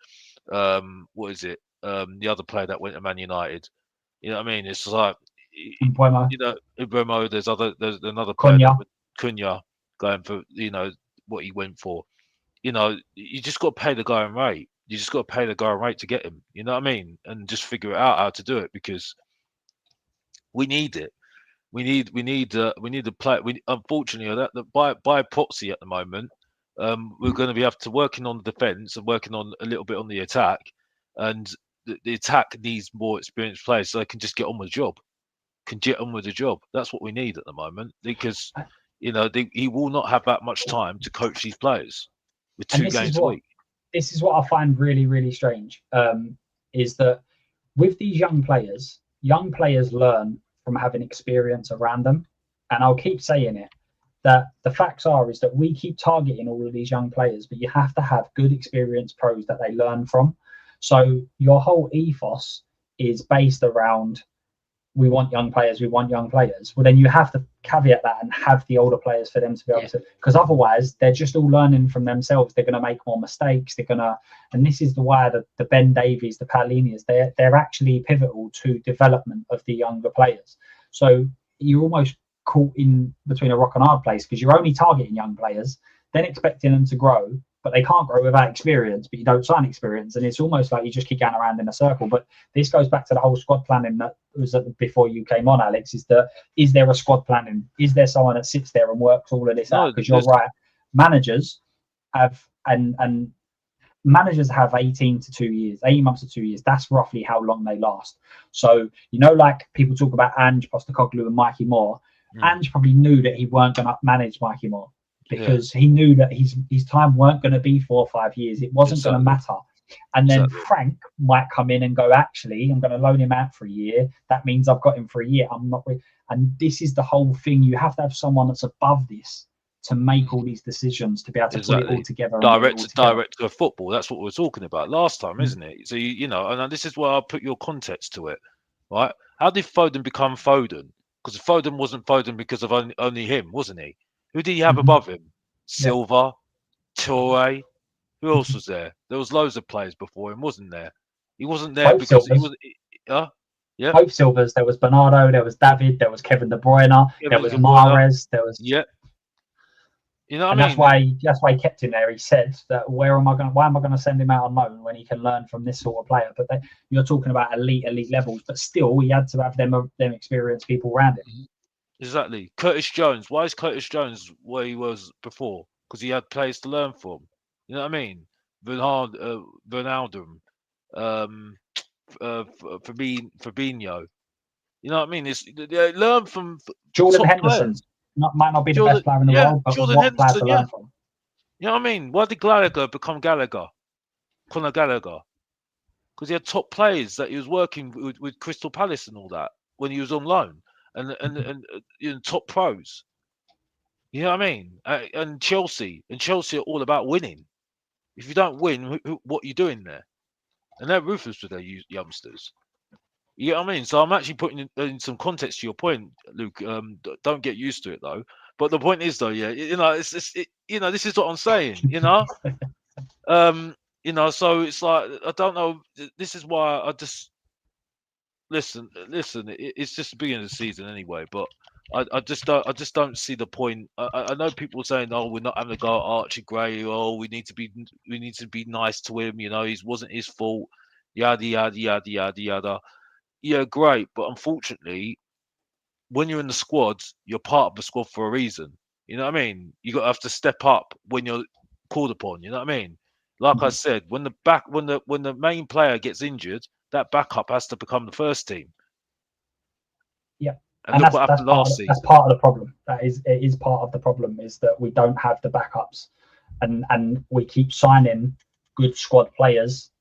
what is it? The other player that went to Man United. You know what I mean? It's like, Embremo. There's another player, Cunha, going for what he went for. You just got to pay the going rate. You just got to pay the going rate to get him. You know what I mean? And just figure it out how to do it, because we need it. We need the play. Unfortunately, by proxy at the moment, we're going to be have to working on the defense and working on a little bit on the attack, and the attack needs more experienced players so they can just get on with the job. That's what we need at the moment, because he will not have that much time to coach these players with 2 games a week. This is what I find really, really strange, is that with these young players learn from having experience around them. And I'll keep saying it, that the facts is that we keep targeting all of these young players, but you have to have good experienced pros that they learn from. So your whole ethos is based around, we want young players. Well, then you have to caveat that and have the older players for them to be able to, because otherwise they're just all learning from themselves. They're going to make more mistakes. And this is the why the Ben Davies, the Palhinhas, they're actually pivotal to development of the younger players. So you're almost caught in between a rock and a hard place, because you're only targeting young players, then expecting them to grow, but they can't grow without experience, but you don't sign experience. And it's almost like you just keep going around in a circle. But this goes back to the whole squad planning that was before you came on, Alex, is there a squad planning? Is there someone that sits there and works all of this out? Because you're right. Managers have, and managers have 18 months to 2 years. That's roughly how long they last. So, like people talk about Ange Postecoglou and Mikey Moore. Ange probably knew that he weren't going to manage Mikey Moore, because he knew that his time weren't going to be 4 or 5 years. It wasn't going to matter. And then Exactly. Frank might come in and go, actually, I'm going to loan him out for a year. That means I've got him for a year. I'm not. And this is the whole thing. You have to have someone that's above this to make all these decisions, to be able to put it all together. Director of football. That's what we were talking about last time, isn't it? So you know, and this is where I put your context to it, right? How did Foden become Foden? Because Foden wasn't Foden because of only him, wasn't he? Who did he have above him? Silva, Toure. Who else was there? There was loads of players before him, wasn't there? He wasn't there Both because Silvers. he was. Yeah. Both Silvers. There was Bernardo. There was David. There was Kevin De Bruyne. There was Mahrez. There was. Yeah. You know what and I mean? That's why he kept him there. He said that why am I going to send him out on loan when he can learn from this sort of player? But you're talking about elite levels, but still he had to have them experienced people around him. Exactly. Curtis Jones. Why is Curtis Jones where he was before? Because he had players to learn from. You know what I mean? Ronaldo, Fabinho. You know what I mean? They learn from Jordan top Henderson. Players. Might not be the best player in the world, but Jordan what player to Henderson, learn from? You know what I mean? Why did Gallagher become Gallagher? Conor Gallagher? Because he had top players that he was working with Crystal Palace and all that when he was on loan, and you know, top pros. You know what I mean? And Chelsea are all about winning. If you don't win, what are you doing there? And they're ruthless with their youngsters. You know what I mean? So I'm actually putting in some context to your point, Luke. Don't get used to it though. But the point is though, yeah, you know, you know, this is what I'm saying. You know, you know, so it's like I don't know. This is why I just listen. It's just the beginning of the season anyway. But I just don't see the point. I know people saying, "Oh, we're not having a go at Archie Gray. Oh, we need to be nice to him. You know, it wasn't his fault. Yada yada yada yada yada." Yeah, great, but unfortunately, when you're in the squad, you're part of the squad for a reason. You know what I mean? You got to have to step up when you're called upon. You know what I mean? Like I said, when the main player gets injured, that backup has to become the first team. Yeah, and look what happened last season. That's part of the problem. It is part of the problem is that we don't have the backups, and we keep signing good squad players.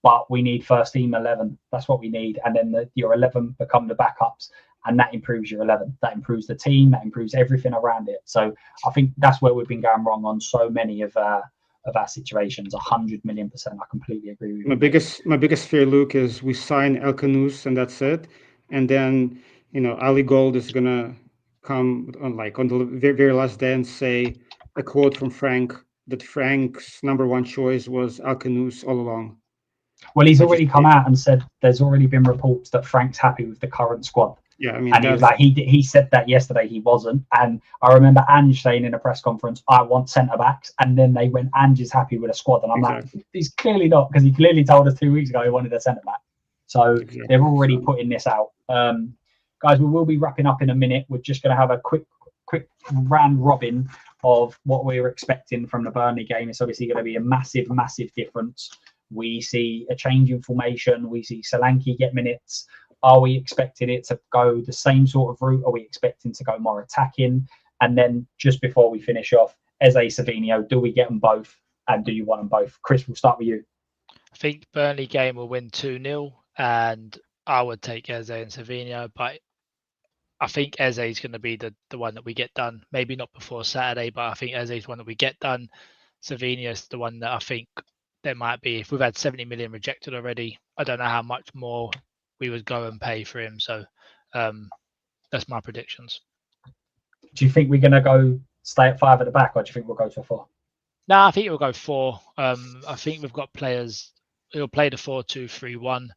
But we need first team 11. That's what we need. And then your 11 become the backups. And that improves your 11. That improves the team. That improves everything around it. So I think that's where we've been going wrong on so many of our situations. 100,000,000%. I completely agree with you. My biggest fear, Luke, is we sign El Kudus and that's it. And then, you know, Ali Gold is going to come on the very, very last day and say a quote from Frank that Frank's number one choice was El Kudus all along. Well, he's already come out and said there's already been reports that Frank's happy with the current squad. Yeah, I mean, and he was like, he said that yesterday he wasn't. And I remember Ange saying in a press conference, I want centre backs. And then they went, Ange is happy with a squad. And I'm like, he's clearly not, because he clearly told us 2 weeks ago he wanted a centre back. So they're already putting this out. Guys, we will be wrapping up in a minute. We're just going to have a quick round robin of what we're expecting from the Burnley game. It's obviously going to be a massive difference. We see a change in formation. We see Solanke get minutes. Are we expecting it to go the same sort of route? Are we expecting to go more attacking? And then just before we finish off, Eze, Savinho, do we get them both? And do you want them both? Chris, we'll start with you. I think Burnley game will win 2-0. And I would take Eze and Savinho. But I think Eze is going to be the one that we get done. Maybe not before Saturday, but I think Eze is one that we get done. Savinho is the one that I think there might be, if we've had 70 million rejected already, I don't know how much more we would go and pay for him. So that's my predictions. Do you think we're going to stay at 5 at the back, or do you think we'll go to a 4? No, I think we'll go 4. I think we've got players who'll play the 4-2-3-1.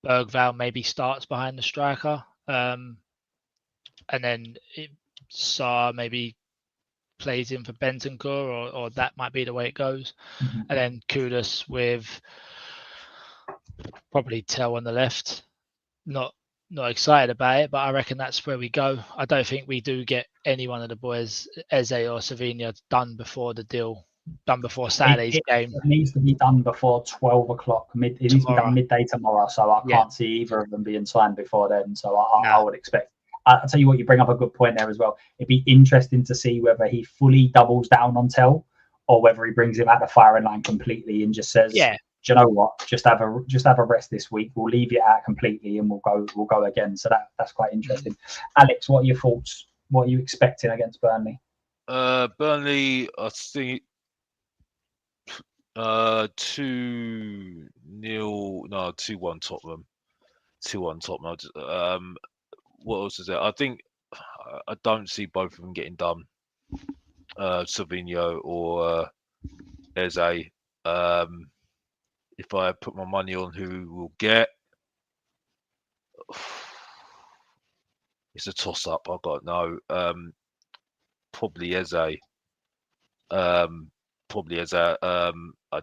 Bergvall maybe starts behind the striker. And then Sarr maybe plays in for Bentancur, or that might be the way it goes. And then Kudus with probably Tell on the left. Not excited about it, but I reckon that's where we go. I don't think we do get any one of the boys, Eze or Savinho, done before the deal, done before Saturday's game. It needs to be done before 12 o'clock. It needs to be done midday tomorrow, so I can't see either of them being signed before then. So I would expect. I'll tell you what, you bring up a good point there as well. It'd be interesting to see whether he fully doubles down on Tell, or whether he brings him out the firing line completely and just says, Yeah. do you know what? Just have a rest this week. We'll leave it out completely, and we'll go again. So that's quite interesting. Alex, what are your thoughts? What are you expecting against Burnley? Burnley, I think 2-0, no, 2-1 Tottenham. 2-1 Tottenham. What else is there? I think I don't see both of them getting done. Savinho or Eze. If I put my money on who will get, it's a toss-up. I've got no. Probably Eze. Probably Eze. I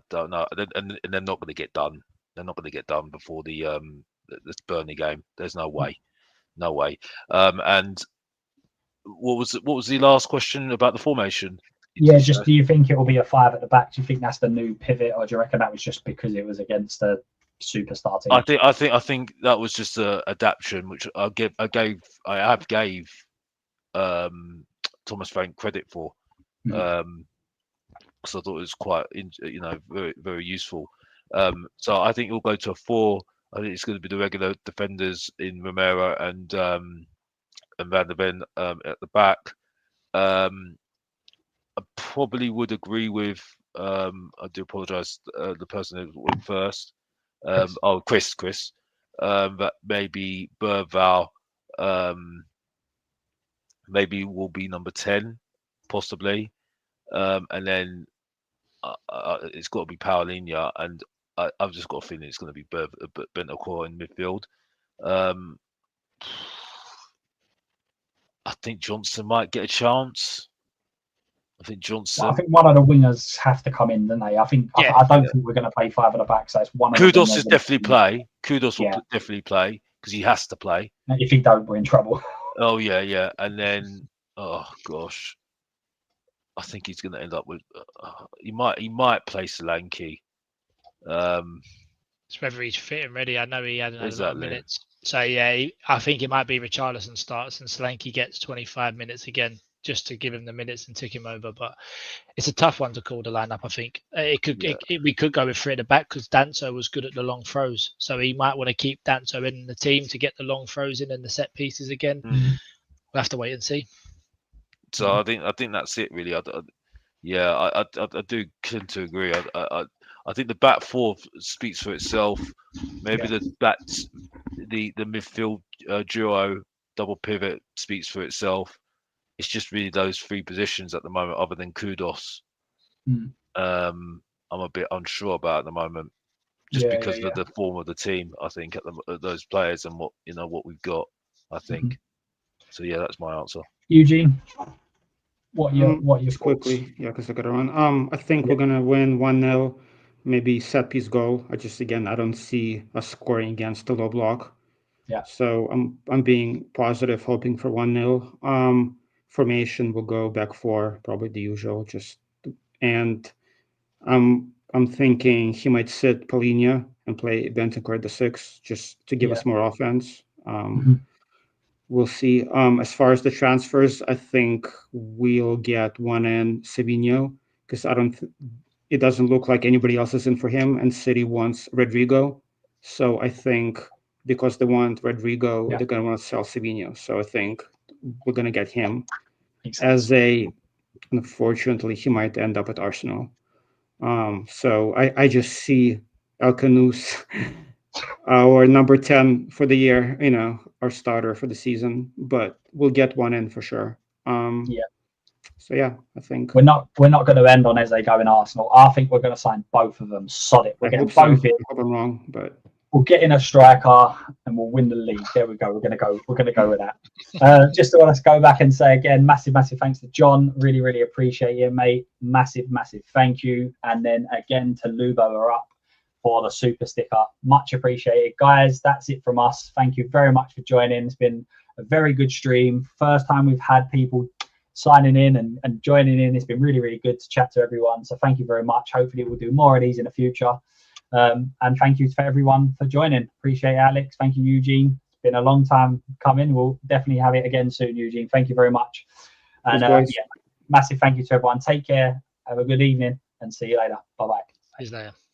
don't know. And they're not going to get done. They're not going to get done before the this Burnley game. There's no way. No way. And what was the last question about the formation? Yeah, just do you think it will be a 5 at the back? Do you think that's the new pivot, or do you reckon that was just because it was against a superstar team? I think that was just a adaptation, which I have gave Thomas Frank credit for, because I thought it was quite very, very useful. So I think it'll go to a 4. I think it's going to be the regular defenders in Romero and Van der Ven at the back. I probably would agree with. I do apologise. The person who went first. Chris. But maybe Berval. Maybe will be number 10, possibly. And then it's got to be Paulinho, and I've just got a feeling it's going to be Bentancur in midfield. I think Johnson might get a chance. I think one of the wingers have to come in, don't they? I don't think we're going to play 5 at the back. So it's one. Kudus is definitely play. Kudus will definitely play because he has to play. And if he don't, we're in trouble. Oh yeah. And then, oh gosh, I think he's going to end up with. He might play Solanke. It's whether he's fit and ready. I know he had a lot of minutes. So yeah, I think it might be Richarlison starts and Solanke gets 25 minutes again, just to give him the minutes and tick him over. But it's a tough one to call the lineup. I think we could go with 3 at the back because Danso was good at the long throws, so he might want to keep Danso in the team to get the long throws in and the set pieces again. We'll have to wait and see. So I think that's it really. I do tend to agree. I think the back 4 speaks for itself. Maybe the midfield duo double pivot speaks for itself. It's just really those 3 positions at the moment, other than Kudus. I'm a bit unsure about at the moment, just because of the form of the team. I think at those players and what we've got. I think so. Yeah, that's my answer. Eugene, what you quickly? Yeah, because I got to run. I think we're gonna win 1-0. Maybe set piece goal. I don't see us scoring against the low block. Yeah. So I'm being positive, hoping for 1-0. Formation will go back 4, probably the usual. And I'm thinking he might sit Paulinho and play Bentancur at the 6, just to give us more offense. We'll see. As far as the transfers, I think we'll get one in Savinho because it doesn't look like anybody else is in for him, and City wants Rodrigo. So I think because they want Rodrigo, they're going to want to sell Savinho. So I think we're going to get him. Unfortunately, he might end up at Arsenal. So I just see El Kudus, our number 10 for the year, our starter for the season, but we'll get one in for sure. So yeah, I think we're not going to end on Eze going Arsenal. I think we're going to sign both of them. Sod it. We're getting both in. I hope I'm wrong, but we'll get in a striker and we'll win the league. There we go. We're going to go with that. Just to want us go back and say again, massive thanks to John. Really, really appreciate you, mate. Massive thank you. And then again to Lubo are up for the super sticker. Much appreciated, guys. That's it from us. Thank you very much for joining. It's been a very good stream. First time we've had people signing in and joining in. It's been really, really good to chat to everyone. So thank you very much. Hopefully we'll do more of these in the future. And thank you to everyone for joining. Appreciate it, Alex. Thank you, Eugene. It's been a long time coming. We'll definitely have it again soon, Eugene. Thank you very much. And massive thank you to everyone. Take care Have a good evening and see you later. Bye bye. See you later.